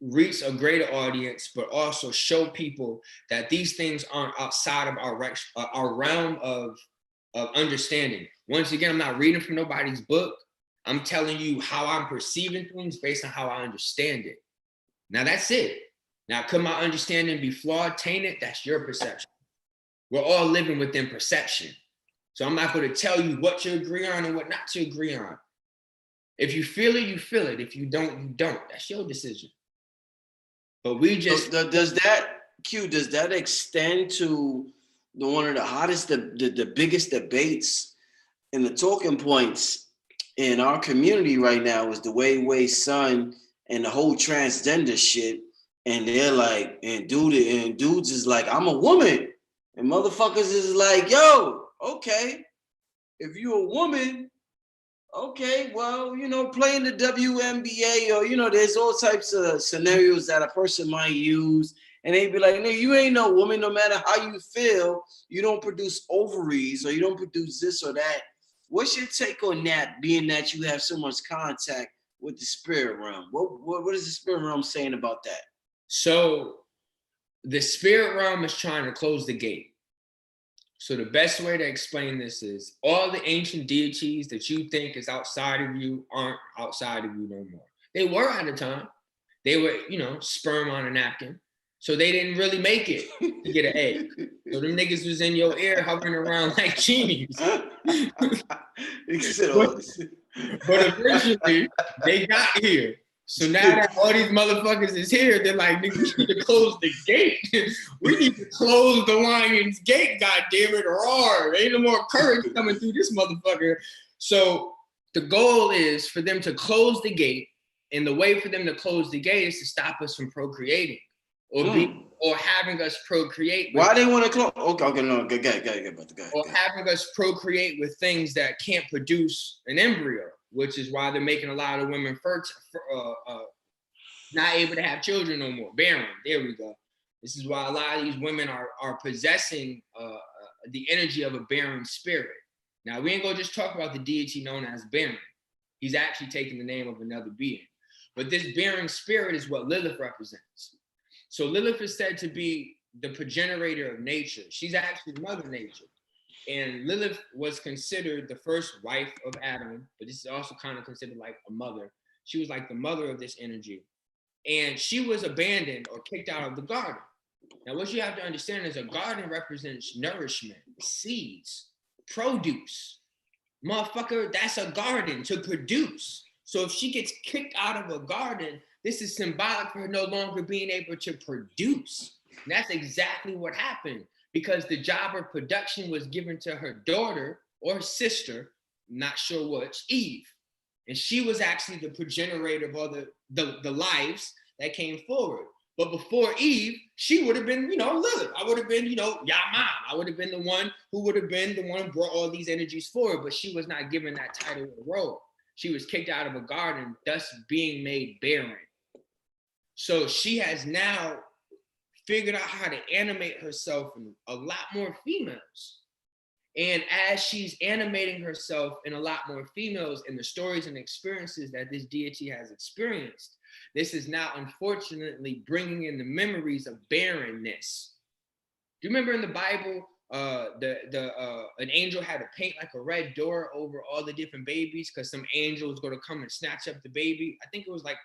reach a greater audience, but also show people that these things aren't outside of our realm of understanding. Once again, I'm not reading from nobody's book. I'm telling you how I'm perceiving things based on how I understand it. Now that's it. Now, could my understanding be flawed, tainted? That's your perception. We're all living within perception. So I'm not going to tell you what to agree on and what not to agree on. If you feel it, you feel it. If you don't, you don't. That's your decision. But we just... Does that extend to one of the hottest, the biggest debates and the talking points in our community right now is the Weiwei son and the whole transgender shit. And they're like, and dudes is like, I'm a woman. And motherfuckers is like, yo, okay, if you're a woman, okay, well, playing the WNBA or, there's all types of scenarios that a person might use. And they'd be like, no, you ain't no woman, no matter how you feel, you don't produce ovaries or you don't produce this or that. What's your take on that, being that you have so much contact with the spirit realm? What is the spirit realm saying about that? So the spirit realm is trying to close the gate. So the best way to explain this is all the ancient deities that you think is outside of you aren't outside of you no more. They were at a time. They were, sperm on a napkin. So they didn't really make it to get an egg. So them niggas was in your ear hovering around like genies. But eventually they got here. So now that all these motherfuckers is here, they're like, nigga, we need to close the gate. We need to close the lion's gate, goddammit, or ain't no more courage coming through this motherfucker. So the goal is for them to close the gate, and the way for them to close the gate is to stop us from procreating or having us procreate. Why they want to close? Okay, no, go ahead. Or having us procreate with things that can't produce an embryo, which is why they're making a lot of women not able to have children no more, barren. There we go. This is why a lot of these women are possessing the energy of a barren spirit. Now, we ain't gonna just talk about the deity known as barren. He's actually taking the name of another being. But this barren spirit is what Lilith represents. So Lilith is said to be the progenitor of nature. She's actually Mother Nature. And Lilith was considered the first wife of Adam, but this is also kind of considered like a mother. She was like the mother of this energy. And she was abandoned or kicked out of the garden. Now, what you have to understand is a garden represents nourishment, seeds, produce. Motherfucker, that's a garden to produce. So if she gets kicked out of a garden, this is symbolic for her no longer being able to produce. And that's exactly what happened, because the job of production was given to her daughter or sister, not sure which, Eve. And she was actually the progenitor of all the lives that came forward. But before Eve, she would have been, Lilith. I would have been, Yaman. I would have been the one who brought all these energies forward, but she was not given that title or role. She was kicked out of a garden, thus being made barren. So she has now figured out how to animate herself in a lot more females. And as she's animating herself in a lot more females in the stories and experiences that this deity has experienced, this is now unfortunately bringing in the memories of barrenness. Do you remember in the Bible, an angel had to paint like a red door over all the different babies because some angel was going to come and snatch up the baby? I think it was like,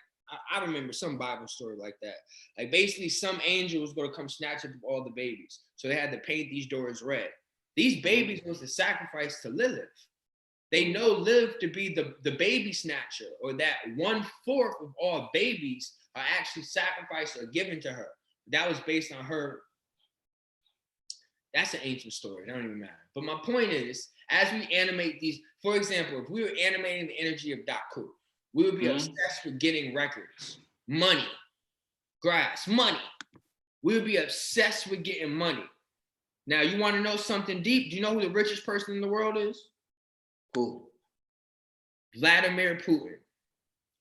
I remember some Bible story like that. Like basically some angel was going to come snatch up all the babies. So they had to paint these doors red. These babies was the sacrifice to Lilith. They know Lilith to be the baby snatcher, or that 1/4 of all babies are actually sacrificed or given to her. that was based on her. That's an ancient story. It don't even matter. But my point is, as we animate these, for example, if we were animating the energy of Daku, we would be obsessed with getting records, money, grass, money. We would be obsessed with getting money. Now, you want to know something deep? Do you know who the richest person in the world is? Who? Vladimir Putin.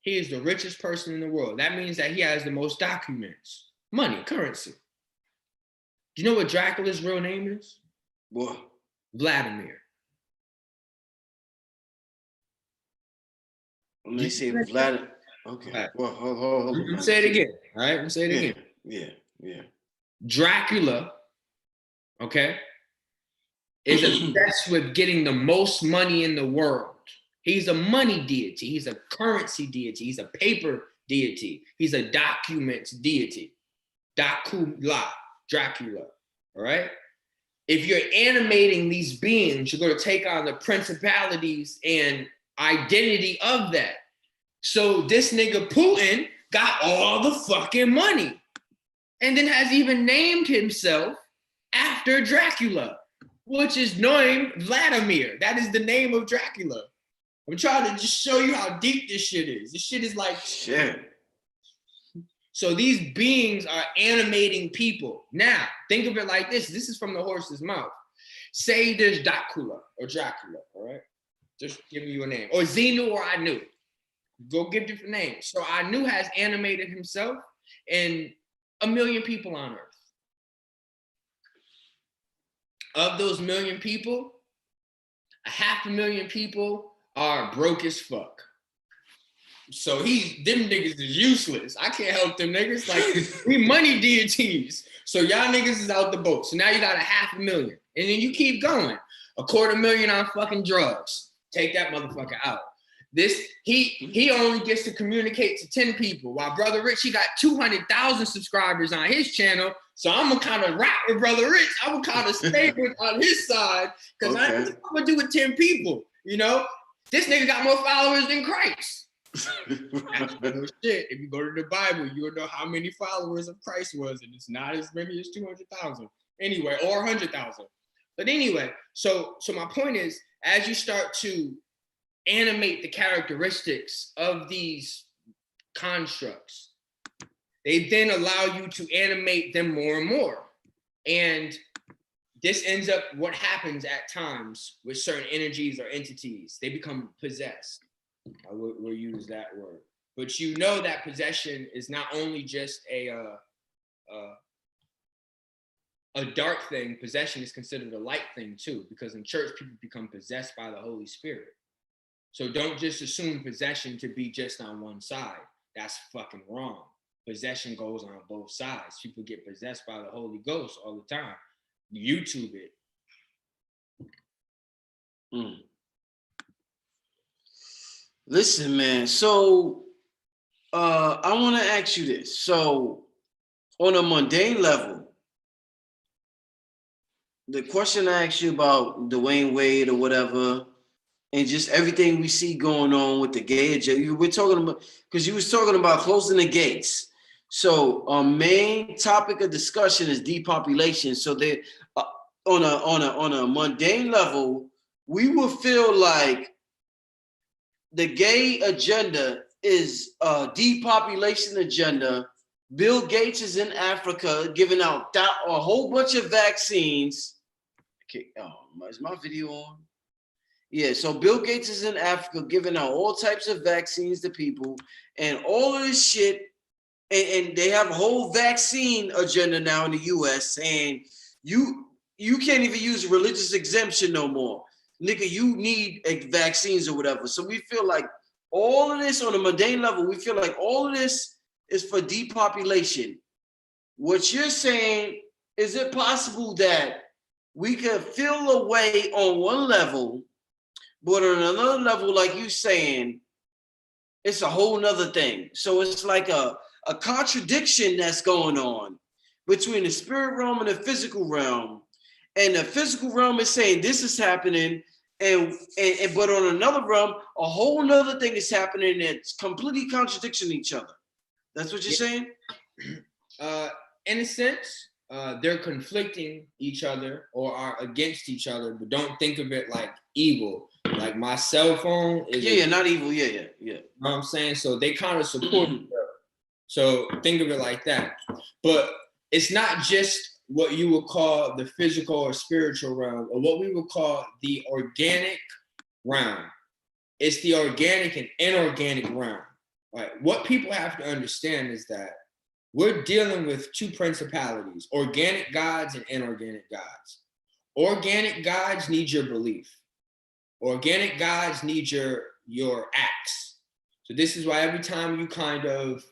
He is the richest person in the world. That means that he has the most documents, money, currency. Do you know what Dracula's real name is? What? Vladimir. Let me say Vladimir. Okay. Right. Well, hold on. Say it again. All right, I'm say it again. Yeah. Dracula, okay, is obsessed with getting the most money in the world. He's a money deity. He's a currency deity. He's a paper deity. He's a documents deity. Dracula. All right? If you're animating these beings, you're going to take on the principalities and identity of that. So this nigga Putin got all the fucking money and then has even named himself after Dracula, which is named Vladimir. That is the name of Dracula. I'm trying to just show you how deep this shit is. This shit is like shit. So these beings are animating people. Now, think of it like this. This is from the horse's mouth. Say there's Dracula, all right? Just giving you a name. Or Xenu or Anu. Go give different names. So Anu has animated himself and 1 million people on Earth. Of those 1 million people, 500,000 people are broke as fuck. So them niggas is useless. I can't help them niggas. Like, we money deities. So y'all niggas is out the boat. So now you got 500,000. And then you keep going. 250,000 on fucking drugs. Take that motherfucker out. He only gets to communicate to 10 people. While Brother Rich, he got 200,000 subscribers on his channel. So I'm gonna kind of rap with Brother Rich. I'm gonna kind of stay on his side because I'm gonna do with 10 people. You know, this nigga got more followers than Christ. That's no shit. If you go to the Bible, you'll know how many followers of Christ was, and it's not as many as 200,000 anyway, or 100,000. But anyway, so my point is, as you start to animate the characteristics of these constructs, they then allow you to animate them more and more. And this ends up what happens at times with certain energies or entities. They become possessed. We'll use that word. But you know that possession is not only just a dark thing. Possession is considered a light thing too, because in church, people become possessed by the Holy Spirit. So don't just assume possession to be just on one side. That's fucking wrong. Possession goes on both sides. People get possessed by the Holy Ghost all the time. YouTube it. Listen, man. So I want to ask you this. So on a mundane level, the question I asked you about Dwayne Wade or whatever, and just everything we see going on with the gay agenda, we're talking about, because you was talking about closing the gates. So our main topic of discussion is depopulation. So they, on a mundane level, we will feel like the gay agenda is a depopulation agenda. Bill Gates is in Africa giving out a whole bunch of vaccines. Okay, is my video on? Yeah, so Bill Gates is in Africa giving out all types of vaccines to people and all of this shit. And they have a whole vaccine agenda now in the US saying you can't even use religious exemption no more. Nigga, you need vaccines or whatever. So we feel like all of this on a mundane level, we feel like all of this is for depopulation. What you're saying, is it possible that we could feel a way on one level, but on another level, like you saying, it's a whole nother thing. So it's like a contradiction that's going on between the spirit realm and the physical realm. And the physical realm is saying this is happening, and but on another realm, a whole nother thing is happening that's completely contradicting each other. That's what you're saying? in a sense, they're conflicting each other or are against each other, but don't think of it like evil. Like my cell phone is not evil. Yeah. You know what I'm saying? So they kind of support each other. So think of it like that. But it's not just what you would call the physical or spiritual realm, or what we would call the organic realm. It's the organic and inorganic realm. Right? What people have to understand is that we're dealing with two principalities, organic gods and inorganic gods. Organic gods need your belief. Organic gods need your acts. So this is why every time you kind of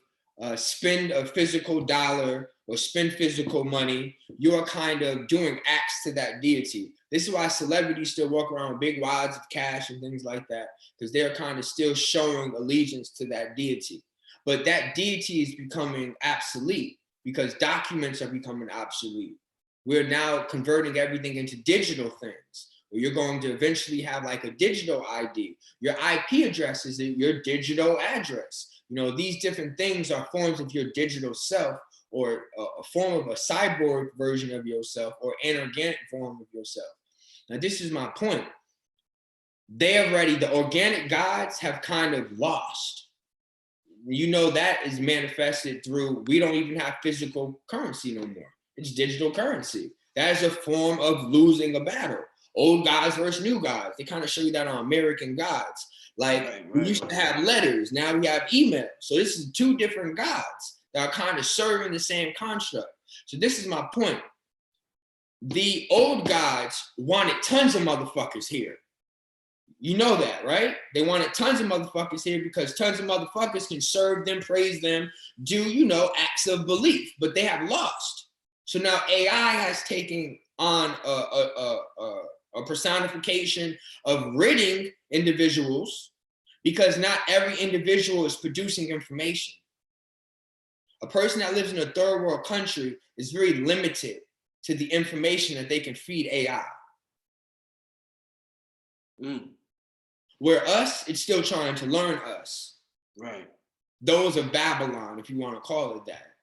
spend a physical dollar or spend physical money, you're kind of doing acts to that deity. This is why celebrities still walk around with big wads of cash and things like that, because they're kind of still showing allegiance to that deity. But that deity is becoming obsolete because documents are becoming obsolete. We're now converting everything into digital things. You're going to eventually have like a digital ID. Your IP address is your digital address. You know, these different things are forms of your digital self, or a form of a cyborg version of yourself, or inorganic form of yourself. Now, this is my point. The organic gods have kind of lost. You know, that is manifested through, we don't even have physical currency no more. It's digital currency. That is a form of losing a battle. Old gods versus new gods. They kind of show you that on American Gods. Like, we used to have letters, now we have email. So this is two different gods that are kind of serving the same construct. So this is my point. The old gods wanted tons of motherfuckers here. You know that, right? They wanted tons of motherfuckers here because tons of motherfuckers can serve them, praise them, do, you know, acts of belief, but they have lost. So now AI has taken on a personification of ridding individuals, because not every individual is producing information. A person that lives in a third world country is very limited to the information that they can feed AI. Where us, it's still trying to learn us. Right. Those of Babylon, if you want to call it that.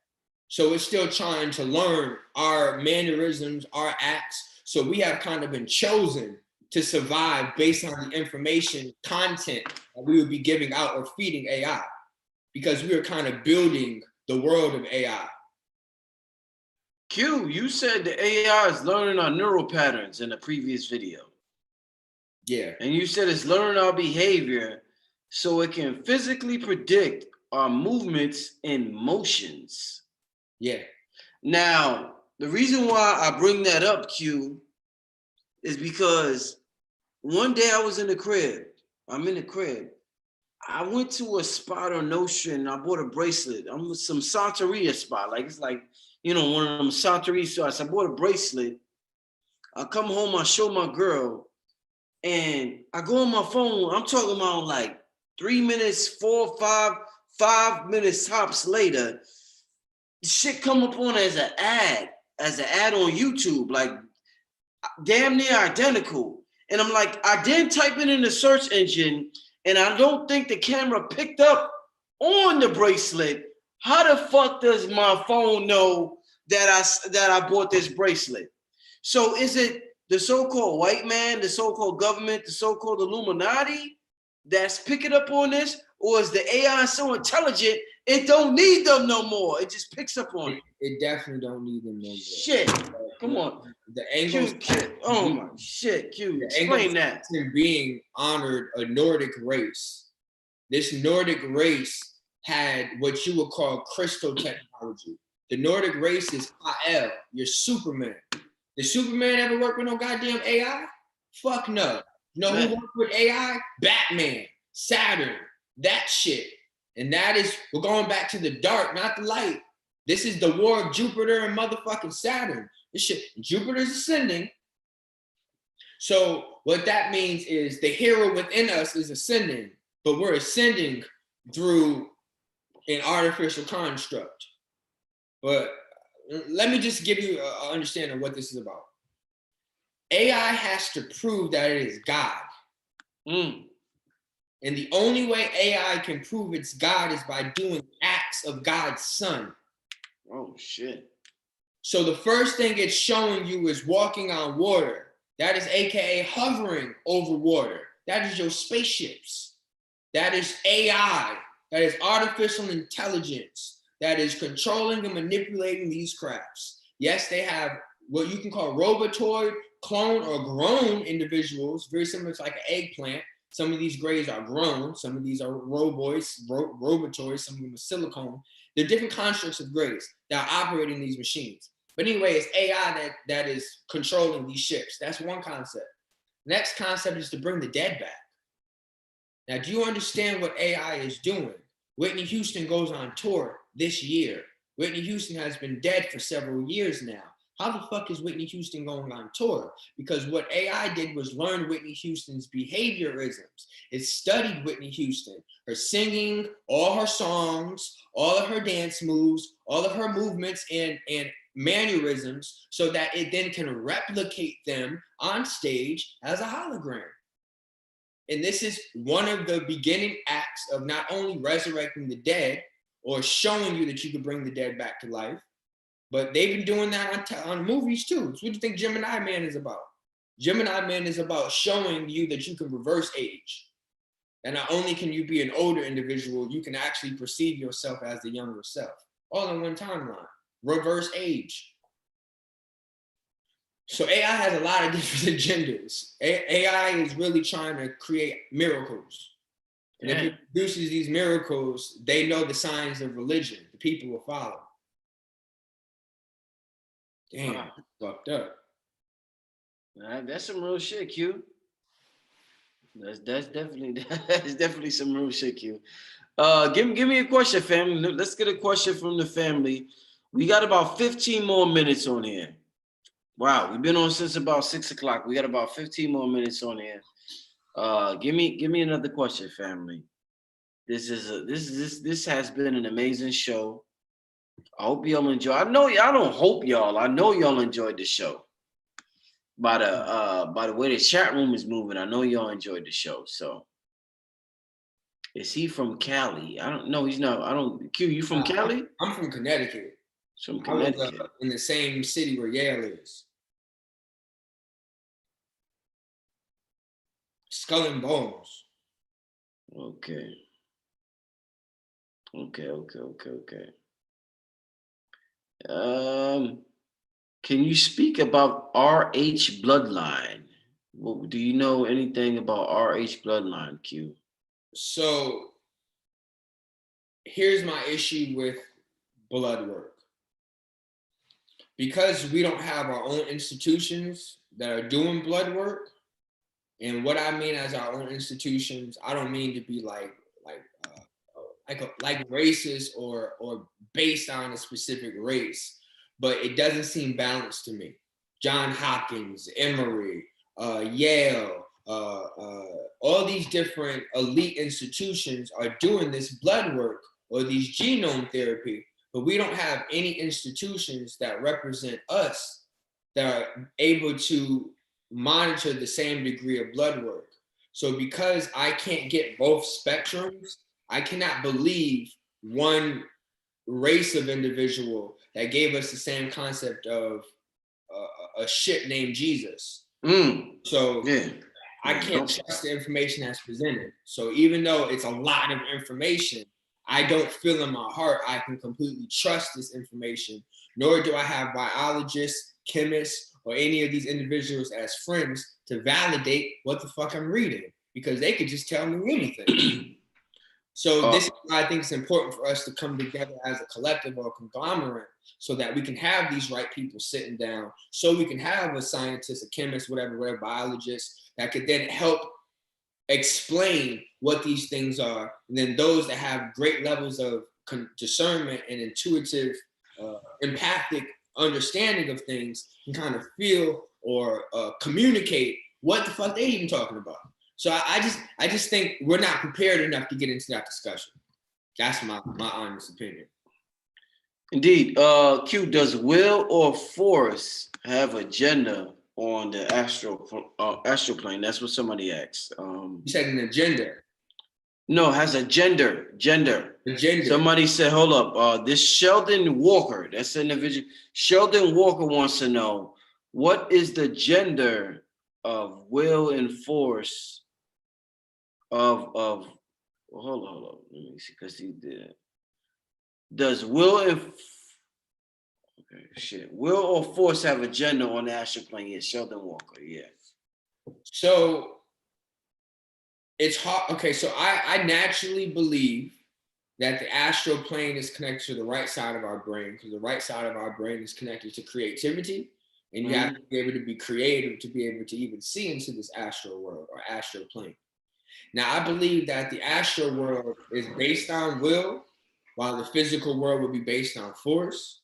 So it's still trying to learn our mannerisms, our acts. So we have kind of been chosen to survive based on the information content that we would be giving out or feeding AI, because we are kind of building the world of AI. Q, you said the AI is learning our neural patterns in the previous video. Yeah. And you said it's learning our behavior so it can physically predict our movements and motions. Yeah. Now, the reason why I bring that up, Q, is because one day I was in the crib. I'm in the crib. I went to a spot on Notion. I bought a bracelet. I'm with some Santeria spot. Like, it's like, you know, one of them Santeria spots. I bought a bracelet. I come home, I show my girl, and I go on my phone. I'm talking about like 3 minutes, 4, 5 minutes tops later, shit come up on as an ad on YouTube, like damn near identical. And I'm like, I didn't type it in the search engine, and I don't think the camera picked up on the bracelet. How the fuck does my phone know that I bought this bracelet? So is it the so-called white man, the so-called government, the so-called Illuminati that's picking up on this? Or is the AI so intelligent it don't need them no more? It just picks up on it. It definitely don't need them no more. Shit. Come on. The angles. Oh my shit, Q. Explain that. Being honored a Nordic race. This Nordic race had what you would call crystal technology. The Nordic race is HEREAL, your Superman. Did Superman ever work with no goddamn AI? Fuck no. You know who worked with AI? Batman, Saturn, that shit. And that is, we're going back to the dark, not the light. This is the war of Jupiter and motherfucking Saturn. This shit, Jupiter's ascending. So what that means is the hero within us is ascending, but we're ascending through an artificial construct. But let me just give you an understanding of what this is about. AI has to prove that it is God. And the only way AI can prove it's God is by doing acts of God's son. Oh, shit. So the first thing it's showing you is walking on water. That is AKA hovering over water. That is your spaceships. That is AI. That is artificial intelligence. That is controlling and manipulating these crafts. Yes, they have what you can call robotoid, clone, or grown individuals, very similar to like an eggplant. Some of these grays are grown. Some of these are robotoids, some of them are silicone. They're different constructs of grays that are operating these machines. But anyway, it's AI that is controlling these ships. That's one concept. Next concept is to bring the dead back. Now, do you understand what AI is doing? Whitney Houston goes on tour this year. Whitney Houston has been dead for several years now. How the fuck is Whitney Houston going on tour? Because what AI did was learn Whitney Houston's behaviorisms. It studied Whitney Houston, her singing, all her songs, all of her dance moves, all of her movements and mannerisms, so that it then can replicate them on stage as a hologram. And this is one of the beginning acts of not only resurrecting the dead or showing you that you can bring the dead back to life, but they've been doing that on movies too. So what do you think Gemini Man is about? Gemini Man is about showing you that you can reverse age. And not only can you be an older individual, you can actually perceive yourself as the younger self. All in one timeline. Reverse age. So AI has a lot of different agendas. AI is really trying to create miracles. And if it produces these miracles, they know the signs of religion. The people will follow. Damn, fucked up. That's some real shit, Q. That's definitely some real shit, Q. Give me a question, family. Let's get a question from the family. We got about 15 more minutes on here. Wow, we've been on since about 6 o'clock. We got about 15 more minutes on here. Give me another question, family. This has been an amazing show. I hope y'all enjoy. I know y'all don't hope y'all. I know y'all enjoyed the show. By the way the chat room is moving, I know y'all enjoyed the show. So is he from Cali? I don't know. He's not. I don't. Q, you from Cali? I'm from Connecticut. From Connecticut. I was, in the same city where Yale is. Skull and Bones. Okay. Can you speak about RH bloodline? Do you know anything about RH bloodline, Q? So here's my issue with blood work. Because we don't have our own institutions that are doing blood work, and what I mean as our own institutions, I don't mean to be like racist or based on a specific race, but it doesn't seem balanced to me. John Hopkins, Emory, Yale, all these different elite institutions are doing this blood work or these genome therapy, but we don't have any institutions that represent us that are able to monitor the same degree of blood work. So because I can't get both spectrums, I cannot believe one race of individual that gave us the same concept of a shit named Jesus. So I can't trust the information that's presented. So even though it's a lot of information, I don't feel in my heart I can completely trust this information, nor do I have biologists, chemists, or any of these individuals as friends to validate what the fuck I'm reading, because they could just tell me anything. So this is why I think it's important for us to come together as a collective or a conglomerate so that we can have these right people sitting down, so we can have a scientist, a chemist, whatever, biologist that could then help explain what these things are. And then those that have great levels of discernment and intuitive, empathic understanding of things can kind of feel or communicate what the fuck they even talking about. So I just think we're not prepared enough to get into that discussion. That's my honest opinion. Indeed. Q, does will or force have agenda on the astral plane? That's what somebody asked. You said an agenda. No, has a gender. The gender. Somebody said, hold up. This Sheldon Walker, that's an individual. Sheldon Walker wants to know, what is the gender of will and force of hold on. Let me see, because he did. Does will or force have a gender on the astral plane? Yes, Sheldon Walker, yeah. So it's hard. Okay, so I naturally believe that the astral plane is connected to the right side of our brain, because the right side of our brain is connected to creativity. And you have to be able to be creative to be able to even see into this astral world or astral plane. Now, I believe that the astral world is based on will, while the physical world would be based on force.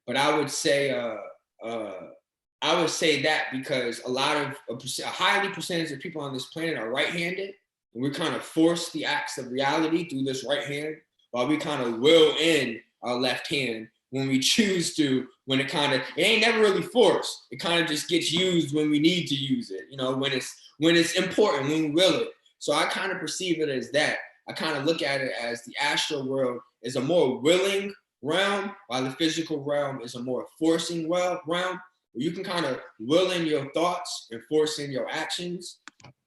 But I would say that because a highly percentage of people on this planet are right-handed, and we kind of force the acts of reality through this right hand, while we kind of will in our left hand when we choose to, it ain't never really forced. It kind of just gets used when we need to use it, when it's important, when we will it. So I kind of perceive it as that. I kind of look at it as the astral world is a more willing realm, while the physical realm is a more forcing realm, where you can kind of will in your thoughts and force in your actions.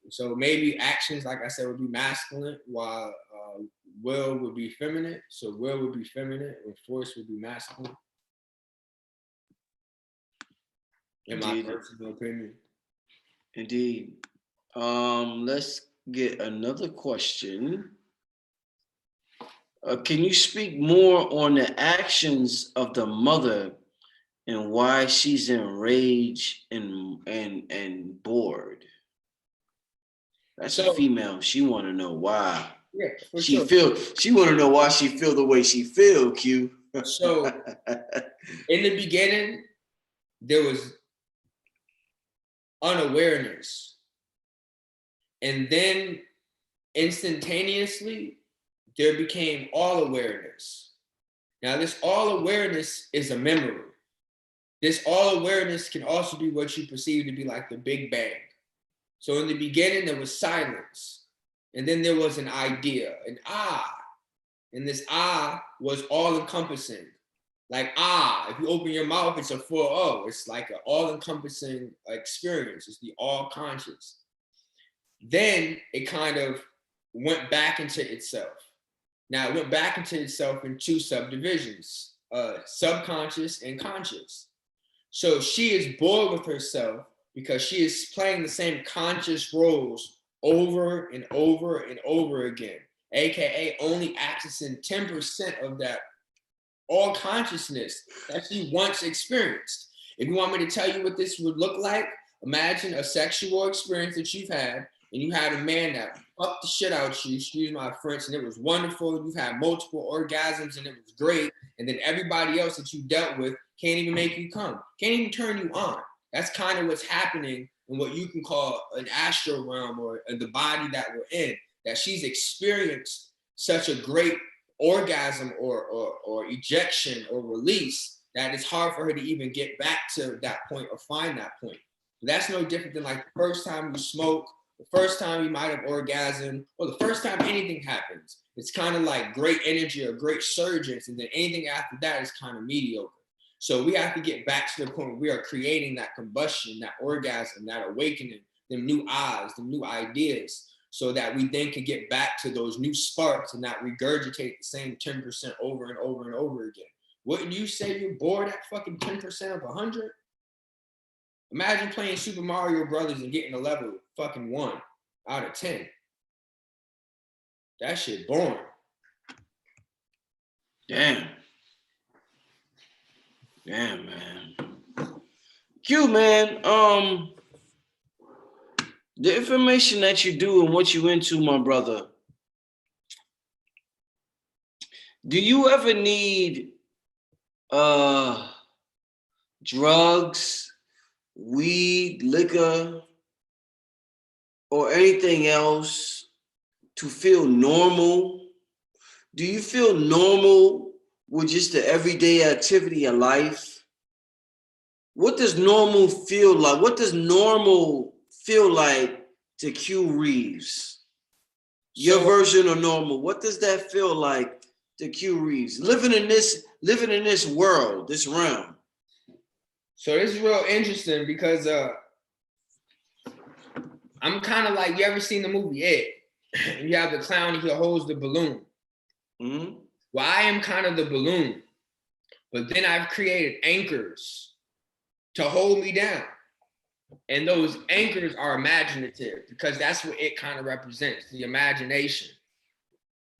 So maybe actions, like I said, would be masculine, while will would be feminine. So will would be feminine and force would be masculine. In my personal opinion. Indeed. Let's get another question. Can you speak more on the actions of the mother and why she's enraged and bored? That's a female. She want to know why. Yeah, she want to know why she feel the way she feel, Q. So in the beginning, there was unawareness. And then instantaneously, there became all awareness. Now, this all awareness is a memory. This all awareness can also be what you perceive to be like the Big Bang. So in the beginning, there was silence. And then there was an idea, an ah. And this ah was all encompassing. Like ah, if you open your mouth, it's a full O. It's like an all encompassing experience. It's the all conscious. Then it kind of went back into itself. Now it went back into itself in two subdivisions, subconscious and conscious. So she is bored with herself because she is playing the same conscious roles over and over and over again, AKA only accessing 10% of that all consciousness that she once experienced. If you want me to tell you what this would look like, imagine a sexual experience that you've had, and you had a man that fucked the shit out you, excuse my French, and it was wonderful. You've had multiple orgasms and it was great. And then everybody else that you dealt with can't even make you come, can't even turn you on. That's kind of what's happening in what you can call an astral realm, or the body that we're in, that she's experienced such a great orgasm or ejection or release that it's hard for her to even get back to that point or find that point. That's no different than like the first time you smoke, the first time you might have orgasm, or the first time anything happens. It's kind of like great energy or great surges, and then anything after that is kind of mediocre. So we have to get back to the point where we are creating that combustion, that orgasm, that awakening, them new eyes, them new ideas, so that we then can get back to those new sparks and not regurgitate the same 10% over and over and over again. Wouldn't you say you're bored at fucking 10% of 100? Imagine playing Super Mario Brothers and getting a level fucking 1 out of 10. That shit boring. Damn, man. Q, man, the information that you do and what you into, my brother, do you ever need drugs, weed, liquor, or anything else to feel normal? Do you feel normal with just the everyday activity of life? What does normal feel like? What does normal feel like to CueReaves? Your version of normal. What does that feel like to CueReaves? Living in this world, this realm. So this is real interesting because I'm kind of like, you ever seen the movie It? You have the clown, he holds the balloon. Mm-hmm. Well, I am kind of the balloon, but then I've created anchors to hold me down. And those anchors are imaginative because that's what it kind of represents, the imagination.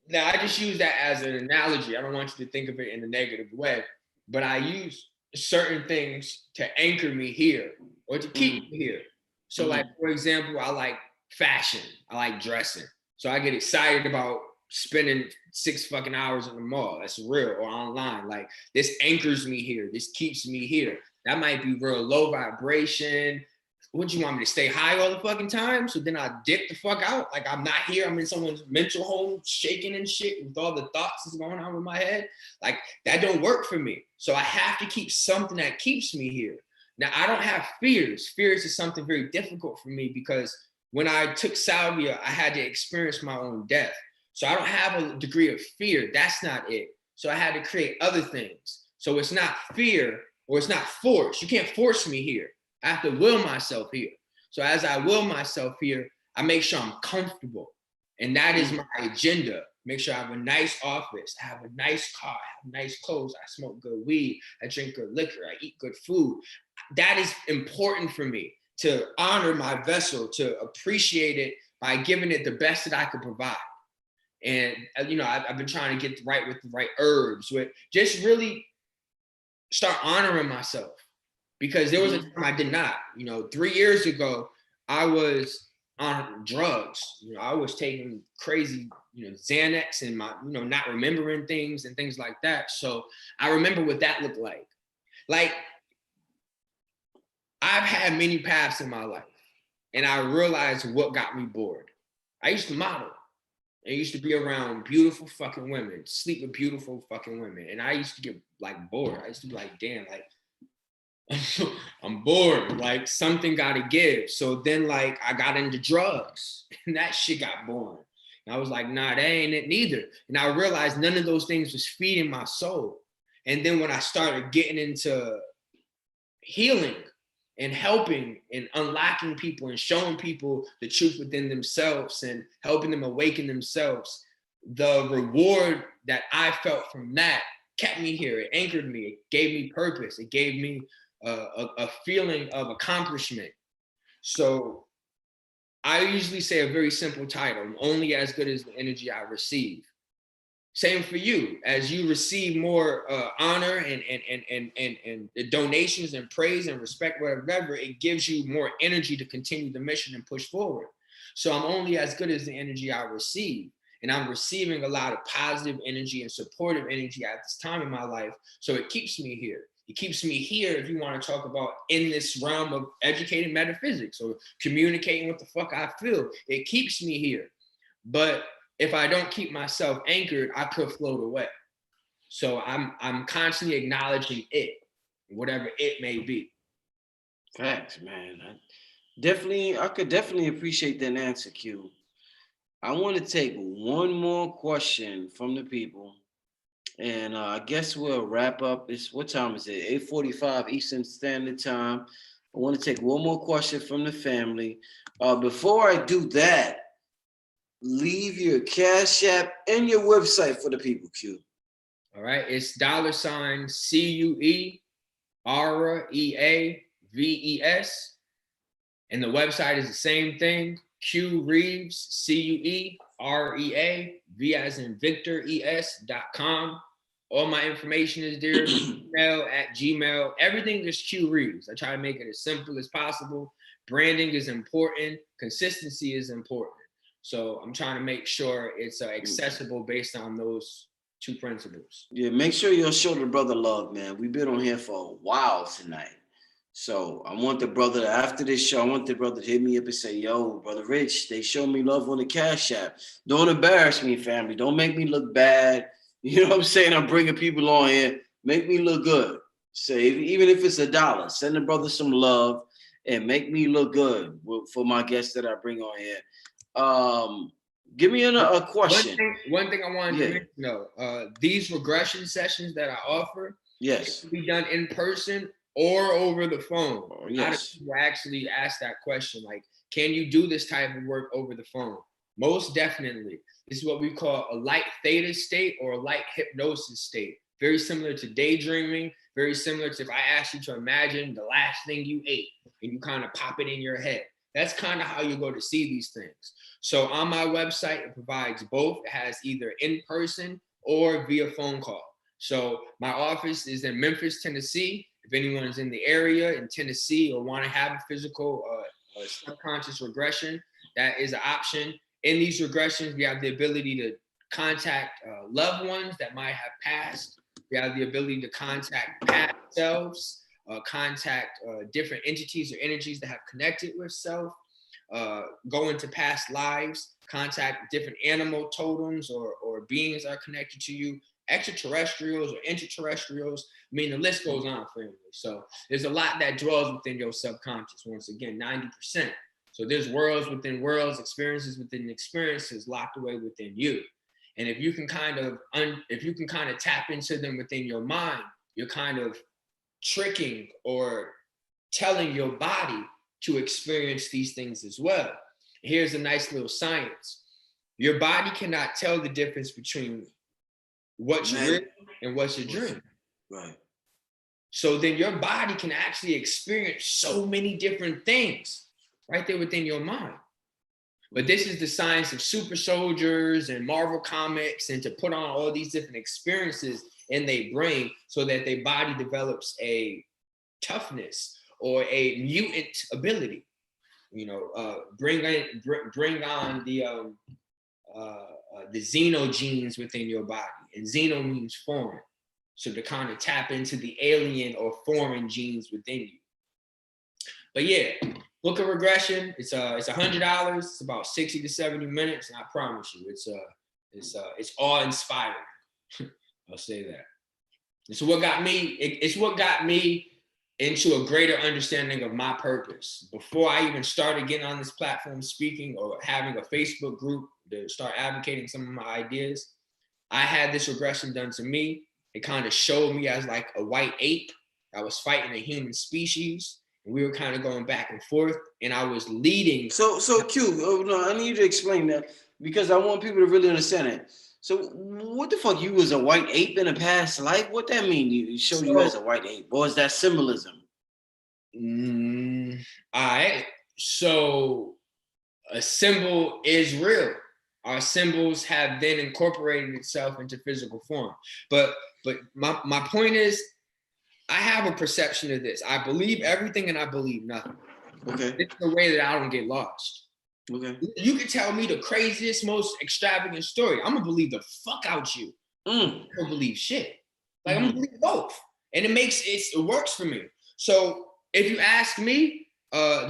Now, I just use that as an analogy. I don't want you to think of it in a negative way, but I use certain things to anchor me here or to keep me here. So like, for example, I like fashion. I like dressing. So I get excited about spending 6 fucking hours in the mall. That's real. Or online. Like, this anchors me here. This keeps me here. That might be real low vibration. What you want me to stay high all the fucking time? So then I dip the fuck out. Like, I'm not here. I'm in someone's mental home shaking and shit with all the thoughts that's going on in my head. Like, that don't work for me. So I have to keep something that keeps me here. Now, I don't have fears. Fears is something very difficult for me because when I took salvia, I had to experience my own death. So I don't have a degree of fear. That's not it. So I had to create other things. So it's not fear or it's not force. You can't force me here. I have to will myself here. So as I will myself here, I make sure I'm comfortable. And that is my agenda. Make sure I have a nice office. I have a nice car. I have nice clothes. I smoke good weed. I drink good liquor. I eat good food. That is important for me, to honor my vessel, to appreciate it by giving it the best that I could provide. And, you know, I've been trying to get right with the right herbs, with just really start honoring myself. Because there was a time I did not. You know, 3 years ago, I was on drugs. You know, I was taking crazy, you know, Xanax and my, you know, not remembering things and things like that. So I remember what that looked like. Like, I've had many paths in my life, and I realized what got me bored. I used to model. I used to be around beautiful fucking women, sleep with beautiful fucking women. And I used to get like bored. I used to be like, damn, like, I'm bored, like something gotta give. So then like I got into drugs and that shit got boring. And I was like, nah, that ain't it neither. And I realized none of those things was feeding my soul. And then when I started getting into healing and helping and unlocking people and showing people the truth within themselves and helping them awaken themselves, the reward that I felt from that kept me here. It anchored me. It gave me purpose. It gave me a feeling of accomplishment. So I usually say a very simple title: I'm only as good as the energy I receive. Same for you. As you receive more honor and donations and praise and respect, whatever, it gives you more energy to continue the mission and push forward. So I'm only as good as the energy I receive. And I'm receiving a lot of positive energy and supportive energy at this time in my life. So it keeps me here. It keeps me here, if you want to talk about in this realm of educating metaphysics or communicating what the fuck I feel. It keeps me here. But if I don't keep myself anchored, I could float away. So I'm constantly acknowledging it, whatever it may be. Facts, man. I could definitely appreciate that answer, Q. I want to take one more question from the people. And I guess we'll wrap up. What time is it? 8:45 Eastern Standard Time. I want to take one more question from the family. Before I do that, leave your Cashapp and your website for the people, Q. All right. It's $CueReaves. And the website is the same thing. CueReaves, CueReaV as in Victor ES.com. All my information is there. Email at Gmail. Everything is CueReaves. I try to make it as simple as possible. Branding is important. Consistency is important. So I'm trying to make sure it's accessible based on those 2 principles. Yeah, make sure you'll show the brother love, man. We've been on here for a while tonight. So I want the brother, after this show, I want the brother to hit me up and say, yo, Brother Rich, they showed me love on the Cash App. Don't embarrass me, family. Don't make me look bad. You know what I'm saying? I'm bringing people on here. Make me look good. Say, even if it's $1, send the brother some love and make me look good for my guests that I bring on here. Give me a question. One thing I wanted to mention though, these regression sessions that I offer, yes, can be done in person or over the phone. yes. A lot of people actually ask that question, like, can you do this type of work over the phone? Most definitely. This is what we call a light theta state or a light hypnosis state. Very similar to daydreaming, very similar to if I asked you to imagine the last thing you ate and you kind of pop it in your head. That's kind of how you go to see these things. So on my website, it provides both. It has either in person or via phone call. So my office is in Memphis, Tennessee. If anyone is in the area in Tennessee or want to have a physical subconscious regression, that is an option. In these regressions, we have the ability to contact loved ones that might have passed. We have the ability to contact past selves, contact different entities or energies that have connected with self, go into past lives, contact different animal totems or beings that are connected to you, extraterrestrials or interterrestrials. I mean, the list goes on, family. So there's a lot that dwells within your subconscious. Once again, 90%. So there's worlds within worlds, experiences within experiences locked away within you. And if you can kind of tap into them within your mind, you're kind of tricking or telling your body to experience these things as well. Here's a nice little science. Your body cannot tell the difference between what's real and what's a dream. Right. So then your body can actually experience so many different things right there within your mind. But this is the science of super soldiers and Marvel comics, and to put on all these different experiences in their brain so that their body develops a toughness or a mutant ability. You know, bring on the xeno genes within your body, and xeno means foreign. So to kind of tap into the alien or foreign genes within you. But yeah, book a regression. It's $100. It's about 60 to 70 minutes, and I promise you, it's awe-inspiring. I'll say that. It's what got me into a greater understanding of my purpose. Before I even started getting on this platform speaking or having a Facebook group to start advocating some of my ideas, I had this regression done to me. It kind of showed me as like a white ape that was fighting a human species. And we were kind of going back and forth, and I was leading. So Q, no, I need you to explain that because I want people to really understand it. So what the fuck? You was a white ape in a past life? What that mean? You showed you as a white ape, or is that symbolism? All right. So a symbol is real. Our symbols have then incorporated itself into physical form. But my point is, I have a perception of this. I believe everything and I believe nothing. Okay. It's the way that I don't get lost. Okay. You can tell me the craziest, most extravagant story. I'm gonna believe the fuck out you. I don't believe shit. Like I'm gonna believe both. And it works for me. So if you ask me,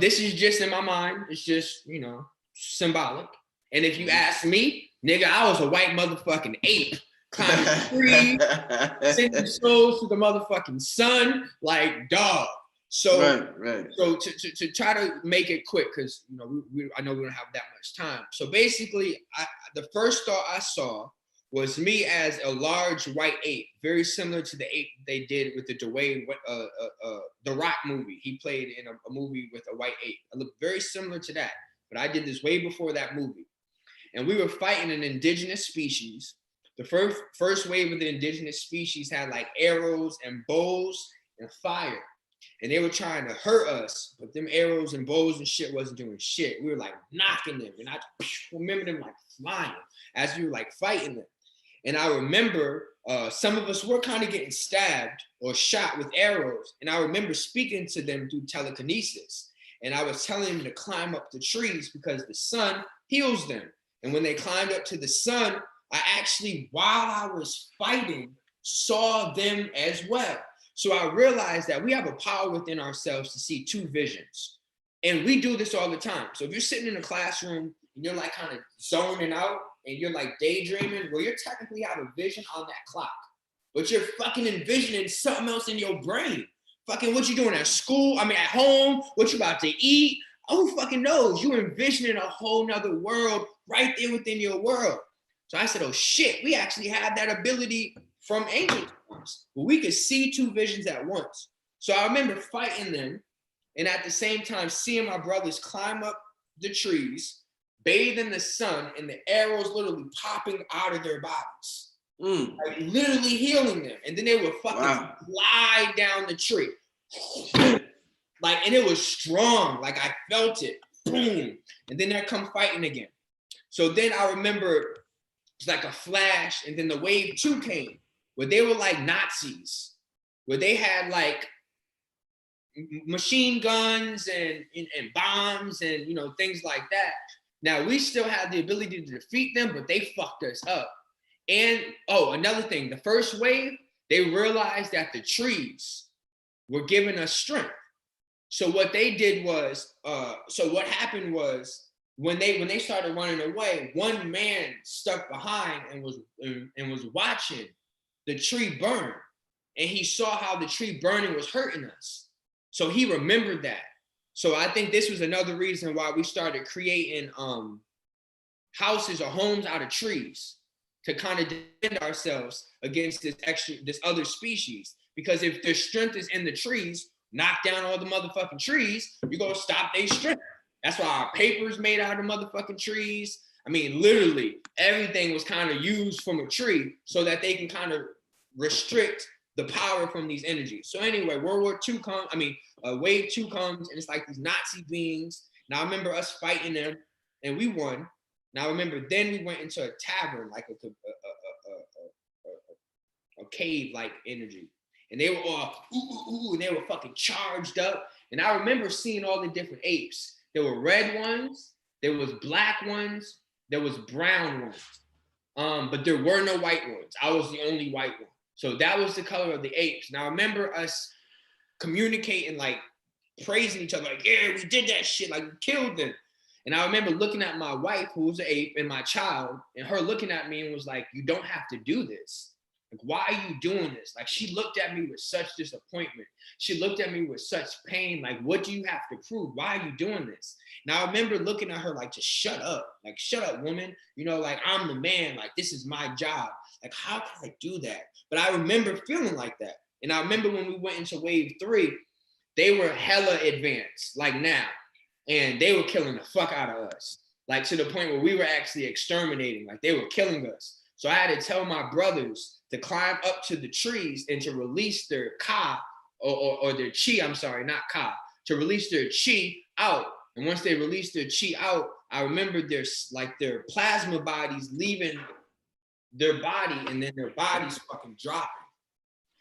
this is just in my mind, it's just, you know, symbolic. And if you ask me, nigga, I was a white motherfucking ape, climbing trees, sending souls to the motherfucking sun, like dog. So, right. So to try to make it quick, because you know I know we don't have that much time. So basically, the first thought I saw was me as a large white ape, very similar to the ape they did with the Dwayne, the Rock movie. He played in a movie with a white ape. I looked very similar to that, but I did this way before that movie. And we were fighting an indigenous species. The first wave of the indigenous species had like arrows and bows and fire. And they were trying to hurt us, but them arrows and bows and shit wasn't doing shit. We were like knocking them. And I remember them like flying as we were like fighting them. And I remember some of us were kind of getting stabbed or shot with arrows. And I remember speaking to them through telekinesis. And I was telling them to climb up the trees because the sun heals them. And when they climbed up to the sun, I actually, while I was fighting, saw them as well. So I realized that we have a power within ourselves to see two visions. And we do this all the time. So if you're sitting in a classroom and you're like kind of zoning out and you're like daydreaming, well, you're technically out of vision on that clock. But you're fucking envisioning something else in your brain. Fucking what you doing at school, at home, what you about to eat, who fucking knows? You envisioning a whole nother world right there within your world. So I said, oh shit, we actually have that ability from angels. Where we could see two visions at once. So I remember fighting them, and at the same time seeing my brothers climb up the trees, bathe in the sun, and the arrows literally popping out of their bodies. Like literally healing them. And then they would fucking fly down the tree. Like, and it was strong. Like I felt it. Boom. And then they'd come fighting again. So then I remember it's like a flash, and then the wave 2 came, where they were like Nazis, where they had like machine guns and bombs and, you know, things like that. Now we still had the ability to defeat them, but they fucked us up. And oh, another thing, the first wave, they realized that the trees were giving us strength. So what they did was, so what happened was when they started running away, one man stuck behind and was watching the tree burn, and he saw how the tree burning was hurting us. So he remembered that. So I think this was another reason why we started creating houses or homes out of trees to kind of defend ourselves against this other species. Because if their strength is in the trees, knock down all the motherfucking trees, you're gonna stop their strength. That's why our paper's made out of motherfucking trees. I mean, literally everything was kind of used from a tree so that they can kind of restrict the power from these energies. So anyway, Wave 2 comes, and it's like these Nazi beings. Now I remember us fighting them, and we won. Now I remember then we went into a tavern, like a cave-like energy. And they were all, and they were fucking charged up. And I remember seeing all the different apes. There were red ones, there was black ones, there was brown ones. But there were no white ones. I was the only white one. So that was the color of the apes. Now I remember us communicating, like praising each other, like, yeah, we did that shit, like we killed them. And I remember looking at my wife, who was an ape, and my child, and her looking at me and was like, you don't have to do this. Like, why are you doing this? Like, she looked at me with such disappointment. She looked at me with such pain. Like, what do you have to prove? Why are you doing this? Now, I remember looking at her like, just shut up. Like, shut up, woman. You know, like, I'm the man. Like, this is my job. Like, how can I do that? But I remember feeling like that. And I remember when we went into Wave 3, they were hella advanced, like now. And they were killing the fuck out of us. Like, to the point where we were actually exterminating. Like, they were killing us. So I had to tell my brothers to climb up to the trees and to release their ka, or their chi, I'm sorry, not ka, to release their chi out. And once they released their chi out, I remember their plasma bodies leaving their body, and then their bodies fucking dropping.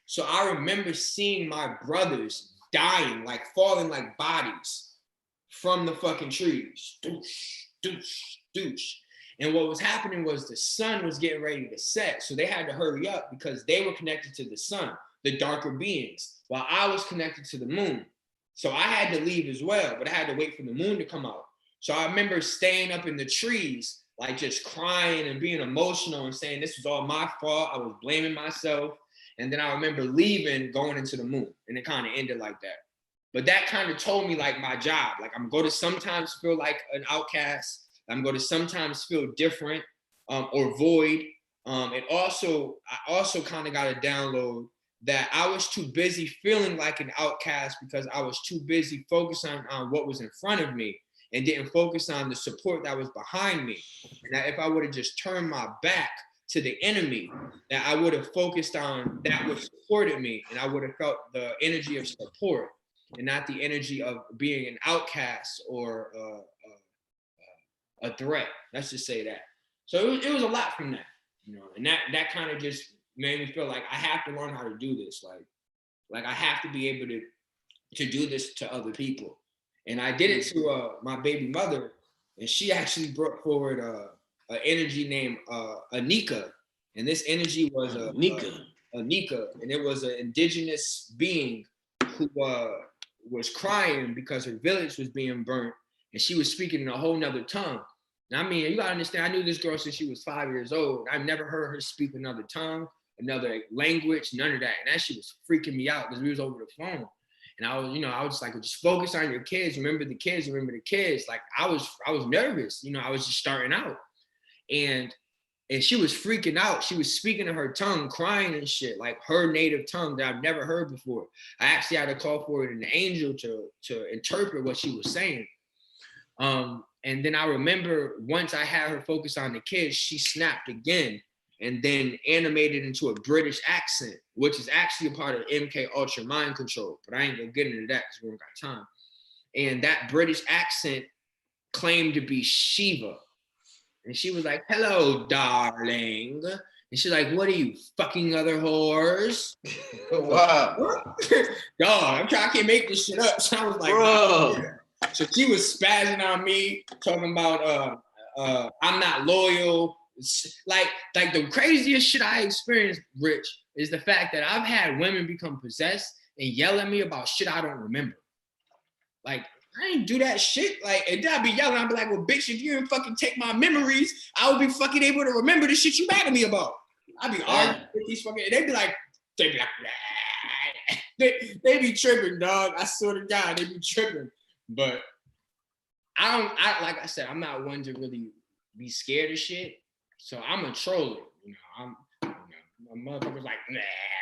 So I remember seeing my brothers dying, like falling like bodies from the fucking trees. Doosh, doosh, doosh. And what was happening was the sun was getting ready to set. So they had to hurry up because they were connected to the sun, the darker beings, while I was connected to the moon. So I had to leave as well, but I had to wait for the moon to come out. So I remember staying up in the trees, like just crying and being emotional and saying this was all my fault. I was blaming myself. And then I remember leaving, going into the moon, and it kind of ended like that. But that kind of told me like my job. Like, I'm going to sometimes feel like an outcast. I'm going to sometimes feel different or void. I also kind of got a download that I was too busy feeling like an outcast because I was too busy focusing on what was in front of me and didn't focus on the support that was behind me. And that if I would have just turned my back to the enemy, that I would have focused on that which supported me, and I would have felt the energy of support and not the energy of being an outcast or a threat. Let's just say that. So it was a lot from that, you know, and that kind of just made me feel like I have to learn how to do this. Like I have to be able to do this to other people. And I did it to my baby mother, and she actually brought forward an energy named Anika. And this energy was Anika, and it was an indigenous being who was crying because her village was being burnt, and she was speaking in a whole nother tongue. And I mean, you gotta understand, I knew this girl since she was 5 years old. I've never heard her speak another tongue, another language, none of that. And that shit was freaking me out because we was over the phone. And I was just like, just focus on your kids. Remember the kids. Remember the kids. Like I was nervous. I was just starting out, and she was freaking out. She was speaking in her tongue, crying and shit, like her native tongue that I've never heard before. I actually had to call for an angel to interpret what she was saying. And then I remember once I had her focus on the kids, she snapped again and then animated into a British accent, which is actually a part of MK Ultra mind control. But I ain't gonna get into that because we don't got time. And that British accent claimed to be Shiva. And she was like, hello, darling. And she's like, what are you, fucking other whores? Wow. Dog, I can't make this shit up. So I was like, bro. So she was spazzing on me, talking about I'm not loyal. Like the craziest shit I experienced, Rich, is the fact that I've had women become possessed and yell at me about shit I don't remember. Like, I ain't do that shit. Like, and then I'd be yelling, I'd be like, well, bitch, if you didn't fucking take my memories, I would be fucking able to remember the shit you mad at me about. I'd be arguing with these fucking, they'd be like, nah. They be tripping, dog. I swear to God, they be tripping. But like I said, I'm not one to really be scared of shit. So I'm a troller. My motherfucker's like, nah.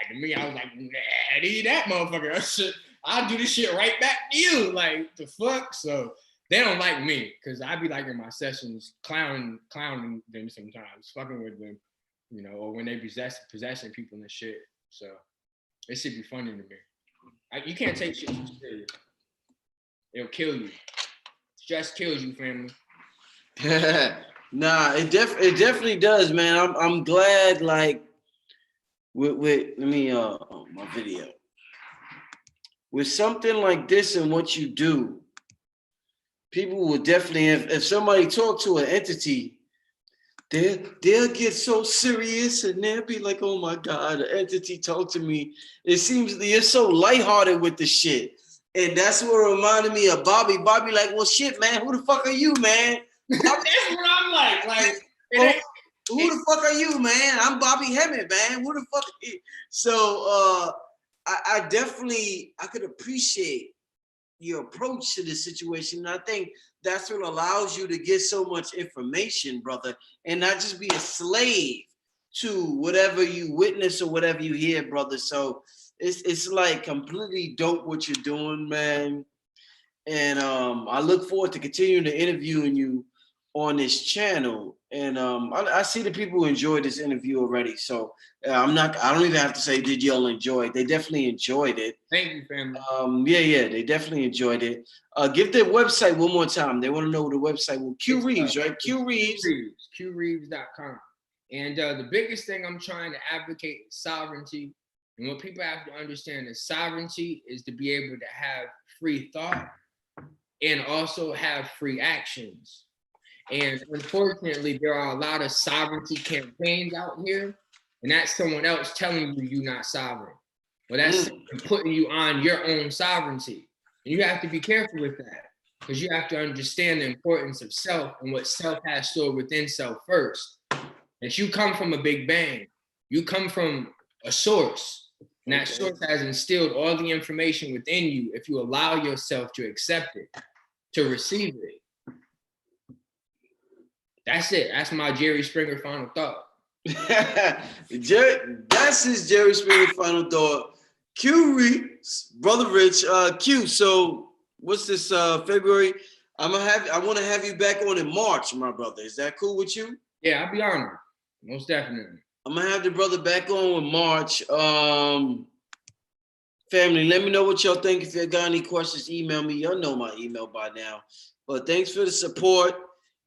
To me, I was like, nah, need that motherfucker. I'll do this shit right back to you. Like, the fuck? So they don't like me because I be like in my sessions clowning them sometimes, fucking with them, or when they possessing people and shit. So it should be funny to me. You can't take shit too serious. It'll kill you. Stress kills you, family. Nah, it definitely does, man. I'm glad, like, with let me my video. With something like this and what you do, people will definitely, if somebody talk to an entity, they'll get so serious and they'll be like, oh my God, the entity talked to me. It seems you're so lighthearted with the shit. And that's what reminded me of Bobby. Bobby like, well, shit, man, who the fuck are you, man? That's what I'm like. Who the fuck are you, man? I'm Bobby Hemmett, man. Who the fuck are you? So I definitely, I could appreciate your approach to this situation. And I think that's what allows you to get so much information, brother, and not just be a slave to whatever you witness or whatever you hear, brother. So it's like completely dope what you're doing, man. And I look forward to continuing to interviewing you on this channel. And I see the people who enjoyed this interview already. So I don't even have to say, did y'all enjoy it? They definitely enjoyed it. Thank you, family. Yeah, they definitely enjoyed it. Give their website one more time. They want to know the website. Well, CueReaves, right? CueReaves. CueReaves.com. And the biggest thing I'm trying to advocate is sovereignty. And what people have to understand is sovereignty is to be able to have free thought and also have free actions. And unfortunately, there are a lot of sovereignty campaigns out here, and that's someone else telling you you're not sovereign. Well, that's putting you on your own sovereignty. And you have to be careful with that because you have to understand the importance of self and what self has stored within self first. That you come from a big bang. You come from a source. And that source has instilled all the information within you if you allow yourself to accept it, to receive it. That's it. That's my Jerry Springer final thought. That's his Jerry Springer final thought. CueReaves, brother Rich. Q. So what's this? February. I want to have you back on in March, my brother. Is that cool with you? Yeah, I'll be honored. Most definitely. I'm gonna have the brother back on in March. Family, let me know what y'all think. If you got any questions, email me. Y'all know my email by now. But thanks for the support.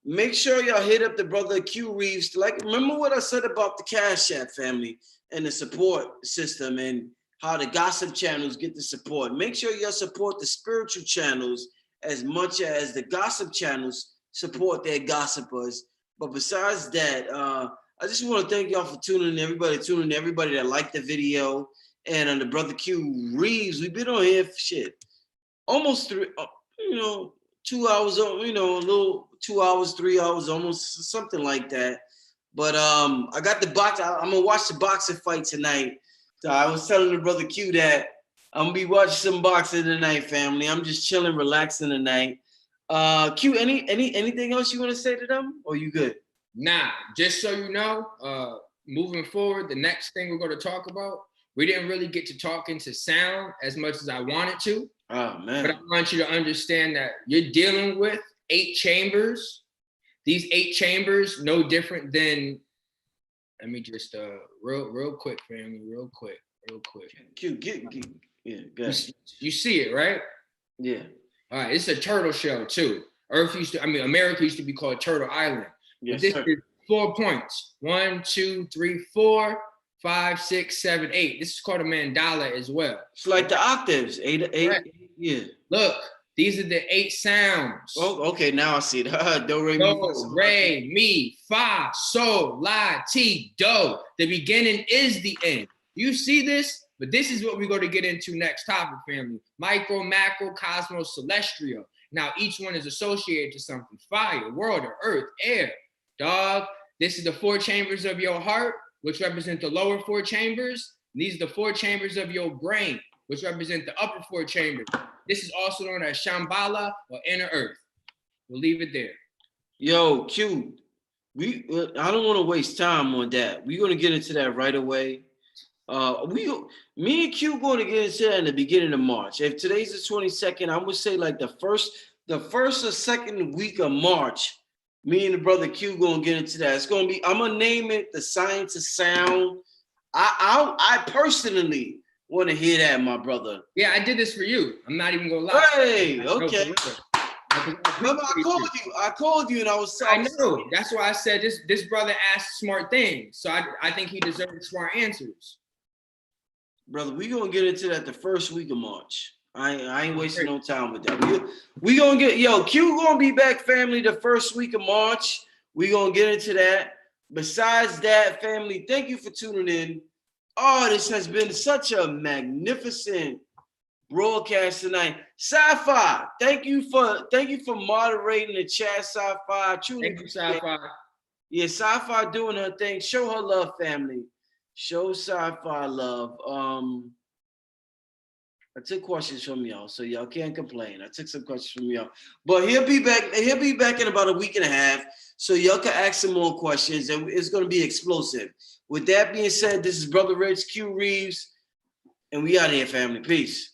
Make sure y'all hit up the brother CueReaves. Like, remember what I said about the Cashapp family and the support system and how the gossip channels get the support. Make sure y'all support the spiritual channels as much as the gossip channels support their gossipers. But besides that, I just want to thank y'all for tuning in, everybody that liked the video. And on the brother CueReaves, we've been on here for shit. Almost 2 hours, a little 2 hours, 3 hours, almost something like that. But I got the box. I'm gonna watch the boxing fight tonight. So I was telling the brother Q that I'm gonna be watching some boxing tonight, family. I'm just chilling, relaxing tonight. Q, anything else you want to say to them, or you good? Nah, just so you know, moving forward, the next thing we're going to talk about, we didn't really get to talk into sound as much as I wanted to. Oh man! But I want you to understand that you're dealing with 8 chambers. These 8 chambers, no different than. Let me just real quick, family, real quick. Q, yeah, good. You see it, right? Yeah. All right, it's a turtle shell too. America used to be called Turtle Island. Yes, this sir. is 4 points. 1, 2, 3, 4, 5, 6, 7, 8. This is called a mandala as well. It's like the octaves, 8, Right. yeah. Look, these are the 8 sounds. Oh, okay, now I see it. Do, re, mi, fa, sol, la, ti, do. The beginning is the end. You see this? But this is what we're going to get into next topic, family. Micro, macro, cosmos, celestial. Now, each one is associated to something. Fire, water, earth, air. Dog, this is the 4 chambers of your heart, which represent the lower 4 chambers. And these are the 4 chambers of your brain, which represent the upper 4 chambers. This is also known as Shambhala or inner earth. We'll leave it there. Yo, Q, I don't want to waste time on that. We're going to get into that right away. Me and Q going to get into that in the beginning of March. If today's the 22nd, I would say like the first or second week of March, me and the brother Q going to get into that. It's going to be, I'm going to name it The Science of Sound. I personally want to hear that, my brother. Yeah, I did this for you. I'm not even going to lie. Hey, okay. Remember, I called you and I was I know. That's why I said this brother asked smart things. So I think he deserves smart answers. Brother, we gonna get into that the first week of March. I ain't wasting no time with that. We gonna get, Q gonna be back, family, the first week of March. We gonna get into that. Besides that, family, thank you for tuning in. Oh, this has been such a magnificent broadcast tonight. Sci-Fi, thank you for moderating the chat, Sci-Fi. Thank you, Sci-Fi. Yeah, Sci-Fi doing her thing. Show her love, family. Show Sci-Fi love. I took questions from y'all, so y'all can't complain. I took some questions from y'all, but he'll be back in about a week and a half, so y'all can ask some more questions, and it's gonna be explosive. With that being said, this is Brother Rich, CueReaves, and we out here, family. Peace.